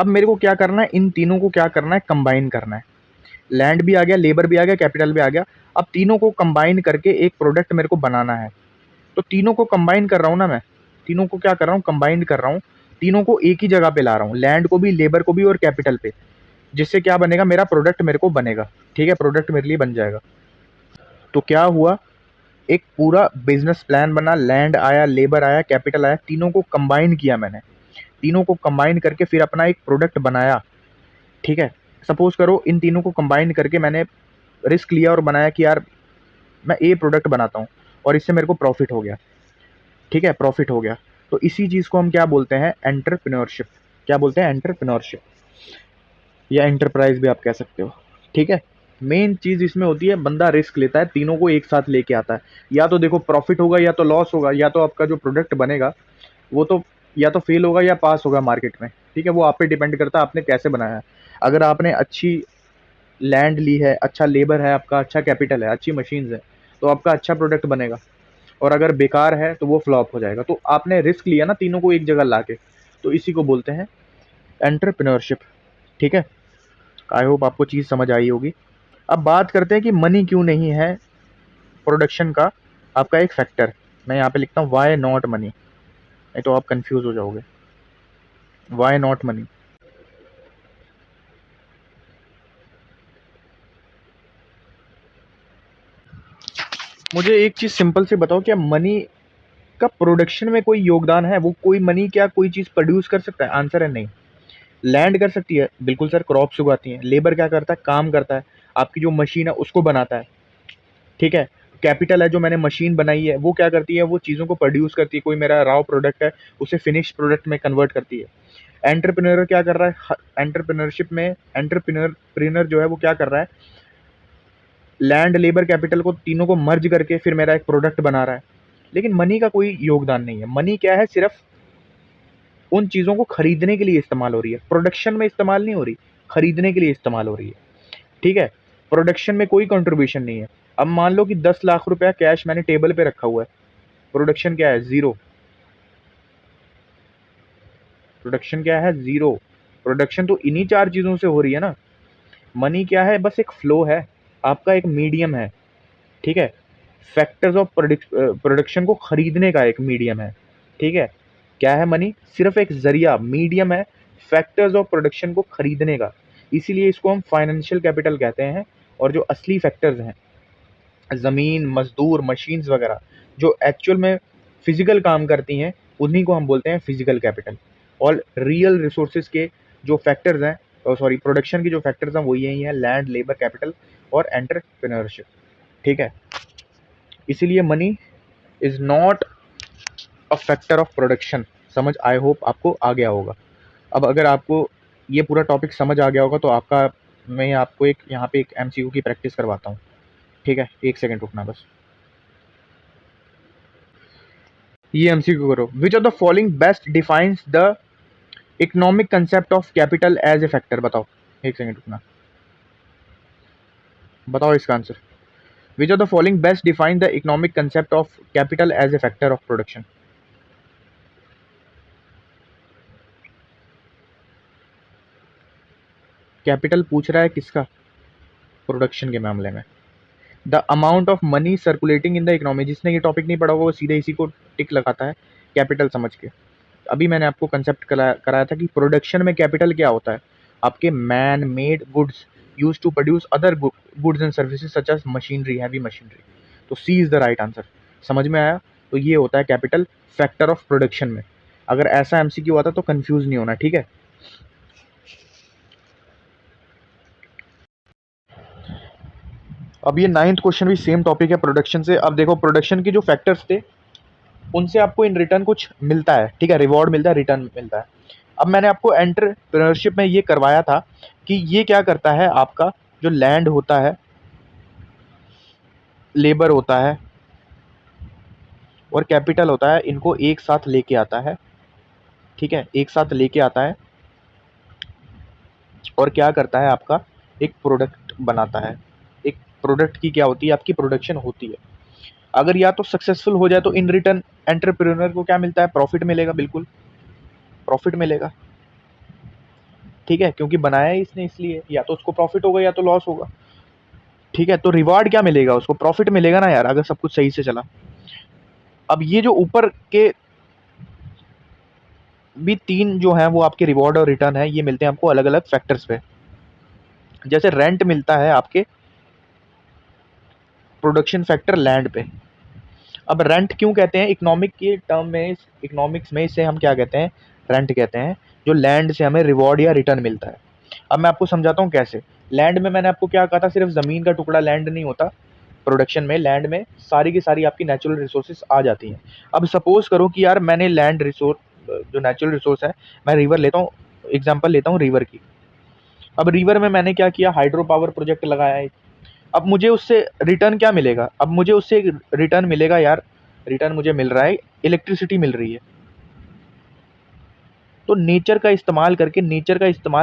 मेरे को क्या करना है? इन तीनों को क्या करना है? कंबाइन करना है। लैंड भी आ गया, लेबर भी आ गया, कैपिटल भी आ गया। अब तीनों को कंबाइन करके एक प्रोडक्ट मेरे को बनाना है। तो तीनों को कंबाइन कर रहा हूँ ना मैं, तीनों को क्या कर रहा हूँ? कंबाइन कर रहा हूँ, तीनों को एक ही जगह पे ला रहा हूँ, लैंड को भी, लेबर को भी और कैपिटल पे, जिससे क्या बनेगा? मेरा प्रोडक्ट मेरे को बनेगा, ठीक है? प्रोडक्ट मेरे लिए बन जाएगा। तो क्या हुआ? एक पूरा बिजनेस प्लान बना, लैंड आया, लेबर आया, कैपिटल आया, तीनों को कंबाइन किया मैंने, तीनों को कंबाइन करके फिर अपना एक प्रोडक्ट बनाया, ठीक है? सपोज करो इन तीनों को कंबाइन करके मैंने रिस्क लिया और बनाया कि यार मैं ए प्रोडक्ट बनाता हूँ, और इससे मेरे को प्रॉफिट हो गया, ठीक है? प्रॉफिट हो गया। तो इसी चीज़ को हम क्या बोलते हैं? एंटरप्रेन्योरशिप। क्या बोलते हैं? एंटरप्रेन्योरशिप, या एंटरप्राइज भी आप कह सकते हो, ठीक है? मेन चीज़ इसमें होती है, बंदा रिस्क लेता है, तीनों को एक साथ लेके आता है। या तो देखो प्रॉफिट होगा या तो लॉस होगा, या तो आपका जो प्रोडक्ट बनेगा वो तो या तो फेल होगा या पास होगा मार्केट में, ठीक है? वो आप पे डिपेंड करता है आपने कैसे बनाया है। अगर आपने अच्छी लैंड ली है, अच्छा लेबर है आपका, अच्छा कैपिटल है, अच्छी मशीन्स है, तो आपका अच्छा प्रोडक्ट बनेगा। और अगर बेकार है तो वो फ्लॉप हो जाएगा। तो आपने रिस्क लिया ना तीनों को एक जगह लाके, तो इसी को बोलते हैं एंटरप्रेन्योरशिप, ठीक है? आई होप आपको चीज़ समझ आई होगी। अब बात करते हैं कि मनी क्यों नहीं है प्रोडक्शन का आपका एक फैक्टर। मैं यहाँ पे लिखता हूँ वाई नॉट मनी, नहीं तो आप कंफ्यूज हो जाओगे। Why not money? मुझे एक चीज़ सिंपल से बताओ, क्या मनी का प्रोडक्शन में कोई योगदान है? वो कोई मनी क्या कोई चीज़ प्रोड्यूस कर सकता है? आंसर है नहीं। लैंड कर सकती है, बिल्कुल सर, क्रॉप्स उगाती हैं। लेबर क्या करता है? काम करता है, आपकी जो मशीन है उसको बनाता है, ठीक है? कैपिटल है, जो मैंने मशीन बनाई है वो क्या करती है? वो चीज़ों को प्रोड्यूस करती है, कोई मेरा रॉ प्रोडक्ट है उसे फिनिश प्रोडक्ट में कन्वर्ट करती है। एंटरप्रेन्योर क्या कर रहा है? एंटरप्रेन्योरशिप में एंटरप्रेन्योर जो है वो क्या कर रहा है? लैंड, लेबर, कैपिटल को तीनों को मर्ज करके फिर मेरा एक प्रोडक्ट बना रहा है। लेकिन मनी का कोई योगदान नहीं है। मनी क्या है? सिर्फ उन चीज़ों को खरीदने के लिए इस्तेमाल हो रही है, प्रोडक्शन में इस्तेमाल नहीं हो रही, खरीदने के लिए इस्तेमाल हो रही है, ठीक है? प्रोडक्शन में कोई कंट्रीब्यूशन नहीं है। अब मान लो कि 10 लाख रुपया कैश मैंने टेबल पे रखा हुआ है, प्रोडक्शन क्या है? ज़ीरो। प्रोडक्शन क्या है? ज़ीरो। प्रोडक्शन तो इन्हीं 4 चीज़ों से हो रही है ना। मनी क्या है? बस एक फ्लो है, आपका एक मीडियम है, ठीक है? फैक्टर्स ऑफ प्रोडक्शन को खरीदने का एक मीडियम है, ठीक है? क्या है मनी? सिर्फ एक ज़रिया, मीडियम है फैक्टर्स ऑफ प्रोडक्शन को खरीदने का। इसीलिए इसको हम फाइनेंशियल कैपिटल कहते हैं। और जो असली फैक्टर्स हैं, ज़मीन, मज़दूर, मशीन्स वगैरह, जो एक्चुअल में फिज़िकल काम करती हैं, उन्हीं को हम बोलते हैं फिज़िकल कैपिटल। और रियल रिसोर्सेज़ के जो फैक्टर्स हैं, सॉरी, प्रोडक्शन के जो फैक्टर्स हैं वो यही हैं: लैंड, लेबर, कैपिटल और एंटरप्रेन्योरशिप, ठीक है? इसीलिए money is not a factor of production. समझ, आई होप आपको आ गया होगा। अब अगर आपको ये पूरा टॉपिक समझ आ गया होगा तो आपका मैं आपको एक यहाँ पे एक एमसीक्यू की प्रैक्टिस करवाता हूँ, ठीक है? 1 सेकंड रुकना बस। ये एमसीक्यू करो। Which of the following best defines the economic concept of capital as a factor? बताओ, 1 सेकंड रुकना, बताओ इसका answer. Which of the following best define the economic concept of capital as a factor of production? Capital पूछ रहा है किसका? Production के मामले में। The amount of money circulating in the economy. जिसने ये टॉपिक नहीं पढ़ा होगा वो सीधे इसी को टिक लगाता है कैपिटल समझ के। अभी मैंने आपको कंसेप्ट कराया था कि प्रोडक्शन में कैपिटल क्या होता है, आपके man made goods use to produce other goods and services such as machinery, heavy machinery. तो C is the right answer. समझ में आया? तो ये होता है कैपिटल फैक्टर ऑफ प्रोडक्शन में। अगर ऐसा एमसीक्यू आता तो कंफ्यूज नहीं होना, ठीक है। अब ये 9th क्वेश्चन भी सेम टॉपिक है प्रोडक्शन से। अब देखो प्रोडक्शन के जो फैक्टर्स थे उनसे आपको इन रिटर्न कुछ मिलता है, ठीक है, रिवॉर्ड मिलता है, रिटर्न मिलता है। अब मैंने आपको एंटरप्रेन्योरशिप में ये करवाया था कि ये क्या करता है, आपका जो लैंड होता है, लेबर होता है और कैपिटल होता है, इनको एक साथ लेके आता है, ठीक है, एक साथ लेके आता है और क्या करता है, आपका एक प्रोडक्ट बनाता है। एक प्रोडक्ट की क्या होती है, आपकी प्रोडक्शन होती है। अगर या तो सक्सेसफुल हो जाए तो इन रिटर्न एंटरप्रेन्योर को क्या मिलता है, प्रॉफिट मिलेगा, बिल्कुल प्रॉफिट मिलेगा, ठीक है, क्योंकि बनाया है इसने इसलिए, या तो उसको प्रॉफिट होगा या तो लॉस होगा, ठीक है। तो रिवार्ड क्या मिलेगा, उसको प्रॉफिट मिलेगा ना यार, अगर सब कुछ सही से चला। अब ये जो ऊपर के भी 3 जो हैं वो आपके रिवॉर्ड और रिटर्न है, ये मिलते हैं आपको अलग अलग फैक्टर्स पे। जैसे रेंट मिलता है आपके प्रोडक्शन फैक्टर लैंड पे। अब रेंट क्यों कहते हैं, इकोनॉमिक के टर्म में, इकोनॉमिक्स में इसे हम क्या कहते हैं, रेंट कहते हैं, जो लैंड से हमें रिवॉर्ड या रिटर्न मिलता है। अब मैं आपको समझाता हूँ कैसे। लैंड में मैंने आपको क्या कहा था, सिर्फ ज़मीन का टुकड़ा लैंड नहीं होता। प्रोडक्शन में लैंड में सारी की सारी आपकी नेचुरल रिसोर्सेज आ जाती हैं। अब सपोज करो कि यार मैंने लैंड रिसोर्स, जो नेचुरल रिसोर्स है, मैं रिवर लेता हूँ, एग्जांपल लेता हूँ रिवर की। अब रिवर में मैंने क्या किया, हाइड्रो पावर प्रोजेक्ट लगाया है। अब मुझे उससे रिटर्न क्या मिलेगा, अब मुझे उससे रिटर्न मिलेगा यार, रिटर्न मुझे मिल रहा है, इलेक्ट्रिसिटी मिल रही है। तो नेचर का इस्तेमाल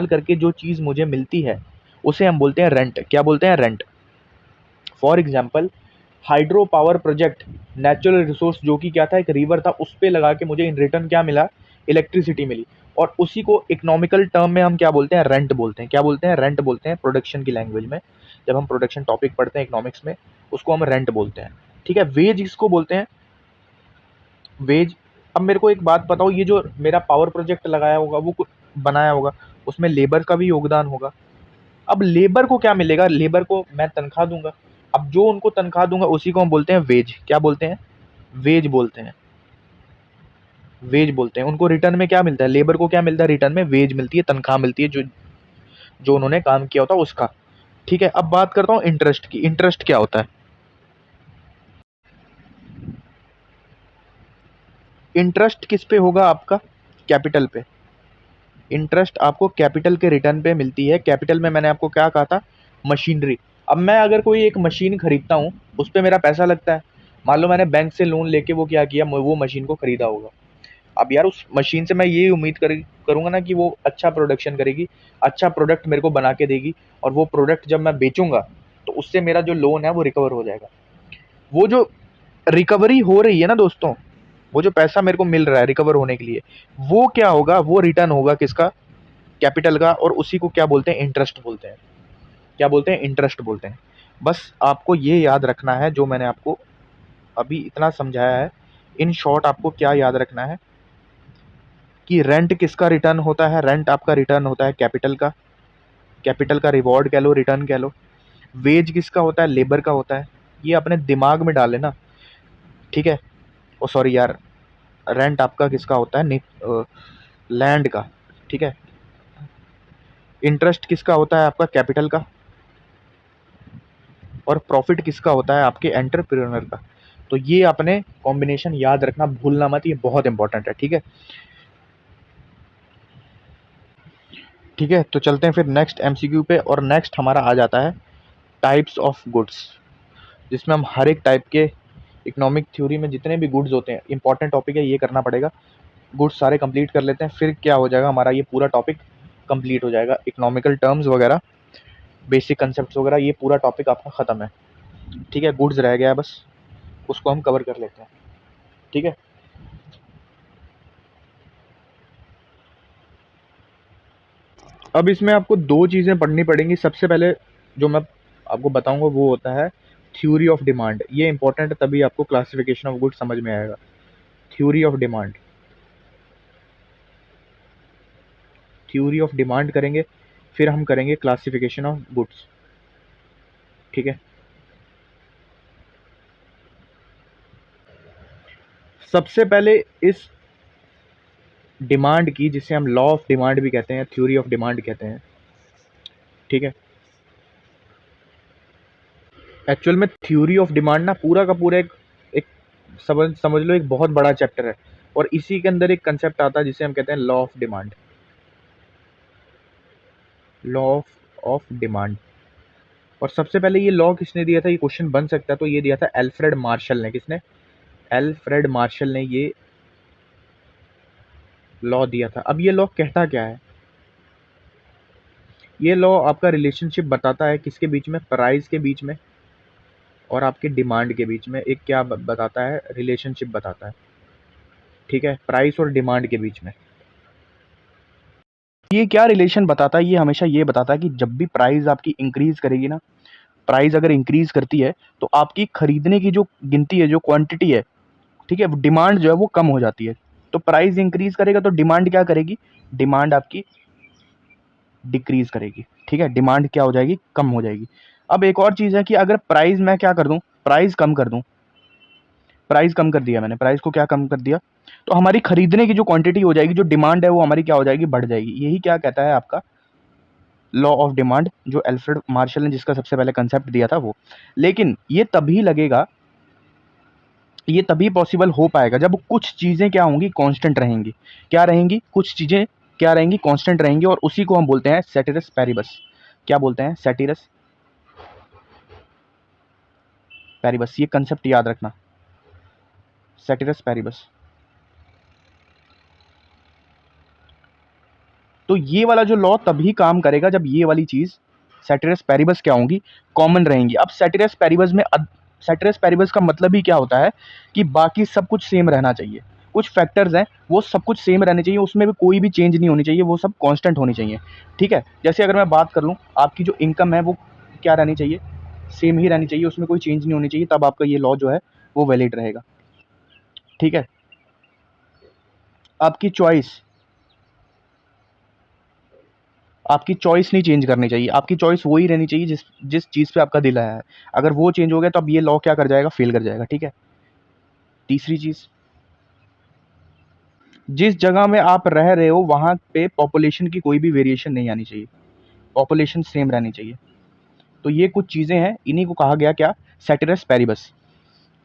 करके जो चीज़ मुझे मिलती है उसे हम बोलते हैं रेंट। क्या बोलते हैं, rent. For example hydro power project, natural resource जो कि क्या था, एक रिवर था, उस पे लगा के मुझे इन रिटर्न क्या मिला, इलेक्ट्रिसिटी मिली। और उसी को इकोनॉमिकल टर्म में हम क्या बोलते हैं, रेंट बोलते हैं। क्या बोलते हैं, रेंट बोलते हैं प्रोडक्शन की लैंग्वेज में। जब हम प्रोडक्शन टॉपिक पढ़ते हैं इकोनॉमिक्स में, उसको हम रेंट बोलते हैं, ठीक है। वेज इसको बोलते हैं, वेज। अब मेरे को एक बात बताओ, ये जो मेरा पावर प्रोजेक्ट लगाया होगा, वो बनाया होगा, उसमें लेबर का भी योगदान होगा। अब लेबर को क्या मिलेगा, लेबर को मैं तनख्वाह दूंगा। अब जो उनको तनख्वाह दूंगा उसी को हम बोलते हैं वेज। क्या बोलते हैं, वेज बोलते हैं, वेज बोलते हैं। उनको रिटर्न में क्या मिलता है, लेबर को क्या मिलता है, रिटर्न में वेज मिलती है, तनख्वाह मिलती है, जो जो उन्होंने काम किया होता है उसका, ठीक है। अब बात करता हूँ इंटरेस्ट की। इंटरेस्ट क्या होता है, इंटरेस्ट किस पे होगा, आपका कैपिटल पे। इंटरेस्ट आपको कैपिटल के रिटर्न पे मिलती है। कैपिटल में मैंने आपको क्या कहा था, मशीनरी। अब मैं अगर कोई एक मशीन खरीदता हूँ, उस पे मेरा पैसा लगता है। मान लो मैंने बैंक से लोन लेके वो क्या किया, वो मशीन को खरीदा होगा। अब यार उस मशीन से मैं ये उम्मीद करूंगा ना कि वो अच्छा प्रोडक्शन करेगी, अच्छा प्रोडक्ट मेरे को बना के देगी, और वो प्रोडक्ट जब मैं बेचूंगा तो उससे मेरा जो लोन है वो रिकवर हो जाएगा। वो जो रिकवरी हो रही है ना दोस्तों, वो जो पैसा मेरे को मिल रहा है रिकवर होने के लिए, वो क्या होगा, वो रिटर्न होगा किसका, कैपिटल का। और उसी को क्या बोलते हैं, इंटरेस्ट बोलते हैं। क्या बोलते हैं, इंटरेस्ट बोलते हैं। बस आपको ये याद रखना है जो मैंने आपको अभी इतना समझाया है। इन शॉर्ट आपको क्या याद रखना है कि रेंट किसका रिटर्न होता है, रेंट आपका रिटर्न होता है कैपिटल का, कैपिटल का रिवॉर्ड कह लो, रिटर्न कह लो। वेज किसका होता है, लेबर का होता है। ये अपने दिमाग में डाल लेना, ठीक है। ओ सॉरी यार, रेंट आपका किसका होता है, लैंड का, ठीक है। इंटरेस्ट किसका होता है, आपका कैपिटल का। और प्रॉफिट किसका होता है, आपके एंटरप्रेन्योर का। तो ये अपने कॉम्बिनेशन याद रखना, भूलना मत, ये बहुत इंपॉर्टेंट है, ठीक है। ठीक है, तो चलते हैं फिर नेक्स्ट एमसीक्यू पे। और नेक्स्ट हमारा आ जाता है टाइप्स ऑफ गुड्स, जिसमें हम हर एक टाइप के इकोनॉमिक थ्योरी में जितने भी गुड्स होते हैं, इंपॉर्टेंट टॉपिक है, ये करना पड़ेगा। गुड्स सारे कंप्लीट कर लेते हैं, फिर क्या हो जाएगा, हमारा ये पूरा टॉपिक कंप्लीट हो जाएगा। इकोनॉमिकल टर्म्स वगैरह, बेसिक कंसेप्ट वगैरह, ये पूरा टॉपिक आपका ख़त्म है, ठीक है। गुड्स रह गया बस, उसको हम कवर कर लेते हैं, ठीक है। अब इसमें आपको 2 चीज़ें पढ़नी पड़ेंगी। सबसे पहले जो मैं आपको बताऊंगा वो होता है थ्योरी ऑफ डिमांड, ये इंपॉर्टेंट है, तभी आपको क्लासिफिकेशन ऑफ गुड्स समझ में आएगा। Theory of demand, theory of demand करेंगे, फिर हम करेंगे क्लासिफिकेशन ऑफ गुड्स। ठीक है, सबसे पहले इस डिमांड की, जिसे हम लॉ ऑफ डिमांड भी कहते हैं, थ्योरी ऑफ डिमांड कहते हैं, ठीक है। एक्चुअल में थ्योरी ऑफ डिमांड ना पूरा का पूरा एक समझ लो एक बहुत बड़ा चैप्टर है, और इसी के अंदर एक कंसेप्ट आता है जिसे हम कहते हैं law of demand. Law of demand. और सबसे पहले ये लॉ किसने दिया था, ये क्वेश्चन बन सकता है, तो ये दिया था एल्फ्रेड मार्शल ने। किसने? एल्फ्रेड मार्शल ने ये लॉ दिया था। अब ये लॉ कहता क्या है? ये लॉ आपका रिलेशनशिप बताता है किसके बीच में? प्राइस के बीच में और आपके डिमांड के बीच में एक क्या बताता है? रिलेशनशिप बताता है। ठीक है, प्राइस और डिमांड के बीच में। ये क्या रिलेशन बताता है? ये हमेशा ये बताता है कि जब भी प्राइस आपकी इंक्रीज करेगी ना, प्राइस अगर इंक्रीज करती है तो आपकी खरीदने की जो गिनती है, जो क्वांटिटी है, ठीक है, डिमांड जो है वो कम हो जाती है। तो प्राइस इंक्रीज करेगा तो डिमांड क्या करेगी? डिमांड आपकी डिक्रीज करेगी। ठीक है, डिमांड क्या हो जाएगी? कम हो जाएगी। अब एक और चीज है कि अगर प्राइस मैं क्या कर दूं, प्राइस कम कर दूं, प्राइस कम कर दिया मैंने, प्राइस को क्या कम कर दिया, तो हमारी खरीदने की जो क्वांटिटी हो जाएगी, जो डिमांड है वो हमारी क्या हो जाएगी? बढ़ जाएगी। यही क्या कहता है आपका लॉ ऑफ डिमांड, जो एल्फ्रेड मार्शल ने जिसका सबसे पहले कंसेप्ट दिया था वो। लेकिन ये तभी लगेगा, ये तभी पॉसिबल हो पाएगा जब कुछ चीजें क्या होंगी? कांस्टेंट रहेंगी। क्या रहेंगी? कुछ चीजें क्या रहेंगी? कांस्टेंट रहेंगी, और उसी को हम बोलते हैं सेटिरस पैरिबस। क्या बोलते हैं? सेटिरस पैरिबस। ये कंसेप्ट याद रखना, सेटिरस पैरिबस। तो ये वाला जो लॉ तभी काम करेगा जब ये वाली चीज सेटिरस पैरिबस क्या होंगी? कॉमन रहेंगी। अब सेटिरस पैरिबस में सेटिरस पैरिबस का मतलब ही क्या होता है कि बाकी सब कुछ सेम रहना चाहिए। कुछ फैक्टर्स हैं वो सब कुछ सेम रहने चाहिए, उसमें भी कोई भी चेंज नहीं होनी चाहिए, वो सब कांस्टेंट होनी चाहिए। ठीक है, जैसे अगर मैं बात कर लूँ, आपकी जो इनकम है वो क्या रहनी चाहिए? सेम ही रहनी चाहिए, उसमें कोई चेंज नहीं होनी चाहिए, तब आपका ये लॉ जो है वो वैलिड रहेगा। ठीक है, आपकी चॉइस, आपकी चॉइस नहीं चेंज करनी चाहिए, आपकी चॉइस वही रहनी चाहिए जिस जिस चीज़ पे आपका दिल आया है। अगर वो चेंज हो गया तो अब ये लॉ क्या कर जाएगा? फेल कर जाएगा। ठीक है, तीसरी चीज़, जिस जगह में आप रह रहे हो वहाँ पे पॉपुलेशन की कोई भी वेरिएशन नहीं आनी चाहिए, पॉपुलेशन सेम रहनी चाहिए। तो ये कुछ चीज़ें हैं, इन्हीं को कहा गया क्या? सेटिरस पैरिबस,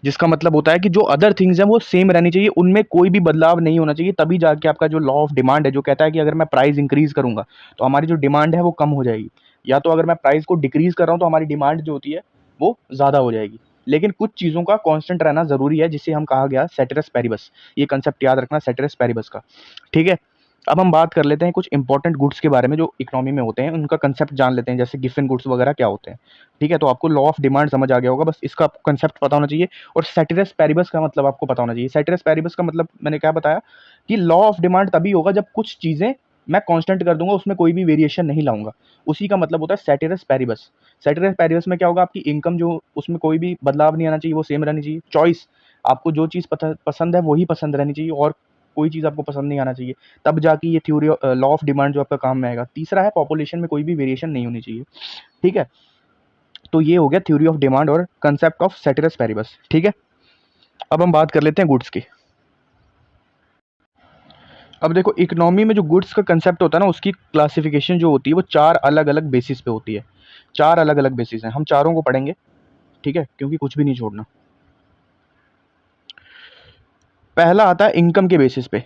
जिसका मतलब होता है कि जो अदर थिंग्स हैं वो सेम रहनी चाहिए, उनमें कोई भी बदलाव नहीं होना चाहिए, तभी जाके आपका जो लॉ ऑफ डिमांड है जो कहता है कि अगर मैं प्राइस इंक्रीज करूंगा तो हमारी जो डिमांड है वो कम हो जाएगी, या तो अगर मैं प्राइस को डिक्रीज कर रहा हूँ तो हमारी डिमांड जो होती है वो ज़्यादा हो जाएगी। लेकिन कुछ चीज़ों का कांस्टेंट रहना ज़रूरी है, जिसे हम कहा गया सेटिरस पैरिबस। ये कंसेप्ट याद रखना, सेटिरस पैरिबस का। ठीक है, अब हम बात कर लेते हैं कुछ इंपॉर्टेंट गुड्स के बारे में जो इकोनॉमी में होते हैं, उनका कंसेप्ट जान लेते हैं, जैसे गिफन गुड्स वगैरह क्या होते हैं। ठीक है, तो आपको लॉ ऑफ डिमांड समझ आ गया होगा, बस इसका कंसेप्ट पता होना चाहिए। और सेटिरस पैरिबस का मतलब आपको पता होना चाहिए। सेटिरस पैरिबस का मतलब मैंने क्या बताया कि लॉ ऑफ डिमांड तभी होगा जब कुछ चीज़ें मैं कांस्टेंट कर दूंगा, उसमें कोई भी वेरिएशन नहीं लाऊंगा, उसी का मतलब होता है सेटिरस पैरिबस। सेटिरस पैरिबस में क्या होगा? आपकी इनकम जो, उसमें कोई भी बदलाव नहीं आना चाहिए, वो सेम रहनी चाहिए। चॉइस, आपको जो चीज़ पसंद है वही पसंद रहनी चाहिए, और कोई चीज़ आपको पसंद नहीं आना चाहिए, तब जाके ये थ्योरी लॉ ऑफ डिमांड जो आपका काम में आएगा। तीसरा है पॉपुलेशन में कोई भी वेरिएशन नहीं होनी चाहिए। ठीक है, तो ये हो गया थ्योरी ऑफ डिमांड और कंसेप्ट ऑफ सेटिरस पैरिबस। ठीक है, अब हम बात कर लेते हैं गुड्स की। अब देखो, इकोनॉमी में जो गुड्स का कंसेप्ट होता है ना, उसकी क्लासिफिकेशन जो होती है वो चार अलग अलग बेसिस पे होती है। चार अलग अलग बेसिस हैं, हम चारों को पढ़ेंगे। ठीक है, क्योंकि कुछ भी नहीं छोड़ना। पहला आता है इनकम के बेसिस पे,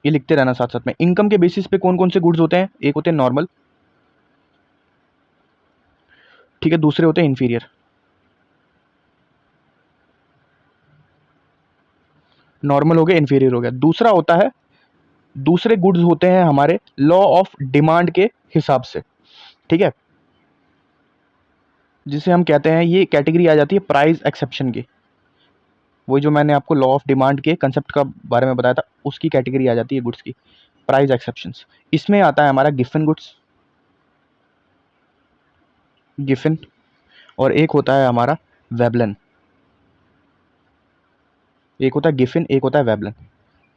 ये लिखते रहना साथ साथ में। इनकम के बेसिस पे कौन कौन से गुड्स होते हैं? एक होते हैं नॉर्मल, ठीक है, दूसरे होते हैं इंफीरियर। नॉर्मल हो गया, इंफीरियर हो गया। दूसरा होता है, दूसरे गुड्स होते हैं हमारे लॉ ऑफ डिमांड के हिसाब से। ठीक है, जिसे हम कहते हैं, ये कैटेगरी आ जाती है प्राइस एक्सेप्शन की। वही जो मैंने आपको लॉ ऑफ डिमांड के कंसेप्ट का बारे में बताया था, उसकी कैटेगरी आ जाती है गुड्स की, प्राइस एक्सेप्शंस। इसमें आता है हमारा गिफन गुड्स, गिफन। और एक होता है हमारा वेबलन। एक होता है गिफिन, एक होता है वेबलन।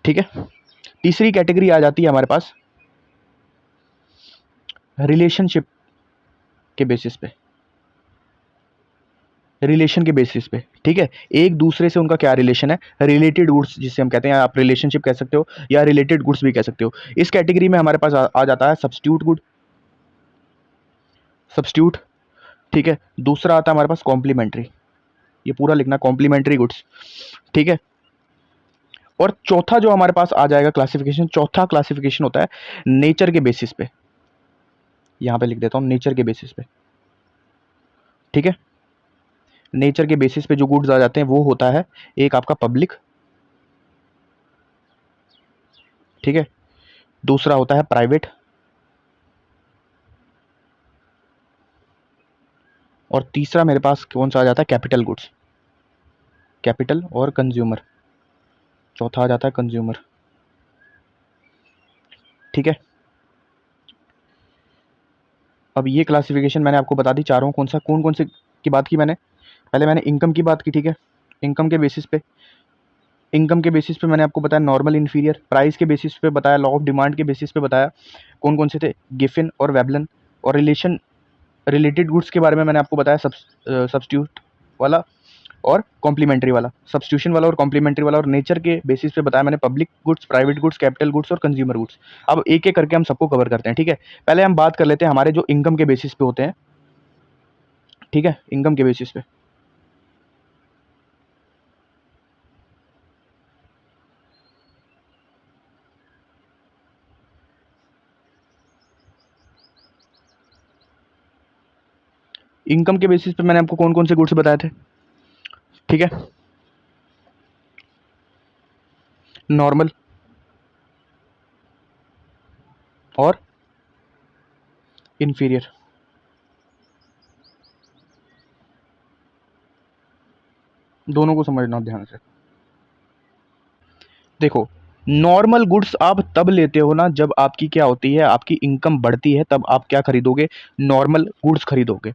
ठीक है। तीसरी कैटेगरी आ जाती है हमारे पास रिलेशनशिप के बेसिस पे, रिलेशन के बेसिस पे। ठीक है, एक दूसरे से उनका क्या रिलेशन है, रिलेटेड गुड्स जिसे हम कहते हैं, आप रिलेशनशिप कह सकते हो या रिलेटेड गुड्स भी कह सकते हो। इस कैटेगरी में हमारे पास आ जाता है सब्स्टिट्यूट गुड, सब्स्टिट्यूट। ठीक है, दूसरा आता है हमारे पास कॉम्प्लीमेंट्री, ये पूरा लिखना, कॉम्प्लीमेंट्री गुड्स। ठीक है, और चौथा जो हमारे पास आ जाएगा क्लासिफिकेशन, चौथा क्लासिफिकेशन होता है नेचर के बेसिस पे। यहां पे लिख देता हूं नेचर के बेसिस पे। ठीक है, नेचर के बेसिस पे जो गुड्स आ जाते हैं वो होता है एक आपका पब्लिक, ठीक है, दूसरा होता है प्राइवेट, और तीसरा मेरे पास कौन सा आ जाता है, कैपिटल गुड्स, कैपिटल और कंज्यूमर। चौथा आ जाता है कंज्यूमर। ठीक है, अब ये क्लासिफिकेशन मैंने आपको बता दी चारों, कौन कौन से की बात की मैंने, पहले मैंने इनकम की बात की। ठीक है, इनकम के बेसिस पे, इनकम के बेसिस पे मैंने आपको बताया नॉर्मल, इन्फीरियर, प्राइस के बेसिस पे बताया, लॉ ऑफ डिमांड के बेसिस पे बताया, कौन कौन से थे, गिफिन और वेबलन। और रिलेशन, रिलेटेड गुड्स के बारे में मैंने आपको बताया, सब्स्टिट्यूट वाला और कॉम्प्लीमेंट्री वाला, सब्स्टिट्यूशन वाला और कॉम्प्लीमेंट्री वाला। और नेचर के बेसिस पे बताया मैंने public goods, private goods, capital goods और कंज्यूमर गुड्स। अब एक एक करके हम सबको कवर करते हैं। ठीक है, पहले हम बात कर लेते हैं हमारे जो इनकम के बेसिस पे होते हैं। ठीक है, इनकम के बेसिस पे, इनकम के बेसिस पे मैंने आपको कौन कौन से गुड्स बताए थे। ठीक है, नॉर्मल और इन्फीरियर। दोनों को समझना ध्यान से। देखो, नॉर्मल गुड्स आप तब लेते हो ना जब आपकी क्या होती है, आपकी इनकम बढ़ती है, तब आप क्या खरीदोगे, नॉर्मल गुड्स खरीदोगे।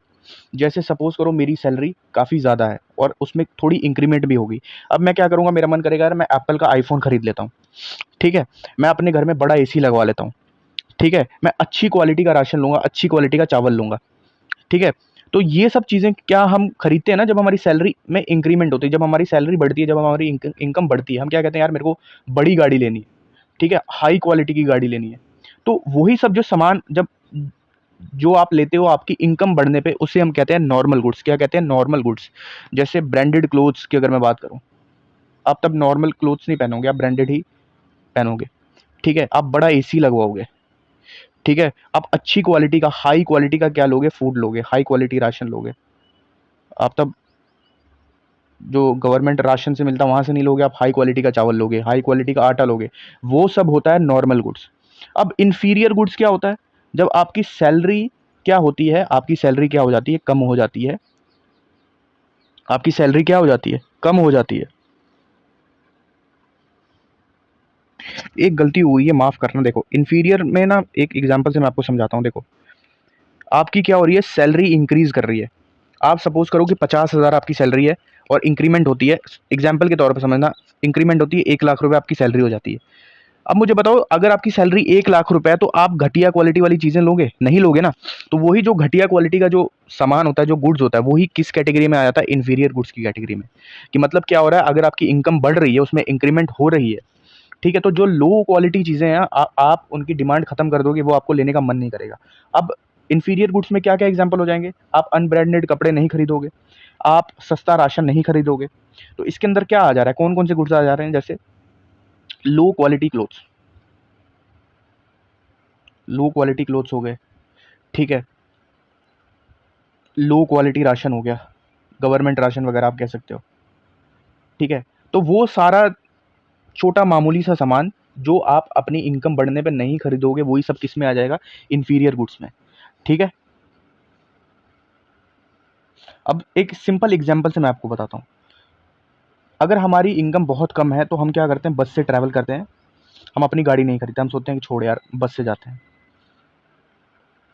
जैसे सपोज करो मेरी सैलरी काफ़ी ज़्यादा है और उसमें थोड़ी इंक्रीमेंट भी होगी। अब मैं क्या करूँगा, मेरा मन करेगा यार मैं एप्पल का आईफोन खरीद लेता हूँ। ठीक है, मैं अपने घर में बड़ा एसी लगवा लेता हूँ। ठीक है, मैं अच्छी क्वालिटी का राशन लूँगा, अच्छी क्वालिटी का चावल लूँगा। ठीक है, तो ये सब चीज़ें क्या हम खरीदते हैं ना जब हमारी सैलरी में इंक्रीमेंट होती है, जब हमारी सैलरी बढ़ती है, जब हमारी इनकम बढ़ती है, हम क्या कहते हैं, यार मेरे को बड़ी गाड़ी लेनी है। ठीक है, हाई क्वालिटी की गाड़ी लेनी है। तो वही सब जो सामान जब जो आप लेते हो आपकी इनकम बढ़ने पे, उसे हम कहते हैं नॉर्मल गुड्स। क्या कहते हैं, नॉर्मल गुड्स। जैसे ब्रांडेड क्लोथ्स की अगर मैं बात करूं, आप तब नॉर्मल क्लोथ्स नहीं पहनोगे, आप ब्रांडेड ही पहनोगे। ठीक है, आप बड़ा एसी लगवाओगे। ठीक है, आप अच्छी क्वालिटी का, हाई क्वालिटी का क्या लोगे, फूड लोगे, हाई क्वालिटी राशन लोगे। आप तब जो गवर्नमेंट राशन से मिलता है वहां से नहीं लोगे, आप हाई क्वालिटी का चावल लोगे, हाई क्वालिटी का आटा लोगे। वो सब होता है नॉर्मल गुड्स। अब इन्फीरियर गुड्स क्या होता है, जब आपकी सैलरी क्या होती है, आपकी सैलरी क्या हो जाती है, कम हो जाती है। आपकी सैलरी क्या हो जाती है, कम हो जाती है। एक गलती हुई है, माफ करना। देखो, इन्फीरियर में ना, एक एग्जांपल से मैं आपको समझाता हूँ। देखो, आपकी क्या हो रही है, सैलरी इंक्रीज कर रही है। आप सपोज करो कि 50,000 आपकी सैलरी है और इंक्रीमेंट होती है, एग्जाम्पल के तौर पर समझना, इंक्रीमेंट होती है 1 लाख रुपए आपकी सैलरी हो जाती है। अब मुझे बताओ, अगर आपकी सैलरी 1 लाख रुपए है तो आप घटिया क्वालिटी वाली चीजें लोगे, नहीं लोगे ना। तो वही जो घटिया क्वालिटी का जो सामान होता है, जो गुड्स होता है, वही किस कैटेगरी में आ जाता है, इन्फीरियर गुड्स की कैटेगरी में। कि मतलब क्या हो रहा है, अगर आपकी इनकम बढ़ रही है, उसमें इंक्रीमेंट हो रही है। ठीक है, तो जो लो क्वालिटी चीजें हैं, आप उनकी डिमांड खत्म कर दोगे, वो आपको लेने का मन नहीं करेगा। अब इन्फीरियर गुड्स में क्या क्या एग्जाम्पल हो जाएंगे, आप अनब्रांडेड कपड़े नहीं खरीदोगे, आप सस्ता राशन नहीं खरीदोगे। तो इसके अंदर क्या आ जा रहा है, कौन कौन से गुड्स आ जा रहे हैं, जैसे low quality clothes, low quality clothes हो गए। ठीक है, लो क्वालिटी राशन हो गया, गवर्नमेंट राशन वगैरह आप कह सकते हो। ठीक है, तो वो सारा छोटा मामूली सा सामान जो आप अपनी इनकम बढ़ने पे नहीं खरीदोगे, वही सब किस में आ जाएगा, इन्फीरियर गुड्स में। ठीक है, अब एक सिंपल एग्जांपल से मैं आपको बताता हूँ। अगर हमारी इनकम बहुत कम है तो हम क्या करते हैं, बस से ट्रैवल करते हैं। हम अपनी गाड़ी नहीं खरीदते, हम सोचते हैं कि छोड़ यार, बस से जाते हैं।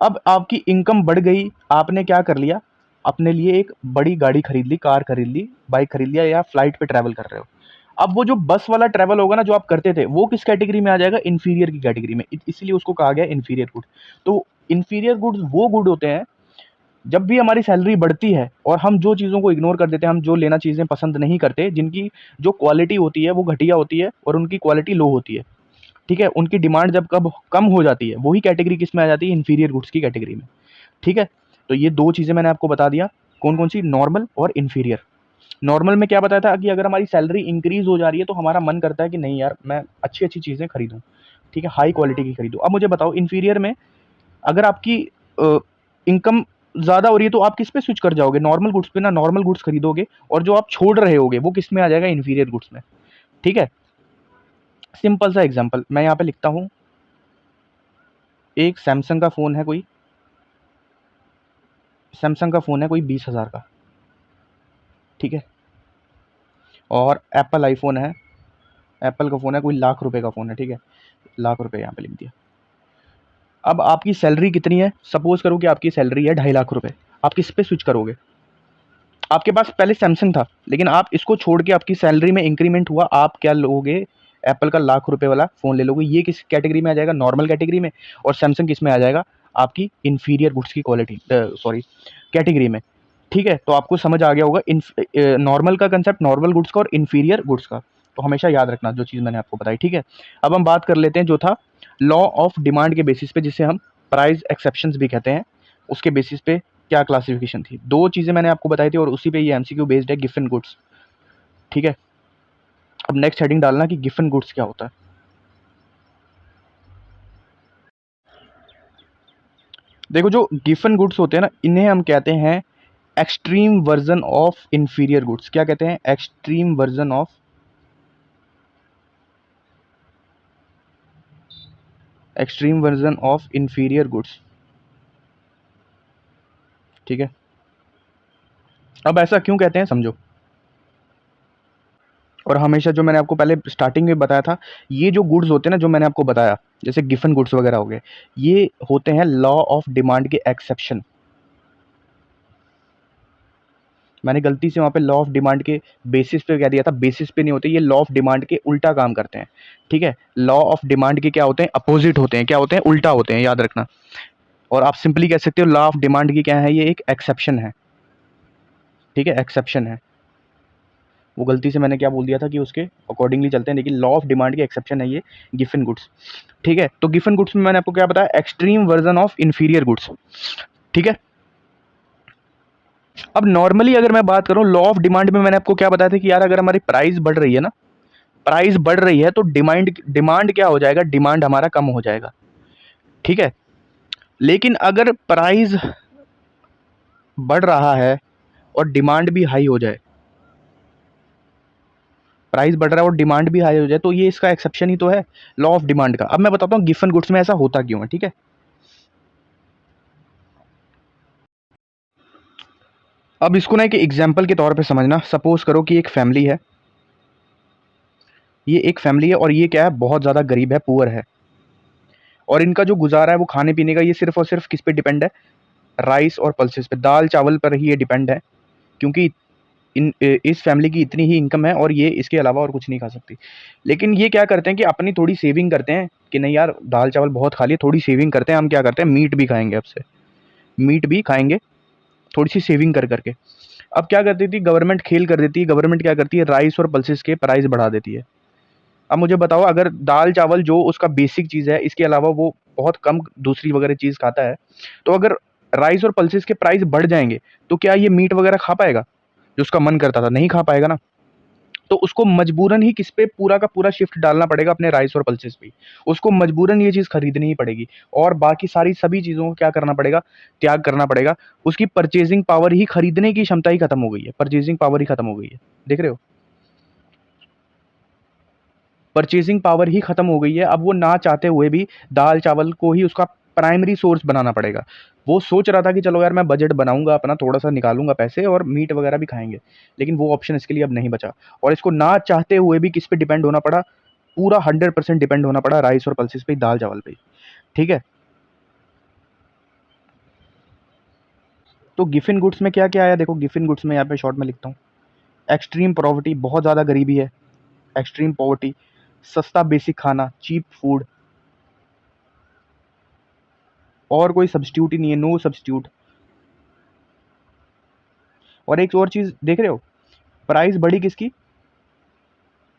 अब आपकी इनकम बढ़ गई, आपने क्या कर लिया, अपने लिए एक बड़ी गाड़ी खरीद ली, कार खरीद ली, बाइक खरीद लिया या फ्लाइट पे ट्रैवल कर रहे हो। अब वो जो बस वाला ट्रैवल होगा ना जो आप करते थे, वो किस कैटेगरी में आ जाएगा? इन्फीरियर की कैटेगरी में। इसीलिए उसको कहा गया इन्फीरियर गुड्स। तो इन्फीरियर गुड्स वो गुड होते हैं जब भी हमारी सैलरी बढ़ती है और हम जो चीज़ों को इग्नोर कर देते हैं, हम जो लेना चीज़ें पसंद नहीं करते, जिनकी जो क्वालिटी होती है वो घटिया होती है और उनकी क्वालिटी लो होती है, ठीक है? उनकी डिमांड जब कब कम हो जाती है, वही कैटेगरी किस में आ जाती है? इन्फीरियर गुड्स की कैटेगरी में, ठीक है? तो ये 2 चीज़ें मैंने आपको बता दिया, कौन-कौन सी? नॉर्मल और इन्फीरियर। नॉर्मल में क्या बताया था कि अगर हमारी सैलरी इंक्रीज़ हो जा रही है, तो हमारा मन करता है कि नहीं यार, मैं अच्छी-अच्छी चीज़ें खरीदूँ, ठीक है? हाई क्वालिटी की खरीदूँ। अब मुझे बताओ इन्फीरियर में अगर आपकी इनकम ज़्यादा हो रही है तो आप किस पे स्विच कर जाओगे? नॉर्मल गुड्स पे ना, नॉर्मल गुड्स खरीदोगे और जो आप छोड़ रहे होगे वो किस में आ जाएगा? इन्फीरियर गुड्स में, ठीक है? सिंपल सा एग्जांपल मैं यहाँ पे लिखता हूँ, एक सैमसंग का फ़ोन है कोई, सैमसंग का फ़ोन है कोई 20,000 का, ठीक है? और एप्पल आईफ़ोन है, एप्पल का फ़ोन है कोई लाख रुपए का फ़ोन है, ठीक है? लाख रुपए यहाँ पे लिख दिया। अब आपकी सैलरी कितनी है? सपोज़ करो कि आपकी सैलरी है 2,50,000 रुपए, आप किस पे स्विच करोगे? आपके पास पहले सैमसंग था, लेकिन आप इसको छोड़ के आपकी सैलरी में इंक्रीमेंट हुआ, आप क्या लोगे? एप्पल का लाख रुपए वाला फ़ोन ले लोगे। ये किस कैटेगरी में आ जाएगा? नॉर्मल कैटेगरी में। और सैमसंग किस में आ जाएगा? आपकी इन्फीरियर गुड्स की क्वालिटी सॉरी कैटेगरी में, ठीक है? तो आपको समझ आ गया होगा नॉर्मल का कंसेप्ट, नॉर्मल गुड्स का और इन्फीरियर गुड्स का। तो हमेशा याद रखना जो चीज़ मैंने आपको बताई, ठीक है? अब हम बात कर लेते हैं जो था लॉ ऑफ डिमांड के बेसिस पे, जिसे हम प्राइस एक्सेप्शंस भी कहते हैं, उसके बेसिस पे क्या क्लासिफिकेशन थी। 2 चीज़ें मैंने आपको बताई थी और उसी पे ये एमसीक्यू बेस्ड है, गिवन गुड्स, ठीक है? अब नेक्स्ट हेडिंग डालना कि गिवन गुड्स क्या होता है। देखो जो गिवन गुड्स होते हैं ना, इन्हें हम कहते हैं extreme version of inferior goods. क्या कहते हैं? Extreme version of inferior goods, ठीक है? अब ऐसा क्यों कहते हैं समझो। और हमेशा जो मैंने आपको पहले स्टार्टिंग में बताया था, ये जो गुड्स होते हैं ना जो मैंने आपको बताया, जैसे गिवन गुड्स वगैरह हो गए, ये होते हैं लॉ ऑफ डिमांड के एक्सेप्शन। मैंने गलती से वहाँ पे लॉ ऑफ डिमांड के बेसिस पे कह दिया था, बेसिस पे नहीं होते, ये लॉ ऑफ डिमांड के उल्टा काम करते हैं, ठीक है? लॉ ऑफ डिमांड के क्या होते हैं? अपोजिट होते हैं। क्या होते हैं? उल्टा होते हैं, याद रखना। और आप सिंपली कह सकते हो लॉ ऑफ डिमांड की क्या है? ये एक एक्सेप्शन है, ठीक है? एक्सेप्शन है। वो गलती से मैंने क्या बोल दिया था कि उसके अकॉर्डिंगली चलते हैं, लेकिन लॉ ऑफ डिमांड के एक्सेप्शन है ये गिवन गुड्स, ठीक है? तो गिवन गुड्स में मैंने आपको क्या बताया? Extreme version of inferior goods, ठीक है? अब नॉर्मली अगर मैं बात करूं लॉ ऑफ डिमांड में, मैंने आपको क्या बताया था कि यार अगर हमारी प्राइस बढ़ रही है ना, प्राइस बढ़ रही है तो डिमांड डिमांड क्या हो जाएगा? डिमांड हमारा कम हो जाएगा, ठीक है? लेकिन अगर प्राइस बढ़ रहा है और डिमांड भी हाई हो जाए, प्राइस बढ़ रहा है और डिमांड भी हाई हो जाए, तो ये इसका एक्सेप्शन ही तो है लॉ ऑफ डिमांड का। अब मैं बताता हूँ गिवन गुड्स में ऐसा होता क्यों है, ठीक है? अब इसको ना एक एग्जाम्पल के तौर पे समझना। सपोज करो कि एक फैमिली है, ये एक फैमिली है और ये क्या है? बहुत ज़्यादा गरीब है, पुअर है, और इनका जो गुजारा है वो खाने पीने का, ये सिर्फ और सिर्फ किस पे डिपेंड है? राइस और पल्सेस पे, दाल चावल पर ही ये डिपेंड है, क्योंकि इस फैमिली की इतनी ही इनकम है और ये इसके अलावा और कुछ नहीं खा सकती। लेकिन ये क्या करते हैं कि अपनी थोड़ी सेविंग करते हैं कि नहीं यार दाल चावल बहुत खा लिए, थोड़ी सेविंग करते हैं, हम क्या करते हैं? मीट भी खाएंगे, अब से मीट भी खाएंगे, थोड़ी सी सेविंग कर करके। अब क्या करती थी गवर्नमेंट? खेल कर देती है गवर्नमेंट, क्या करती है? राइस और पल्सेस के प्राइस बढ़ा देती है। अब मुझे बताओ अगर दाल चावल जो उसका बेसिक चीज़ है, इसके अलावा वो बहुत कम दूसरी वगैरह चीज़ खाता है, तो अगर राइस और पल्सेस के प्राइस बढ़ जाएंगे तो क्या ये मीट वगैरह खा पाएगा? जो उसका मन करता था, नहीं खा पाएगा ना। तो उसको मजबूरन ही किस पे पूरा का पूरा शिफ्ट डालना पड़ेगा? अपने राइस और पल्सेस पे। उसको मजबूरन ये चीज़ खरीदनी ही पड़ेगी और बाकी सारी सभी चीज़ों को क्या करना पड़ेगा? त्याग करना पड़ेगा। उसकी परचेजिंग पावर ही, खरीदने की क्षमता ही खत्म हो गई है, परचेजिंग पावर ही खत्म हो गई है। देख रहे हो? परचेजिंग पावर ही खत्म हो गई है। अब वो ना चाहते हुए भी दाल चावल को ही उसका प्राइमरी सोर्स बनाना पड़ेगा। वो सोच रहा था कि चलो यार मैं बजट बनाऊंगा अपना, थोड़ा सा निकालूंगा पैसे और मीट वगैरह भी खाएंगे, लेकिन वो ऑप्शन इसके लिए अब नहीं बचा और इसको ना चाहते हुए भी किस पे डिपेंड होना पड़ा? पूरा 100% डिपेंड होना पड़ा राइस और पल्सेस पे, दाल चावल पे, ठीक है? तो गिफिन गुड्स में क्या क्या आया देखो, गिफिन गुड्स में यहाँ पे शॉर्ट में लिखता हूँ, एक्सट्रीम पॉवर्टी, बहुत ज़्यादा गरीबी है, एक्सट्रीम पॉवर्टी, सस्ता बेसिक खाना, चीप फूड, और कोई सब्स्टिट्यूट ही नहीं है, नो सब्स्टिट्यूट। और एक और चीज़ देख रहे हो, प्राइस बढ़ी किसकी,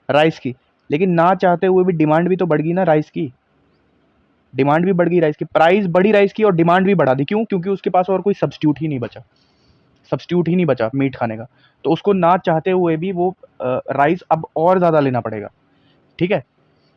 राइस की, लेकिन ना चाहते हुए भी डिमांड भी तो बढ़ गई ना राइस की, डिमांड भी बढ़ गई राइस की, प्राइस बढ़ी राइस की और डिमांड भी बढ़ा दी, क्यों, क्योंकि उसके पास और कोई सब्स्टिट्यूट ही नहीं बचा, सब्स्टिट्यूट ही नहीं बचा मीट खाने का, तो उसको ना चाहते हुए भी वो राइस अब और ज़्यादा लेना पड़ेगा। ठीक है,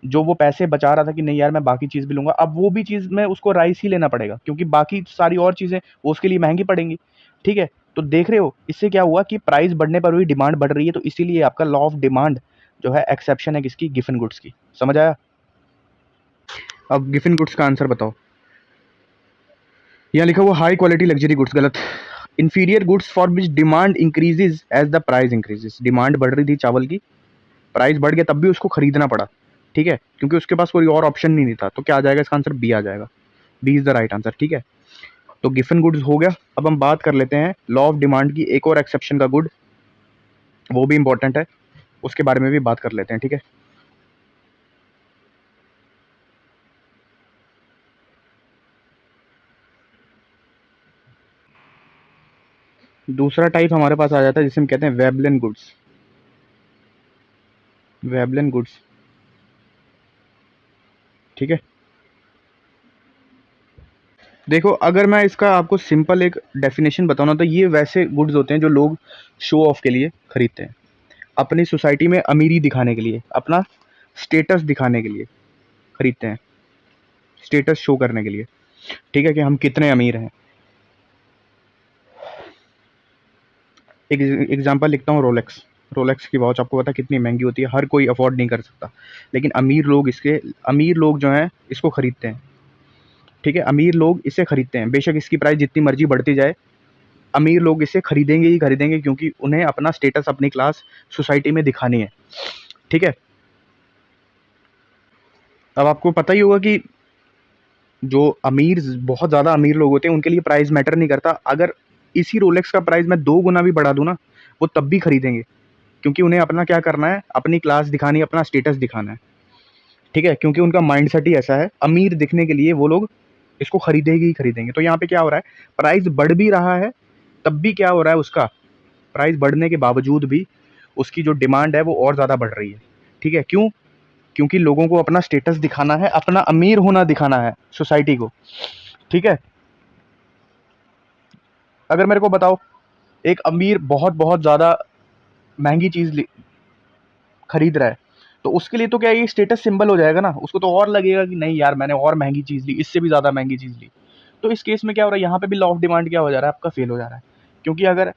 जो वो पैसे बचा रहा था कि नहीं यार मैं बाकी चीज़ भी लूँगा, अब वो भी चीज़ में उसको राइस ही लेना पड़ेगा, क्योंकि बाकी सारी और चीज़ें वो उसके लिए महंगी पड़ेंगी। ठीक है, तो देख रहे हो इससे क्या हुआ कि प्राइस बढ़ने पर भी डिमांड बढ़ रही है, तो इसीलिए आपका लॉ ऑफ डिमांड जो है एक्सेप्शन है किसकी, गिफिन गुड्स की। समझ आया? अब गिफिन गुड्स का आंसर बताओ। यहाँ लिखा हुआ हाई क्वालिटी लग्जरी गुड्स, गलत। Inferior goods for which demand increases as the price increases, demand बढ़ रही थी चावल की, प्राइस बढ़ गया तब भी उसको खरीदना पड़ा। ठीक है, क्योंकि उसके पास कोई और ऑप्शन नहीं था, तो क्या आ जाएगा इसका आंसर, बी आ जाएगा, B is the right answer. ठीक है, तो गिफिन गुड्स हो गया। अब हम बात कर लेते हैं लॉ ऑफ डिमांड की एक और एक्सेप्शन का गुड, वो भी इंपॉर्टेंट है, उसके बारे में भी बात कर लेते हैं। ठीक है, दूसरा टाइप हमारे पास आ जाता है जिसे हम कहते हैं वेबलन गुड्स, वेबलन गुड्स। ठीक है, देखो अगर मैं इसका आपको सिंपल एक डेफिनेशन बताऊँ ना, तो ये वैसे गुड्स होते हैं जो लोग शो ऑफ के लिए खरीदते हैं, अपनी सोसाइटी में अमीरी दिखाने के लिए, अपना स्टेटस दिखाने के लिए खरीदते हैं, स्टेटस शो करने के लिए। ठीक है, कि हम कितने अमीर हैं। एक एग्जांपल लिखता हूँ, रोलेक्स, रोलेक्स की वॉच आपको पता है कितनी महंगी होती है, हर कोई अफोर्ड नहीं कर सकता, लेकिन अमीर लोग जो हैं इसको खरीदते हैं। ठीक है, अमीर लोग इसे खरीदते हैं, बेशक इसकी प्राइस जितनी मर्जी बढ़ती जाए, अमीर लोग इसे खरीदेंगे ही खरीदेंगे, क्योंकि उन्हें अपना स्टेटस, अपनी क्लास सोसाइटी में दिखानी है। ठीक है, अब आपको पता ही होगा कि जो बहुत ज़्यादा अमीर लोग होते हैं उनके लिए प्राइस मैटर नहीं करता, अगर इसी रोलेक्स का प्राइस मैं 2 गुना भी बढ़ा दूँ ना, वो तब भी खरीदेंगे, क्योंकि उन्हें अपना क्या करना है, अपनी क्लास दिखानी है, अपना स्टेटस दिखाना है। ठीक है, क्योंकि उनका माइंडसेट ही ऐसा है, अमीर दिखने के लिए वो लोग इसको खरीदेंगे ही खरीदेंगे। तो यहाँ पे क्या हो रहा है, प्राइस बढ़ भी रहा है तब भी क्या हो रहा है, उसका प्राइस बढ़ने के बावजूद भी उसकी जो डिमांड है वो और ज़्यादा बढ़ रही है। ठीक है, क्यों, क्योंकि लोगों को अपना स्टेटस दिखाना है, अपना अमीर होना दिखाना है सोसाइटी को। ठीक है, अगर मेरे को बताओ, एक अमीर बहुत बहुत ज़्यादा महंगी चीज़ खरीद रहा है, तो उसके लिए तो क्या ये स्टेटस सिंबल हो जाएगा ना, उसको तो और लगेगा कि नहीं यार मैंने और महंगी चीज़ ली, इससे भी ज़्यादा महंगी चीज़ ली। तो इस केस में क्या हो रहा है, यहाँ पे भी लॉ ऑफ डिमांड क्या हो जा रहा है, आपका फेल हो जा रहा है, क्योंकि अगर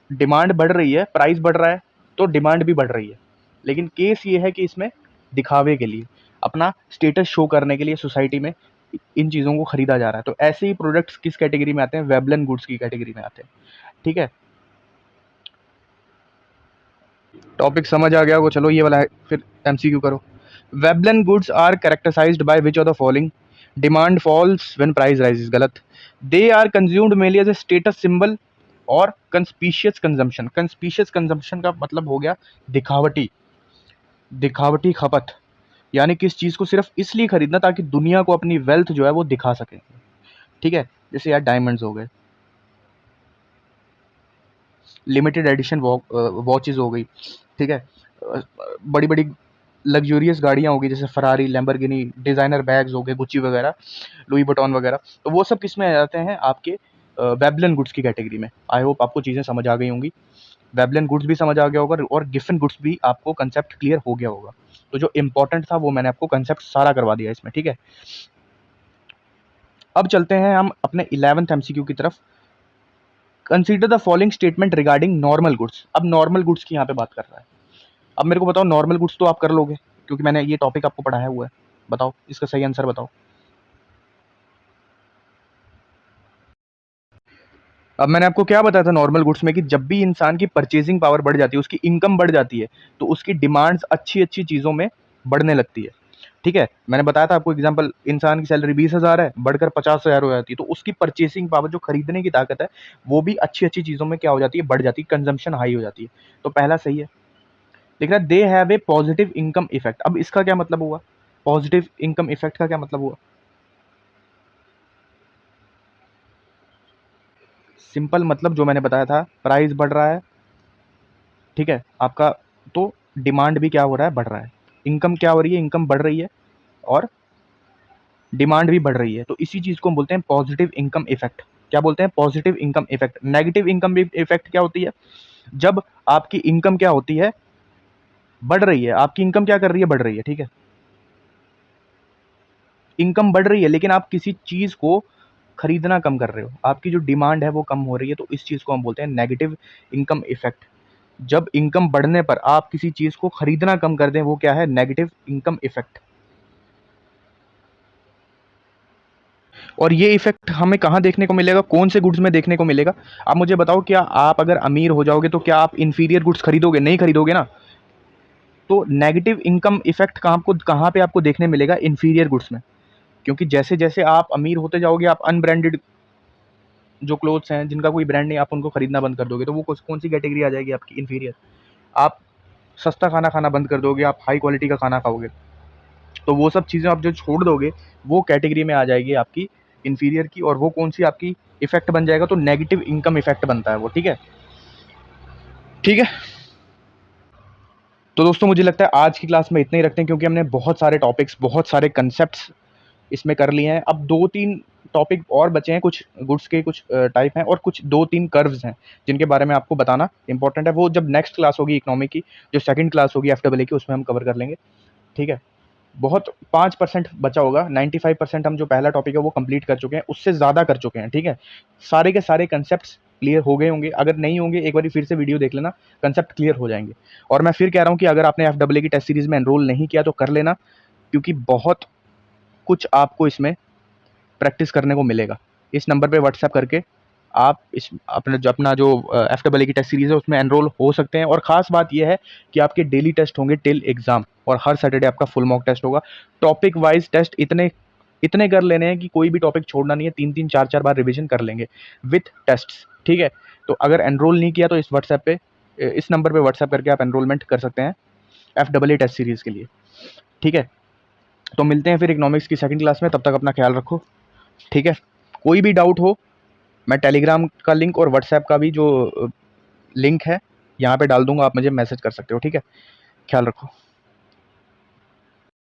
डिमांड बढ़ रही है, प्राइस बढ़ रहा है, तो डिमांड भी बढ़ रही है, लेकिन केस ये है कि इसमें दिखावे के लिए, अपना स्टेटस शो करने के लिए सोसाइटी में इन चीज़ों को खरीदा जा रहा है। तो ऐसे ही प्रोडक्ट्स किस कैटेगरी में आते हैं, वेबलन गुड्स की कैटेगरी में आते हैं। ठीक है, टॉपिक समझ आ गया होगा, चलो ये वाला है फिर एमसीक्यू करो। Veblen goods are characterized by which of the following, demand falls when price rises, गलत। They are consumed mainly as a status symbol और कंस्पिशियस कंजम्पशन, कंस्पिशियस कंजम्पशन का मतलब हो गया दिखावटी, दिखावटी खपत, यानी किस चीज़ को सिर्फ इसलिए खरीदना ताकि दुनिया को अपनी वेल्थ जो है वो दिखा सके। ठीक है, जैसे यार डायमंड्स हो गए, लिमिटेड एडिशन वॉचेस हो गई। ठीक है, बड़ी बड़ी लग्जूरियस गाड़ियाँ हो गई, जैसे फरारी, लैम्बोर्गिनी, डिज़ाइनर बैग्स हो गए, गुच्ची वगैरह, लुई वुइटन वगैरह, तो वो सब किस में आ जाते हैं, आपके वेबलन गुड्स की कैटेगरी में। आई होप आपको चीज़ें समझ आ गई होंगी, वेबलन गुड्स भी समझ आ गया होगा और गिफिन गुड्स भी आपको कंसेप्ट क्लियर हो गया होगा। तो जो इंपॉर्टेंट था वो मैंने आपको कंसेप्ट सारा करवा दिया इसमें। ठीक है, अब चलते हैं हम अपने 11th एमसीक्यू की तरफ। Consider the following statement regarding normal goods, अब नॉर्मल गुड्स की यहाँ पे बात कर रहा है। अब मेरे को बताओ, नॉर्मल गुड्स तो आप कर लोगे क्योंकि मैंने ये टॉपिक आपको पढ़ाया हुआ है, बताओ इसका सही आंसर बताओ। अब मैंने आपको क्या बताया था नॉर्मल गुड्स में, कि जब भी इंसान की परचेजिंग पावर बढ़ जाती है, उसकी इनकम बढ़ जाती है, तो उसकी डिमांड्स अच्छी अच्छी चीज़ों में बढ़ने लगती है। ठीक है, मैंने बताया था आपको एग्जांपल, इंसान की सैलरी 20,000 है, बढ़कर 50,000 हो जाती है, तो उसकी परचेसिंग पावर, जो खरीदने की ताकत है, वो भी अच्छी-अच्छी चीज़ों में क्या हो जाती है, बढ़ जाती है, कंजम्पशन हाई हो जाती है। तो पहला सही है। लिख रहा है they have a positive income effect. अब इसका क्या मतलब हुआ? पॉजिटिव इनकम इफेक्ट का क्या मतलब हुआ? सिंपल मतलब जो मैंने बताया था, प्राइस बढ़ रहा है, ठीक है, आपका, तो डिमांड भी क्या हो रहा है, बढ़ रहा है। इनकम क्या हो रही है, इनकम बढ़ रही है और डिमांड भी बढ़ रही है, तो इसी चीज़ को हम बोलते हैं पॉजिटिव इनकम इफेक्ट। क्या बोलते हैं? Positive income effect. Negative income effect क्या होती है? जब आपकी इनकम क्या होती है, बढ़ रही है, आपकी इनकम क्या कर रही है, बढ़ रही है, ठीक है, इनकम बढ़ रही है, लेकिन आप किसी चीज़ को खरीदना कम कर रहे हो, आपकी जो डिमांड है वो कम हो रही है, तो इस चीज़ को हम बोलते हैं नेगेटिव इनकम इफेक्ट। जब इनकम बढ़ने पर आप किसी चीज़ को खरीदना कम कर दें, वो क्या है, नेगेटिव इनकम इफेक्ट। और ये इफेक्ट हमें कहाँ देखने को मिलेगा, कौन से गुड्स में देखने को मिलेगा? आप मुझे बताओ, क्या आप अगर अमीर हो जाओगे तो क्या आप इंफीरियर गुड्स खरीदोगे? नहीं खरीदोगे ना। तो नेगेटिव इनकम इफेक्ट कहाँ पे आपको देखने मिलेगा? इंफीरियर गुड्स में। क्योंकि जैसे जैसे आप अमीर होते जाओगे, आप अनब्रांडेड जो क्लोथ्स हैं, जिनका कोई ब्रांड नहीं, आप उनको खरीदना बंद कर दोगे, तो वो कौन सी कैटेगरी आ जाएगी आपकी? इंफीरियर। आप सस्ता खाना खाना बंद कर दोगे, आप हाई क्वालिटी का खाना खाओगे, तो वो सब चीज़ें आप जो छोड़ दोगे, वो कैटेगरी में आ जाएगी आपकी इंफीरियर की, और वो कौन सी आपकी इफेक्ट बन जाएगा? तो नेगेटिव इनकम इफेक्ट बनता है वो, ठीक है। ठीक है, तो दोस्तों मुझे लगता है आज की क्लास में इतना ही रखते हैं, क्योंकि हमने बहुत सारे टॉपिक्स, बहुत सारे कंसेप्ट्स इसमें कर लिए हैं। अब 2-3 टॉपिक और बचे हैं, कुछ गुड्स के कुछ टाइप हैं, और कुछ 2-3 कर्व्स हैं, जिनके बारे में आपको बताना इंपॉर्टेंट है। वो जब नेक्स्ट क्लास होगी इकोनॉमी की, जो सेकंड क्लास होगी एफडब्ल्यू की, उसमें हम कवर कर लेंगे, ठीक है। बहुत 5% बचा होगा, 95% हम जो पहला टॉपिक है वो कंप्लीट कर चुके हैं, उससे ज़्यादा कर चुके हैं, ठीक है। सारे के सारे कंसेप्ट्स क्लियर हो गए होंगे। अगर नहीं होंगे, एक बार फिर से वीडियो देख लेना, कंसेप्ट क्लियर हो जाएंगे। और मैं फिर कह रहा हूँ कि अगर आपने एफडब्ल्यू की टेस्ट सीरीज में एनरोल नहीं किया तो कर लेना, क्योंकि बहुत कुछ आपको इसमें प्रैक्टिस करने को मिलेगा। इस नंबर पे व्हाट्सएप करके आप इस अपना जो एफडब्ल्यू की टेस्ट सीरीज है उसमें एनरोल हो सकते हैं। और ख़ास बात यह है कि आपके डेली टेस्ट होंगे टिल एग्ज़ाम, और हर सैटरडे आपका फुल मॉक टेस्ट होगा। टॉपिक वाइज टेस्ट इतने इतने कर लेने हैं कि कोई भी टॉपिक छोड़ना नहीं है, 3-3 4-4 बार रिवीजन कर लेंगे विथ टेस्ट्स, ठीक है। तो अगर एनरोल नहीं किया तो इस व्हाट्सएप पे, इस नंबर पे व्हाट्सएप करके आप एनरोलमेंट कर सकते हैं एफडब्ल्यू टेस्ट सीरीज़ के लिए, ठीक है। तो मिलते हैं फिर इकोनॉमिक्स की सेकंड क्लास में, तब तक अपना ख्याल रखो, ठीक है। कोई भी डाउट हो, मैं टेलीग्राम का लिंक और व्हाट्सएप का भी जो लिंक है यहाँ पे डाल दूंगा, आप मुझे मैसेज कर सकते हो, ठीक है। ख्याल रखो।